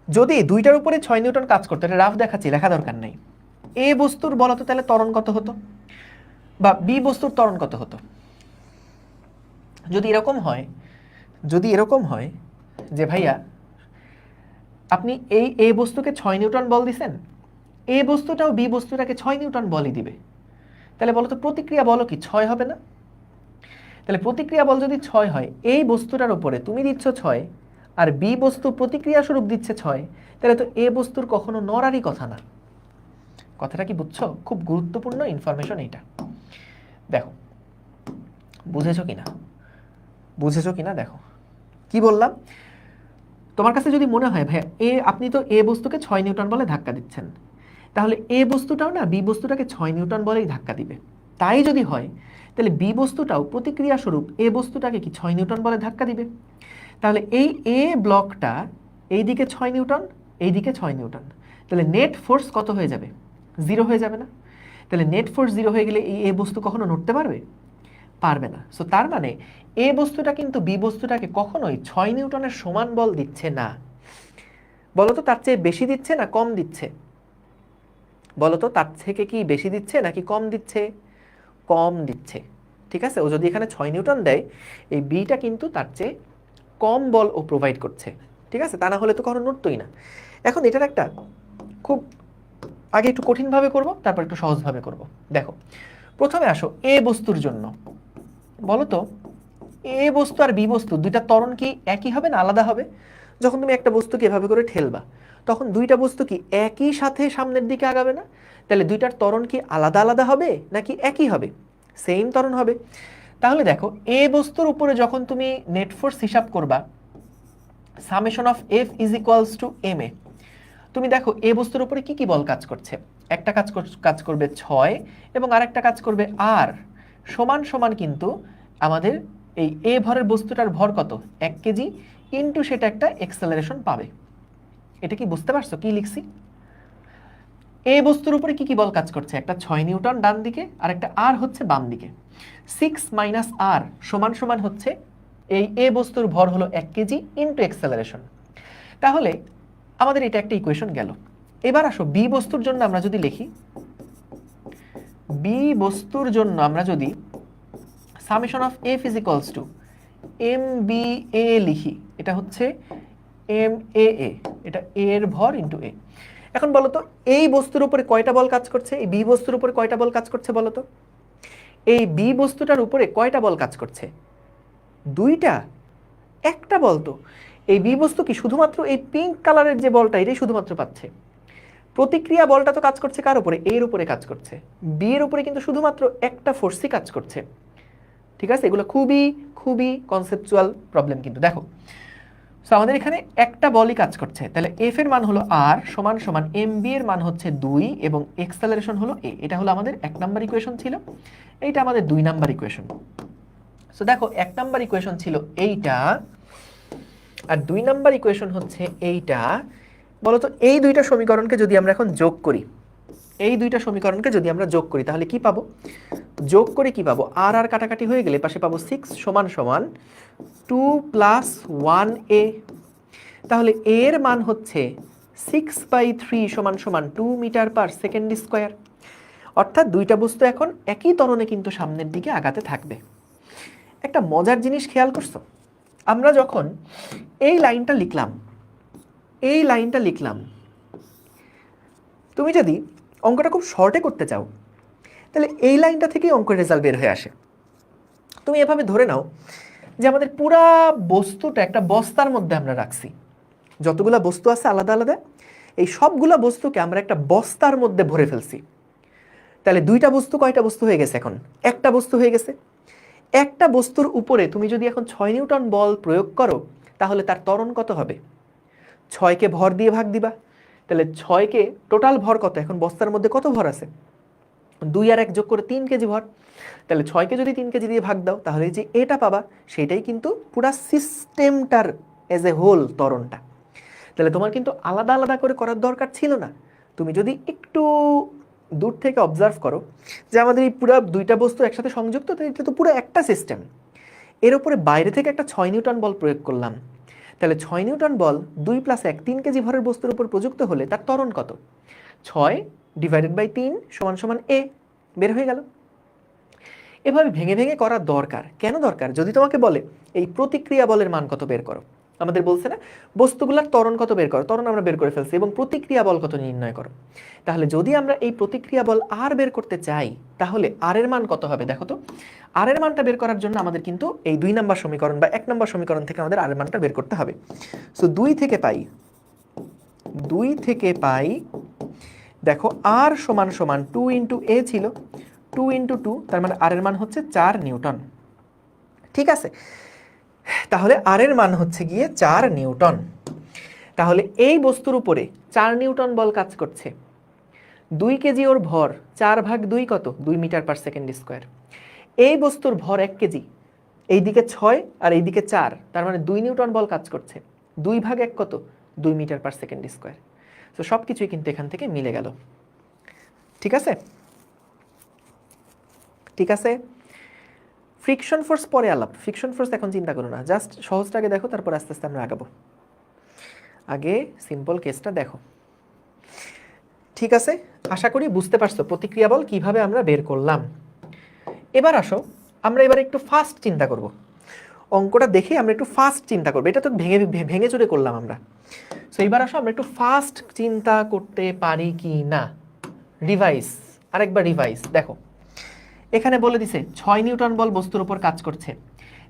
যদি দুইটার উপরে 6 নিউটন কাজ করতো, এটা রাফ দেখাচ্ছি, লেখা দরকার নাই। এ বস্তুর বলতো তাহলে ত্বরণ কত হতো, বা বি বস্তুর ত্বরণ কত হতো? যদি এরকম হয় যে ভাইয়া আপনি এই এ বস্তুকে 6 নিউটন বল দিছেন, এ বস্তুটাও বি বস্তুটাকে 6 নিউটন বলই দিবে, তাহলে বলতো প্রতিক্রিয়া বল কি 6 হবে না? তাহলে প্রতিক্রিয়া বল যদি 6 হয়, এই বস্তুটার উপরে তুমি দিচ্ছ 6 আর বি বস্তু প্রতিক্রিয়া স্বরূপ দিচ্ছে 6, তাহলে তো এ বস্তুর কখনো নড়ারই কথা না। কথাটা কি বুঝছো? খুব গুরুত্বপূর্ণ ইনফরমেশন এইটা। দেখো বুঝেছো কিনা দেখো কি বললাম। তোমার কাছে যদি মনে হয় ভাইয়া আপনি তো এ বস্তুকে 6 নিউটন বলে ধাক্কা দিচ্ছেন, তাহলে এ বস্তুটাও না বি বস্তুটাকে 6 নিউটন বলেই ধাক্কা দিবে। তাই যদি হয় তাহলে বি বস্তুটাও প্রতিক্রিয়া স্বরূপ এ বস্তুটাকে কি 6 নিউটন বলে ধাক্কা দিবে। তাহলে এই এ ব্লকটা এইদিকে 6 নিউটন, এইদিকে 6 নিউটন, তাহলে নেট ফোর্স কত হয়ে যাবে? 0 হয়ে যাবে না? তাহলে নেট ফোর্স 0 হয়ে গেলে এই এ বস্তু কখনো নড়তে পারবে না। সো তার মানে এ বস্তুটা কিন্তু বি বস্তুটাকে কখনোই 6 নিউটনের সমান বল দিচ্ছে না। বলতো তার চেয়ে বেশি দিচ্ছে না কম দিচ্ছে? বলো তো তার থেকে কি বেশি দিচ্ছে নাকি কম দিচ্ছে? কম দিচ্ছে। ঠিক আছে, ও যদি এখানে 6 নিউটন দেয়, এই বিটা কিন্তু তার চেয়ে কম বল ও প্রোভাইড করছে। ঠিক আছে, তা না হলে তো কখনো নড়তোই না। এখন এটার একটা খুব আগে একটু কঠিনভাবে করব, তারপর একটু সহজভাবে করব। দেখো, প্রথমে আসো এ বস্তুর জন্য। বলো তো এ বস্তু আর বি বস্তু দুইটা ত্বরণ কি একই হবে না আলাদা হবে? যখন তুমি একটা বস্তুকে এভাবে করে ঠেলবা, তখন দুইটা বস্তু কি একই সাথে সামনের দিকে আগাবে না? তাহলে দুইটার ত্বরণ কি আলাদা আলাদা হবে নাকি একই হবে? সেম ত্বরণ হবে। তাহলে দেখো, এ বস্তুর উপরে যখন তুমি নেট ফোর্স হিসাব করবা, summation of F is equals to M A, তুমি দেখো এ বস্তুর উপরে কি কি বল কাজ করছে। একটা কাজ করবে 6 এবং আরেকটা কাজ করবে আর। সমান সমান কিন্তু আমাদের এই এ ভরের বস্তুটার ভর কত? 1 কেজি ইনটু সেটা একটা এক্সেলারেশন পাবে। এটা কি বুঝতে পারছো কি লিখছি? এ বস্তুর উপরে কি কি বল কাজ করছে? একটা 6 নিউটন ডান দিকে আর একটা আর হচ্ছে বাম দিকে। 6 মাইনাস আর সমান সমান হচ্ছে এই এ বস্তুর ভর হলো 1 কেজি ইনটু এক্সেলারেশন। তাহলে আমাদের এটা একটা ইকুয়েশন গেল। এবার আসো বি বস্তুর জন্য আমরা যদি লিখি, বি বস্তুর জন্য আমরা যদি summation of F is equals to M B A লিখি, এটা হচ্ছে এম এ এ, এটা এ এর ভর ইনটু এ। এখন বলো তো এই বস্তুর উপরে কয়টা বল কাজ করছে? এই বি বস্তুর উপরে কয়টা বল কাজ করছে বলো তো? এই বি বস্তুটার উপরে কয়টা বল কাজ করছে? দুইটা? একটা বল তো। এই বি বস্তু কি শুধুমাত্র এই পিঙ্ক কালারের যে বলটা এটাই শুধুমাত্র পাচ্ছে? প্রতিক্রিয়া বলটা তো কাজ করছে কার উপরে? এর উপরে কাজ করছে। বি এর উপরে কিন্তু শুধুমাত্র একটা ফোর্সই কাজ করছে। ঠিক আছে, এগুলো খুবই খুবই কনসেপচুয়াল প্রবলেম কিন্তু। দেখো, সো আমাদের এখানে একটা বলই কাজ করছে, তাহলে এফ এর মান হলো আর সমান সমান এম বি এর মান হচ্ছে 2 এবং এক্সেলারেশন হলো এ। এটা হলো আমাদের 1 নাম্বার ইকুয়েশন ছিল, এইটা আমাদের 2 নাম্বার ইকুয়েশন। সো দেখো 1 নাম্বার ইকুয়েশন ছিল এইটা আর 2 নাম্বার ইকুয়েশন হচ্ছে এইটা। বলতো এই দুইটা সমীকরণকে যদি আমরা এখন যোগ করি, এই দুইটা সমীকরণকে যদি আমরা যোগ করি তাহলে কি পাবো? যোগ করে কি পাবো? আর আর কাটাকাটি হয়ে গেলে পাশে পাবো 6 সমান সমান 2 প্লাস 1a। তাহলে এর মান হচ্ছে 6/3 সমান সমান 2 মিটার পার সেকেন্ড স্কোয়ার। অর্থাৎ দুইটা বস্তু এখন একই ত্বরণে কিন্তু সামনের দিকে আগাতে থাকবে। একটা মজার জিনিস খেয়াল করছো? আমরা যখন এই লাইনটা লিখলাম, এই লাইনটা লিখলাম, তুমি যদি অঙ্কটা খুব শর্টে করতে চাও তাহলে এই লাইনটা থেকেই অঙ্কের রেজাল্ট বের হয়ে আসে। তুমি এভাবে ধরে নাও যে আমাদের পুরা বস্তুটা একটা বস্তার মধ্যে আমরা রাখছি, যতগুলা বস্তু আছে আলাদা আলাদা, এই সবগুলা বস্তুকে আমরা একটা বস্তার মধ্যে ভরে ফেলছি। তাহলে দুইটা বস্তু কয়টা বস্তু হয়ে গেছে? এখন একটা বস্তু হয়ে গেছে। একটা বস্তুর উপরে তুমি যদি এখন 6 নিউটন বল প্রয়োগ করো তাহলে তার ত্বরণ কত হবে? 6কে ভর দিয়ে ভাগ দিবা। তাহলে 6কে টোটাল ভর কত? এখন বস্তার মধ্যে কত ভর আছে? 2 আর 1 যোগ করে 3 কেজি ভর। তাহলে 6কে যদি 3 কেজি দিয়ে ভাগ দাও তাহলে যে এটা পাবা সেটাই কিন্তু পুরা সিস্টেমটার এজ এ হোল ত্বরণটা। তাহলে তোমার কিন্তু আলাদা আলাদা করে করার দরকার ছিল না। তুমি যদি একটু দূর থেকে অবজার্ভ করো যে আমাদের এই পুরো দুইটা বস্তু একসাথে সংযুক্ত, তো এটা তো পুরো একটা সিস্টেম। এর উপরে বাইরে থেকে একটা 6 নিউটন বল প্রয়োগ করলাম। তাহলে 6 নিউটন বল 2 + 1 3 কেজি ভরের বস্তুর উপর প্রযুক্ত হলে তার ত্বরণ কত? 6 ডিভাইডেড বাই 3 সমান সমান এ। বের হয়ে গেল। এভাবে ভেঙে ভেঙে করা দরকার। কেন দরকার? যদি তোমাকে বলে এই প্রতিক্রিয়া বলের মান কত বের করো, আমাদের বলছে না বস্তুগুলোর ত্বরণ কত বের করো, ত্বরণ আমরা বের করে ফেলছি, এবং প্রতিক্রিয়া বল কত নির্ণয় করো। তাহলে যদি আমরা এই প্রতিক্রিয়া বল আর বের করতে চাই তাহলে আর এর মান কত হবে দেখো তো। আর এর মানটা বের করার জন্য আমাদের কিন্তু এই 2 নাম্বার সমীকরণ বা 1 নাম্বার সমীকরণ থেকে আমাদের আর এর মানটা বের করতে হবে। সো 2 থেকে পাই দেখো আর সমান সমান 2 ইন্টু এ ছিল, 2 ইন্টু 2 তার মানে আর এর মান হচ্ছে 4 নিউটন। ঠিক আছে, তাহলে আর এর মান হচ্ছে গিয়ে 4 নিউটন। তাহলে এই বস্তুর উপরে 4 নিউটন বল কাজ করছে। 2 কেজি ওর ভর, 4/2 কত? 2 মিটার পার সেকেন্ড স্কোয়ার। এই বস্তুর ভর 1 কেজি, এইদিকে 6 আর এইদিকে 4, তার মানে 2 নিউটন বল কাজ করছে। 2/1 কত? 2 মিটার পার সেকেন্ড স্কোয়ার। তো সব কিছুই কিন্তু এখান থেকে মিলে গেল। ঠিক আছে, ঠিক আছে। ফ্রিকশন ফোর্স পরে আলাপ, ফ্রিকশন ফোর্স এখন চিন্তা করো না, জাস্ট সহজটাকে দেখো, তারপর আস্তে আস্তে আমরা আগাবো। আগে সিম্পল কেসটা দেখো। ঠিক আছে, আশা করি বুঝতে পারছো প্রতিক্রিয়া বল কিভাবে আমরা বের করলাম। এবার আসো আমরা এবার একটু ফাস্ট চিন্তা করব। অঙ্কটা দেখে আমরা একটু ফাস্ট চিন্তা করবো, এটা তো ভেঙে ভেঙে চুরে করলাম আমরা। সো এবার আসো আমরা একটু ফাস্ট চিন্তা করতে পারি কি না। রিভাইজ, আরেকবার রিভাইজ। দেখো এখানে বলে দিছে 6 নিউটন বল বস্তুর উপর কাজ করছে,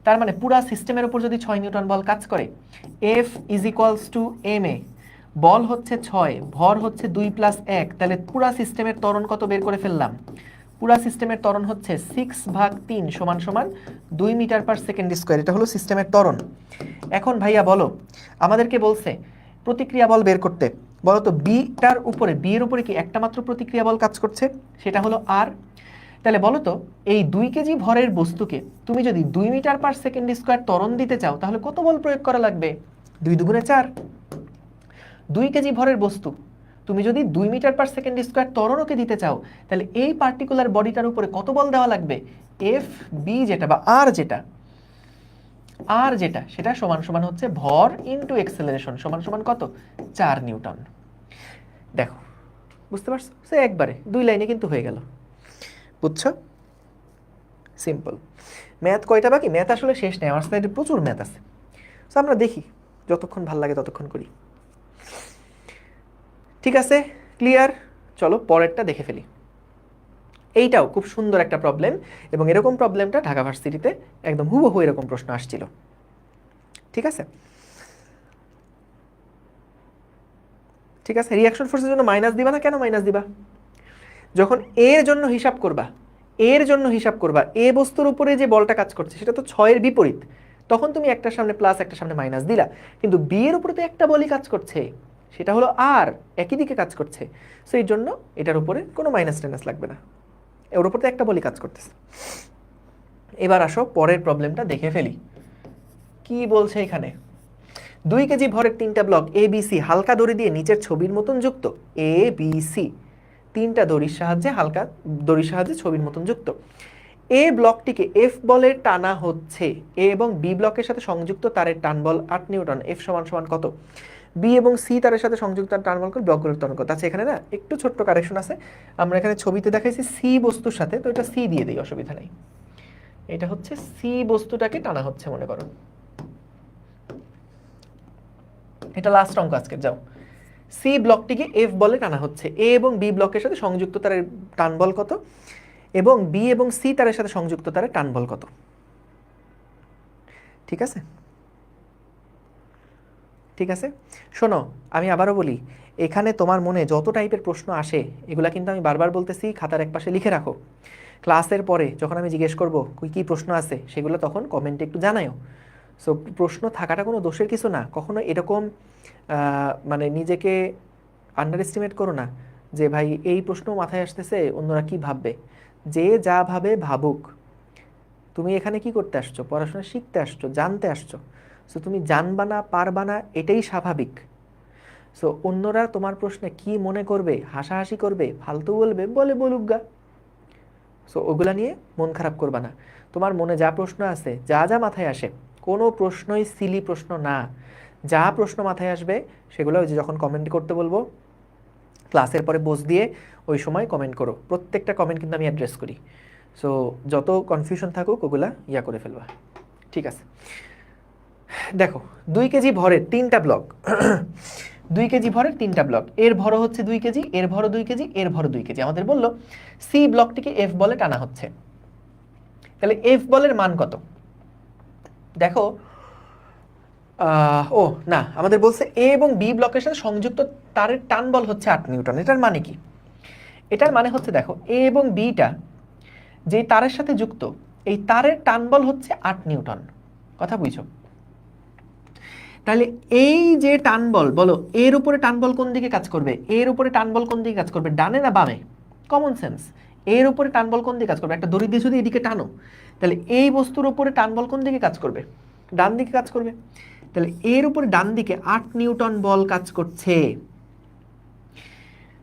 তার মানে পুরা সিস্টেমের উপর যদি 6 নিউটন বল কাজ করে, F is equals to M A, বল হচ্ছে 6, ভর হচ্ছে 2 + 1, তাহলে পুরা সিস্টেমের ত্বরণ কত বের করে ফেললাম। পুরা সিস্টেমের ত্বরণ হচ্ছে 6/3 = 2 মিটার/সেকেন্ড²। এটা হলো সিস্টেমের ত্বরণ। এখন ভাইয়া বলো, আমাদেরকে বলছে প্রতিক্রিয়া বল বের করতে, বলো তো বি এর উপরে কি একটা মাত্র প্রতিক্রিয়া বল কাজ করছে, সেটা হলো আর। তাহলে বলো তো এই 2 কেজি ভরের বস্তুকে তুমি যদি 2 মিটার/সেকেন্ড² ত্বরণ দিতে চাও তাহলে কত বল প্রয়োগ করা লাগবে? 2 × 4। 2 কেজি ভরের বস্তু তুমি যদি 2 মিটার/সেকেন্ড² ত্বরণ দিতে চাও তাহলে এই পার্টিকুলার বডিটার উপরে কত বল দেওয়া লাগবে? এফ বি যেটা বা আর যেটা সেটা সমান সমান হচ্ছে ভর ইনটু এক্সেলারেশন সমান সমান কত? 4 নিউটন। দেখো বুঝতে পারছো? সে একবারে 2 লাইনে কিন্তু হয়ে গেল। বুঝছো? সিম্পল। ম্যাথ কয়টা বাকি? ম্যাথ আসলে শেষ নেই, আমার সাইডে প্রচুর ম্যাথ আছে। সো আমরা দেখি, যতক্ষণ ভাল লাগে ততক্ষণ করি। ঠিক আছে, ক্লিয়ার? চলো পরেরটা দেখে ফেলি। এইটাও খুব সুন্দর একটা প্রবলেম, এবং এরকম প্রবলেমটা ঢাকা ভার্সিটিতে একদম হুবহু এরকম প্রশ্ন আসছিল। ঠিক আছে, ঠিক আছে। রিঅ্যাকশন ফোর্সের জন্য মাইনাস দিবা না? কেন মাইনাস দিবা? যখন এর জন্য হিসাব করবা, এ বস্তুর উপরে যে বলটা কাজ করছে সেটা তো 6 এর বিপরীত, তখন তুমি একটার সামনে প্লাস একটার সামনে মাইনাস দিলা। কিন্তু বি এর উপরে তো একটা বলই কাজ করছে, সেটা হলো আর, একই দিকে কাজ করছে। সো এই জন্য এটার উপরে কোনো মাইনাস টাইনাস লাগবে না, এর উপর তো একটা বলই কাজ করতেছে। এবার আসো পরের প্রবলেমটা দেখে ফেলি। কি বলছে এখানে? 2 কেজি ভরের 3টা ব্লক এ বি সি হালকা দড়ি দিয়ে নিচের ছবির মতন যুক্ত। এ বি সি 3টা দড়ির সাহায্যে হালকা দড়ির সাহায্যে ছবির মতন যুক্ত। এ ব্লকটিকে এফ বলে টানা হচ্ছে। এ এবং বি ব্লকের সাথে সংযুক্ত তারের টান বল 8 নিউটন। এফ সমান সমান কত? বি এবং সি তারের সাথে সংযুক্ত টান বল করে ব্লকগুলোর ত্বরণ কত? আচ্ছা এখানে না একটু ছোট্ট কারেকশন আছে, আমরা এখানে ছবিতে দেখাইছি সি বস্তুর সাথে, তো এটা সি দিয়ে দিই, অসুবিধা নেই। এটা হচ্ছে সি বস্তুটাকে টানা হচ্ছে মনে করো। এটা লাস্ট অঙ্ক আজকে, যাও। সি ব্লকটিকে এফ বলে টানা হচ্ছে। এ এবং বি ব্লকের সাথে সংযুক্ত তারের টান বল কত, এবং বি এবং সি তারের সাথে সংযুক্ত তারের টান বল কত? ঠিক আছে, ঠিক আছে। শোনো আমি আবারও বলি, এখানে তোমার মনে যত টাইপের প্রশ্ন আসে এগুলা কিন্তু আমি বারবার বলতেছি খাতার একপাশে লিখে রাখো। ক্লাসের পরে যখন আমি জিজ্ঞেস করবো কী প্রশ্ন আছে সেগুলো তখন কমেন্টে একটু জানাও। সো প্রশ্ন থাকাটা কোনো দোষের কিছু না, কখনো এরকম মানে নিজেকে আন্ডার এস্টিমেট করো না যে ভাই এই প্রশ্ন মাথায় আসতেছে অন্যরা কি ভাববে। যে যা ভাবে ভাবুক, তুমি এখানে কি করতে আসছো? পড়াশোনা শিখতে আসছো, জানতে আসছো। সো তুমি জানবা না পারবা না এটাই স্বাভাবিক। সো অন্যরা তোমার প্রশ্নে কি মনে করবে, হাসাহাসি করবে, ফালতু বলবে, বলে বলুক গা। সো ওগুলা নিয়ে মন খারাপ করবা না। তোমার মনে যা প্রশ্ন আছে, যা যা মাথায় আসে, কোনো প্রশ্নই সিলি প্রশ্ন না। যা প্রশ্ন মাথায় আসবে সেগুলো ওই যে যখন কমেন্ট করতে বলবো ক্লাসের পরে বোঝ দিয়ে ওই সময় কমেন্ট করো। প্রত্যেকটা কমেন্ট কিন্তু আমি অ্যাড্রেস করি। সো যত কনফিউশন থাকুক ওগুলা করে ফেলবা। ঠিক আছে, দেখো 2 কেজি ভরের 3টা ব্লক 2 কেজি ভরের 3টা ব্লক, এর ভর হচ্ছে 2 কেজি, এর ভর 2 কেজি, এর ভর 2 কেজি। আমাদের বললো সি ব্লকটিকে এফ বলে টানা হচ্ছে, তাহলে এফ বলের মান কত? দেখো ও না, আমাদের বলছে এ এবং বি ব্লকের সাথে সংযুক্ত তারের টান বল হচ্ছে 8 নিউটন। এটার মানে কি? এটার মানে হচ্ছে দেখো এ এবং বিটা যে তারের সাথে যুক্ত, এই তারের টান বল হচ্ছে 8 নিউটন। কথা বুঝছো? তাহলে এই যে টান বল, বলো এর উপরে টান বল কোন দিকে কাজ করবে? এর উপরে টান বল কোন দিকে কাজ করবে, ডানে না বামে? Common sense. এর উপরে টান বল কোন দিকে কাজ করবে? একটা দড়ি দিয়ে যদি এদিকে টানো, তাহলে এই বস্তুর উপরে টান বল কোন দিকে কাজ করবে? ডান দিকে কাজ করবে। তাহলে এর উপরে ডান দিকে 8 নিউটন বল কাজ করছে।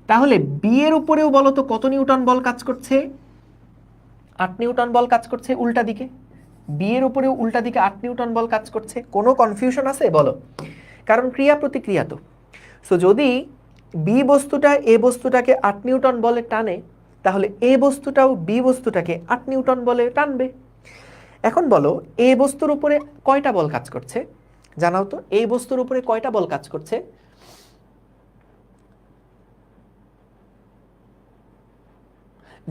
তাহলে বি এর উপরেও বলো তো কত নিউটন বল কাজ করছে? 8 নিউটন বল কাজ করছে উল্টা দিকে। বি এর উপরেও উল্টা দিকে 8 নিউটন বল কাজ করছে। কোনো কনফিউশন আছে বলো? কারণ ক্রিয়া প্রতিক্রিয়া তো। সো যদি বি বস্তুটা এ বস্তুটাকে 8 নিউটন বলে টানে, তাহলে এ বস্তুটাও বি বস্তুটাকে 8 নিউটন বলে টানবে। এখন বলো এ বস্তুর উপরে কয়টা বল কাজ করছে, জানাও তো এই বস্তুর উপরে কয়টা বল কাজ করছে?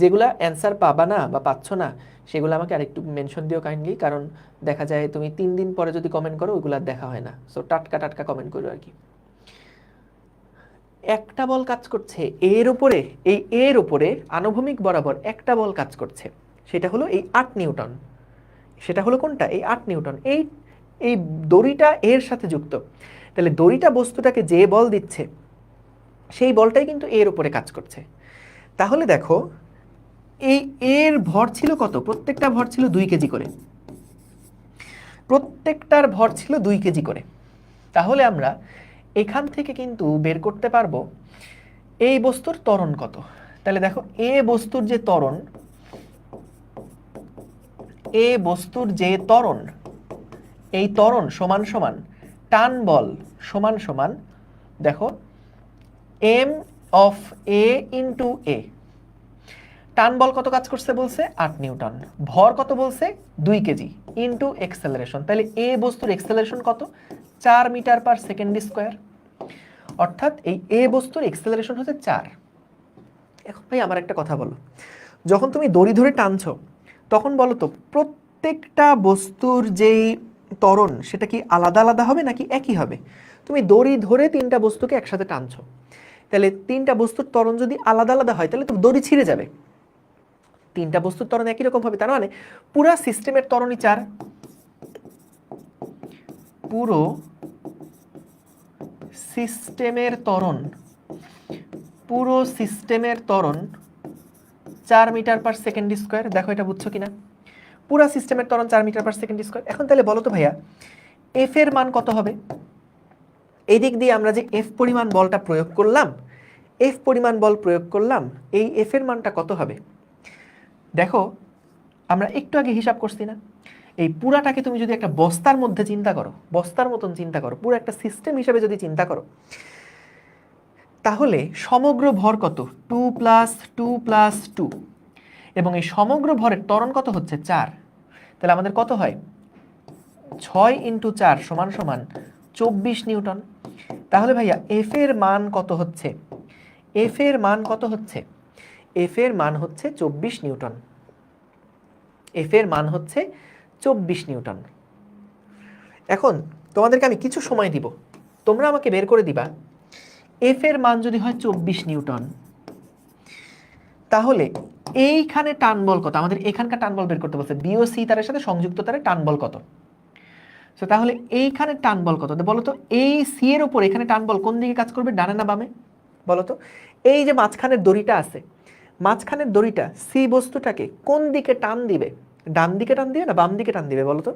যেগুলা অ্যান্সার পাবা না বা পাচ্ছ না সেগুলো আমাকে আরেকটু মেনশন দিও কাইন্ডলি, কারণ দেখা যায় তুমি 3 দিন পরে যদি কমেন্ট করো ওইগুলো দেখা হয় না, সো টাটকা টাটকা কমেন্ট করো আর কি। একটা বল কাজ করছে এর উপরে, এই এর উপরে আনুভূমিক বরাবর একটা বল কাজ করছে, সেটা হলো এই 8 নিউটন। সেটা হলো কোনটা? এই 8 নিউটন। এই এই দড়িটা এর সাথে যুক্ত, তাহলে দড়িটা বস্তুটাকে যে বল দিচ্ছে সেই বলটাই কিন্তু এর উপরে কাজ করছে। তাহলে দেখো এই এর ভর ছিল কত? প্রত্যেকটা ভর ছিল 2 কেজি করে, প্রত্যেকটার ভর ছিল 2 কেজি করে। তাহলে আমরা এখান থেকে কিন্তু বের করতে পারবো এই বস্তুর ত্বরণ কত। তাহলে দেখো এ বস্তুর যে ত্বরণ, এ বস্তুর যে ত্বরণ, এই ত্বরণ সমান সমান টান বল সমান সমান, দেখো এম অফ এ ইন্টু এ। টান বল কত কাজ করছে বলছে? 8 নিউটন। ভর কত বলছে? 2 কেজি ইন্টু এক্সেলারেশন। তাহলে এ বস্তুর এক্সেলারেশন কত? 4 মিটার পার সেকেন্ড স্কোয়ার। অর্থাৎ এই এ বস্তুর এক্সেলারেশন হচ্ছে 4। এখন ভাই আমার একটা কথা বলো, যখন তুমি দড়ি ধরে টানছো তখন বলো তো প্রত্যেকটা বস্তুর যেই ত্বরণ সেটা কি আলাদা আলাদা হবে নাকি একই হবে? তুমি দড়ি ধরে 3টা বস্তুকে একসাথে টানছো, তাহলে 3টা বস্তুর ত্বরণ যদি আলাদা আলাদা হয় তাহলে তো দড়ি ছিঁড়ে যাবে। 3টা বস্তুর ত্বরণ একই রকম হবে, তার মানে পুরো সিস্টেমের ত্বরণই 4। পুরো সিস্টেমের ত্বরণ, পুরো সিস্টেমের ত্বরণ 4 মিটার পার সেকেন্ড স্কোয়ার। দেখো এটা বুঝছো কিনা? পুরো সিস্টেমের ত্বরণ 4 মিটার পার সেকেন্ড স্কোয়ার। এখন তাহলে বলো তো ভাইয়া এফ এর মান কত হবে? এই দিক দিয়ে আমরা যে এফ পরিমাণ বলটা প্রয়োগ করলাম, এফ পরিমাণ বল প্রয়োগ করলাম, এই এফ এর মানটা কত হবে? দেখো আমরা একটু আগে হিসাব করছি না, এই পুরাটাকে তুমি যদি একটা বস্তার মধ্যে চিন্তা করো, বস্তার মতন চিন্তা করো, পুরো একটা সিস্টেম হিসেবে যদি চিন্তা করো, তাহলে সমগ্র ভর কত? 2 প্লাস 2 প্লাস 2, এবং এই সমগ্র ভরের ত্বরণ কত হচ্ছে? 4। তাহলে আমাদের কত হয়? 6 ইন্টু 4 সমান সমান 24 নিউটন। তাহলে ভাইয়া এফ এর মান কত হচ্ছে? এফ এর মান কত হচ্ছে? এফ এর মান হচ্ছে 24 নিউটন। এফ এর মান হচ্ছে 24 নিউটন। এখন তোমাদেরকে আমি কিছু সময় দিব, তোমরা আমাকে বের করে দিবা এফ এর মান যদি হয় 24 নিউটন, তাহলে এইখানে টান বল কত? আমাদের এখানকার টান বল বের করতে বলছে, বি ও সি তারের সাথে সংযুক্ত তারে টান বল কত। তো তাহলে এইখানে টান বল কত বলো তো? এই সি এর উপর এখানে টান বল কোন দিকে কাজ করবে, ডানে না বামে বলো তো? এই যে মাঝখানের দড়িটা আছে, মাঝখানের দড়িটা সি বস্তুটাকে কোন দিকে টান দিবে? ডান দিকে টান দিবে না বাম দিকে টান দিবে বলো তো?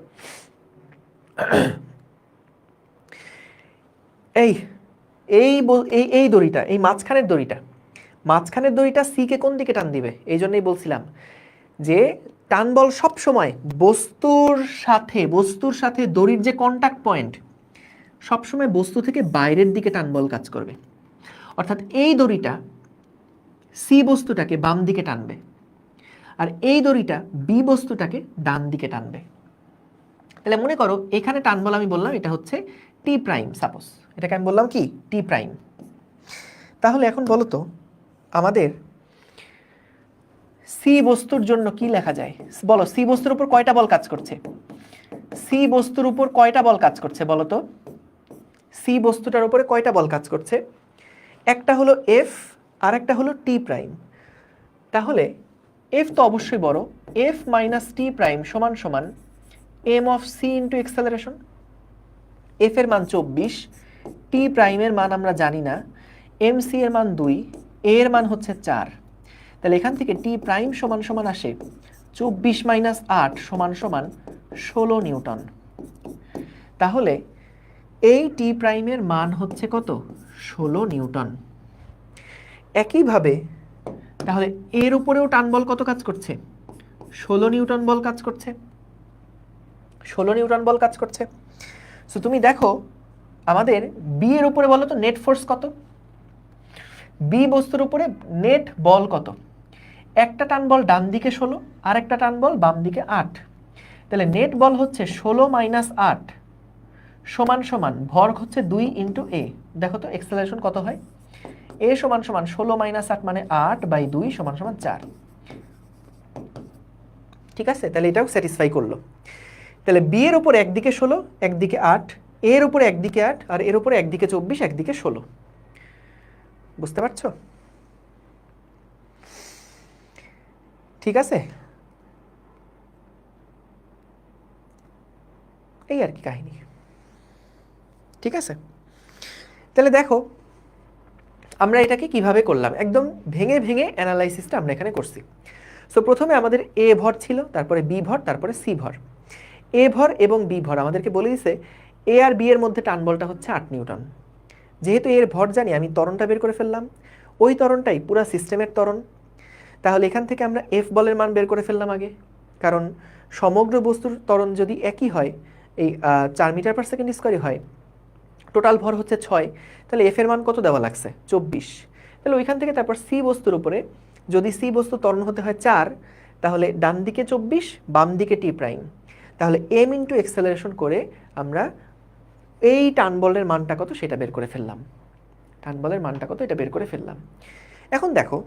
এই এই এই এই দড়িটা, এই মাঝখানের দড়িটা, মাঝখানের দড়িটা সি কে কোন দিকে টান দিবে? এই জন্যই বলছিলাম যে টান বল সব সময় বস্তুর সাথে দড়ির যে কন্টাক্ট পয়েন্ট সবসময় বস্তু থেকে বাইরের দিকে টান বল কাজ করবে। অর্থাৎ এই দড়িটা সি বস্তুটাকে বাম দিকে টানবে, আর এই দড়িটা বি বস্তুটাকে ডান দিকে টানবে। তাহলে মনে করো এখানে টান বল আমি বললাম এটা হচ্ছে টি প্রাইম, সাপোজ এটাকে আমি বললাম কি টি প্রাইম। তাহলে এখন বলো তো আমাদের সি বস্তুর জন্য কি লেখা যায়? বলো সি বস্তুর উপর কয়টা বল কাজ করছে? সি বস্তুর উপর কয়টা বল কাজ করছে বলো তো? সি বস্তুটার উপরে কয়টা বল কাজ করছে? একটা হলো এফ আর একটা হলো টি প্রাইম। তাহলে এফ তো অবশ্যই বড়, এফ মাইনাস টি প্রাইম সমান সমান M of C into acceleration. F এর মান 24, টি প্রাইমের মান আমরা জানি না, এম সি এর মান 2, এ এর মান হচ্ছে 4। তাহলে এখান থেকে টি প্রাইম সমান সমান আসে 24 মাইনাস 8 সমান সমান 16 নিউটন। তাহলে এই টি প্রাইমের মান হচ্ছে কত? 16 নিউটন। একইভাবে তাহলে এর উপরেও টান বল কত কাজ করছে? 16 নিউটন বল কাজ করছে, 16 নিউটন বল কাজ করছে। সো তুমি দেখো আমাদের বি এর উপরে বলো তো নেট ফোর্স কত? বি বস্তুর উপরে নেট বল কত? একটা টান বল ডান দিকে 16 আর একটা টান বল বাম দিকে 8। তাহলে নেট বল হচ্ছে 16 মাইনাস 8 সমান সমান ভর হচ্ছে 2 ইন্টু এ। দেখো তো এক্সেলারেশন কত হয়? এ সমান সমান 16 মাইনাস 8 মানে 8/2 সমান সমান 4। ঠিক আছে, তাহলে এটাও স্যাটিসফাই করলো। তাহলে বি এর উপর একদিকে 16 একদিকে 8, এর উপর একদিকে 8 আর এর উপরে একদিকে 24 একদিকে 16। বুঝতে পারছো? ঠিক আছে, এই আর কি কাহিনী। ঠিক আছে, তাহলে দেখো আমরা এটাকে কিভাবে করলাম, একদম ভেঙে ভেঙে অ্যানালাইসিসটা আমরা এখানে করছি। সো প্রথমে আমাদের এ ভর ছিল, তারপরে বি ভর, তারপরে সি ভর। এ ভর এবং বি ভর আমাদেরকে বলে দিছে এ আর বি এর মধ্যে টান বলটা হচ্ছে 8 নিউটন। যেহেতু এর ভর জানি, আমি ত্বরণটা বের করে ফেললাম, ওই ত্বরণটাই পুরা সিস্টেমের ত্বরণ। তাহলে এখান থেকে আমরা এফ বলের মান বের করে ফেললাম আগে, কারণ সমগ্র বস্তুর ত্বরণ যদি একই হয়, এই 4 মিটার পার সেকেন্ড স্কোয়ারই হয়, টোটাল ভর হচ্ছে 6, তাহলে এফ এর মান কত দেওয়া লাগছে? 24। তাহলে ওইখান থেকে তারপর সি বস্তুর উপরে যদি সি বস্তু ত্বরণ হতে হয় 4, তাহলে ডান দিকে 24 বাম দিকে টি প্রাইম, তাহলে এম ইন্টু এক্সেলারেশন করে আমরা এই টান বলের মানটা কত সেটা বের করে ফেললাম। টান বলের মানটা কত এটা বের করে ফেললাম। এখন দেখো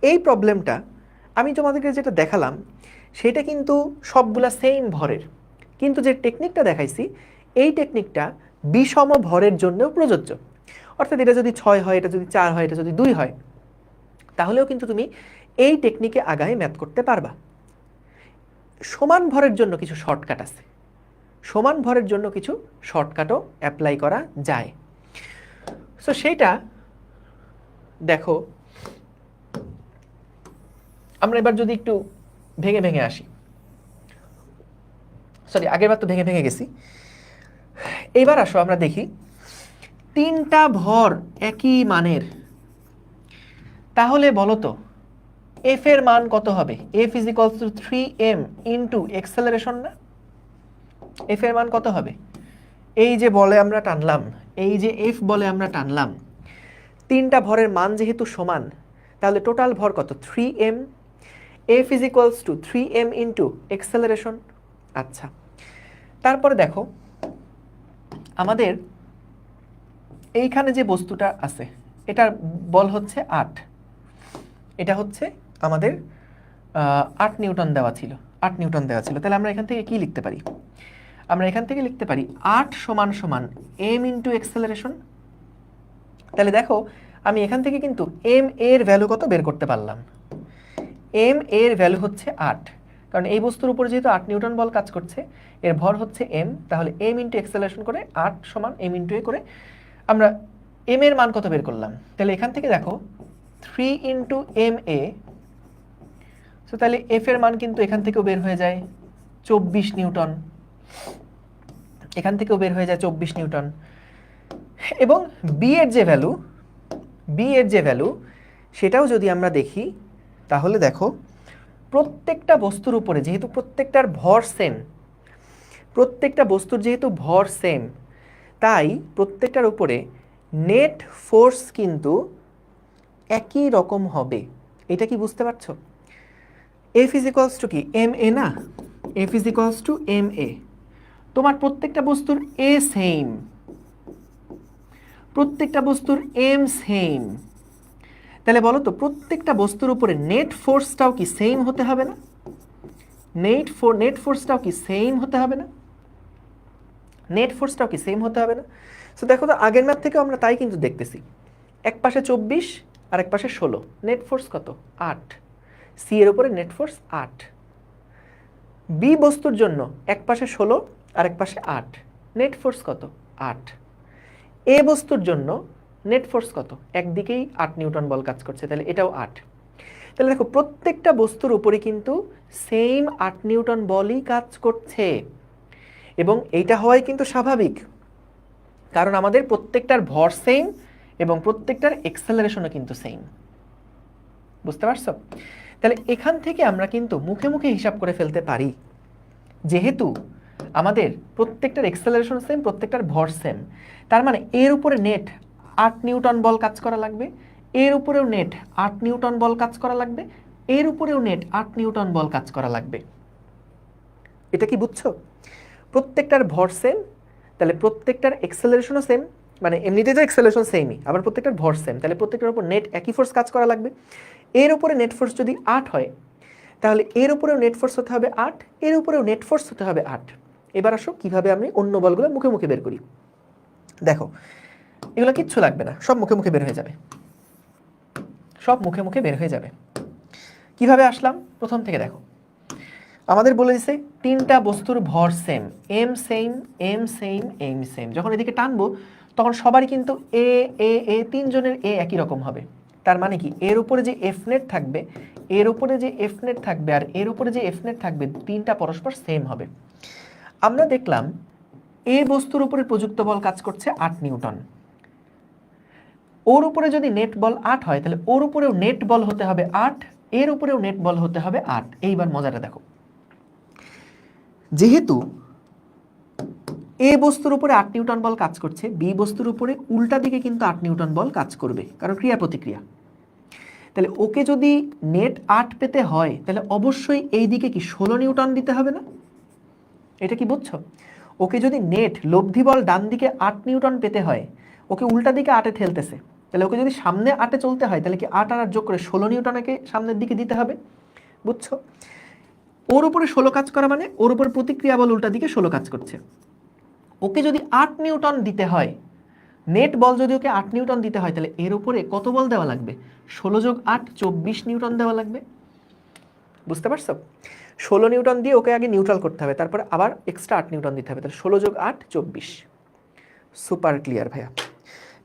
এই প্রবলেমটা আমি তোমাদেরকে যেটা দেখালাম সেটা কিন্তু সবগুলা সেম ভরের, কিন্তু যে টেকনিকটা দেখাইছি এই টেকনিকটা বিষম ভরের জন্যও প্রযোজ্য। অর্থাৎ এটা যদি 6 হয়, এটা যদি 4 হয়, এটা যদি 2 হয়, তাহলেও কিন্তু তুমি এই টেকনিকে আগায় ম্যাথ করতে পারবা। সমান ভরের জন্য কিছু শর্টকাট আছে, সমান ভরের জন্য কিছু শর্টকাটও অ্যাপ্লাই করা যায়। সো সেইটা দেখো, আমরা এবার যদি একটু ভেঙে ভেঙে আসি, সরি আগের বার তো ভেঙে ভেঙে গেছি, এইবার আসো আমরা দেখি তিনটা ভর একই মানের, তাহলে বলো তো এফ এর মান কত হবে? F is equals two 3m into acceleration না? এফ এর মান কত হবে? এই যে বলে আমরা টানলাম, এই যে এফ বলে আমরা টানলাম, তিনটা ভরের মান যেহেতু সমান, তাহলে টোটাল ভর কত? 3m। F is equals two 3m into acceleration. আচ্ছা, তারপরে দেখো আমাদের এইখানে যে বস্তুটা আছে এটার বল হচ্ছে 8, এটা হচ্ছে আমাদের 8 নিউটন দেওয়া ছিল, 8 নিউটন দেওয়া ছিল। তাহলে আমরা এখান থেকে কি লিখতে পারি? আমরা এখান থেকে লিখতে পারি 8 সমান সমান m ইন্টু এক্সেলারেশন। তাহলে দেখো আমি এখান থেকে কিন্তু m এর ভ্যালু কত বের করতে পারলাম। m এর ভ্যালু হচ্ছে 8, কারণ এই বস্তুর উপর যেহেতু 8 নিউটন বল কাজ করছে, এর ভর হচ্ছে m, তাহলে m ইন্টু এক্সেলারেশন করে 8 সমান m ইন্টু a করে আমরা m এর মান কত বের করলাম। তাহলে এখান থেকে দেখো 3 ইন্টু এম এ, সো তাহলে এফ এর মান কিন্তু এখান থেকেও বের হয়ে যায় 24 নিউটন, এখান থেকেও বের হয়ে যায় 24 নিউটন। এবং বি এর যে ভ্যালু, বি এর যে ভ্যালু সেটাও যদি আমরা দেখি, তাহলে দেখো প্রত্যেকটা বস্তুর উপরে যেহেতু প্রত্যেকটার ভর সেম, প্রত্যেকটা বস্তুর যেহেতু ভর সেম, তাই প্রত্যেকটার উপরে নেট ফোর্স কিন্তু একই রকম হবে। এটা কি বুঝতে পারছো? এফ ইজ ইকুয়ালস টু কি এম এ না? F is equals to M A. তোমার প্রত্যেকটা বস্তুর এ সেম, প্রত্যেকটা বস্তুর এম সেম, তাহলে বলো তো প্রত্যেকটা বস্তুর উপরে নেট ফোর্সটাও কি সেম হতে হবে না? নেট ফোর্সটাও কি সেম হতে হবে না? নেট ফোর্সটাও কি সেম হতে হবে না? সো দেখো তো আগের ম্যাথ থেকে আমরা তাই কিন্তু দেখতেছি, এক পাশে 24 আর এক পাশে 16, নেট ফোর্স কত? 8। সি এর উপরে নেট ফোর্স 8। বি বস্তুর জন্য এক পাশে 16 আর এক পাশে 8, নেট ফোর্স কত? 8। এ বস্তুর জন্য নেট ফোর্স কত? একদিকেই 8 নিউটন বল কাজ করছে, তাহলে এটাও 8। তাহলে দেখো প্রত্যেকটা বস্তুর উপরে কিন্তু সেম 8 নিউটন বলই কাজ করছে, এবং এইটা হওয়াই কিন্তু স্বাভাবিক, কারণ আমাদের প্রত্যেকটার ভর সেম এবং প্রত্যেকটার এক্সেলারেশনও কিন্তু সেম। বুঝতে পারছো? তাহলে এখান থেকে আমরা কিন্তু মুখে মুখে হিসাব করে ফেলতে পারি, যেহেতু আমাদের প্রত্যেকটার এক্সেলারেশন সেম, প্রত্যেকটার ভর সেম, তার মানে এর উপরে নেট 8 নিউটন বল কাজ করা লাগবে এর উপরেও নেট 8 নিউটন বল কাজ করা লাগবে, এর উপরেও নেট 8 নিউটন বল কাজ করা লাগবে। এটা কি বুঝছো? প্রত্যেকটার ভর সেম, তাহলে প্রত্যেকটার এক্সেলারেশনও সেম, মানে এমনিতে তো এক্সেলারেশন সেমই, আবার প্রত্যেকটার ভর সেম, তাহলে প্রত্যেকটার উপর নেট একই ফোর্স কাজ করা লাগবে। এর উপরে নেট ফোর্স যদি 8 হয়, তাহলে এর উপরেও নেট ফোর্স হতে হবে 8, এর উপরেও নেট ফোর্স হতে হবে 8। এবার আসো কিভাবে আমি অন্য বলগুলো মুখে মুখে বের করি। দেখো এগুলো কিচ্ছু লাগবে না, সব মুখে মুখে বের হয়ে যাবে, সব মুখে মুখে বের হয়ে যাবে। কিভাবে আসলাম প্রথম থেকে দেখো, আমাদের বলে দিছে তিনটা বস্তুর ভর same, M same, M same, M same. যখন এদিকে টানবো তখন সবারই কিন্তু এ এ এ তিনজনের এ একই রকম হবে। তার মানে কি এর উপরে যে এফ নেট থাকবে, এর উপরে যে এফ নেট থাকবে আর এর উপরে যে এফ নেট থাকবে, তিনটা পরস্পর সেম হবে। আমরা দেখলাম এ বস্তুর উপরে প্রযুক্ত বল কাজ করছে 8 নিউটন। ওর উপরে যদি নেট বল 8 হয়, তাহলে ওর উপরেও নেট বল হতে হবে 8, এর উপরেও নেট বল হতে হবে 8। এইবার মজাটা দেখো, যেহেতু এ বস্তুর উপরে 8 নিউটন বল কাজ করছে, বি বস্তুর উপরে উল্টা দিকে কিন্তু 8 নিউটন বল কাজ করবে, কারণ ক্রিয়া প্রতিক্রিয়া। তাহলে ওকে যদি নেট 8 পেতে হয়, তাহলে অবশ্যই এই দিকে কি 16 নিউটন দিতে হবে না? এটা কি বুঝছো? ওকে যদি নেট লব্ধি বল ডান দিকে 8 নিউটন পেতে হয়, ওকে উল্টা দিকে 8-এ ঠেলতেছে, তাহলে ওকে যদি সামনে 8-এ চলতে হয়, তাহলে কি 8 আর 8 যোগ করে 16 নিউটনকে সামনের দিকে দিতে হবে। বুঝছো? ওর উপরে 16 কাজ করা মানে ওর উপর প্রতিক্রিয়া বল উল্টা দিকে 16 কাজ করছে। ওকে যদি 8 নিউটন দিতে হয়, নেট বল যদি ওকে 8 নিউটন দিতে হয়, তাহলে এর উপরে কত বল দেওয়া লাগবে? 16 যোগ 8 24 নিউটন দেওয়া লাগবে। বুঝতে পারছো? 16 নিউটন দিয়ে ওকে আগে নিউট্রাল করতে হবে, তারপর আবার এক্সট্রা 8 নিউটন দিতে হবে, তাহলে 16 যোগ 8 24। সুপার ক্লিয়ার ভাইয়া।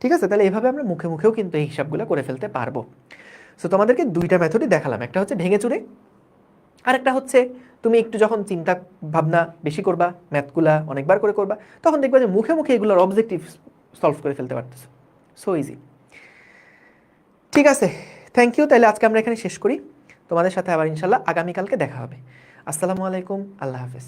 ঠিক আছে, তাহলে এভাবে আমরা মুখে মুখেও কিন্তু এই হিসাবগুলো করে ফেলতে পারবো। সো তোমাদেরকে দুইটা মেথডই দেখালাম, একটা হচ্ছে ভেঙে চুরে, আর একটা হচ্ছে তুমি একটু যখন চিন্তা ভাবনা বেশি করবা, ম্যাথগুলা অনেকবার করে করবা, তখন দেখবা যে মুখে মুখে এগুলোর অবজেক্টিভ সলভ করে ফেলতে পারতেছো। So easy. ঠিক আছে, থ্যাংক ইউ। তাহলে আজকে আমরা এখানে শেষ করি, তোমাদের সাথে আবার ইনশাল্লাহ আগামীকালকে দেখা হবে। আসসালামু আলাইকুম, আল্লাহ হাফেজ।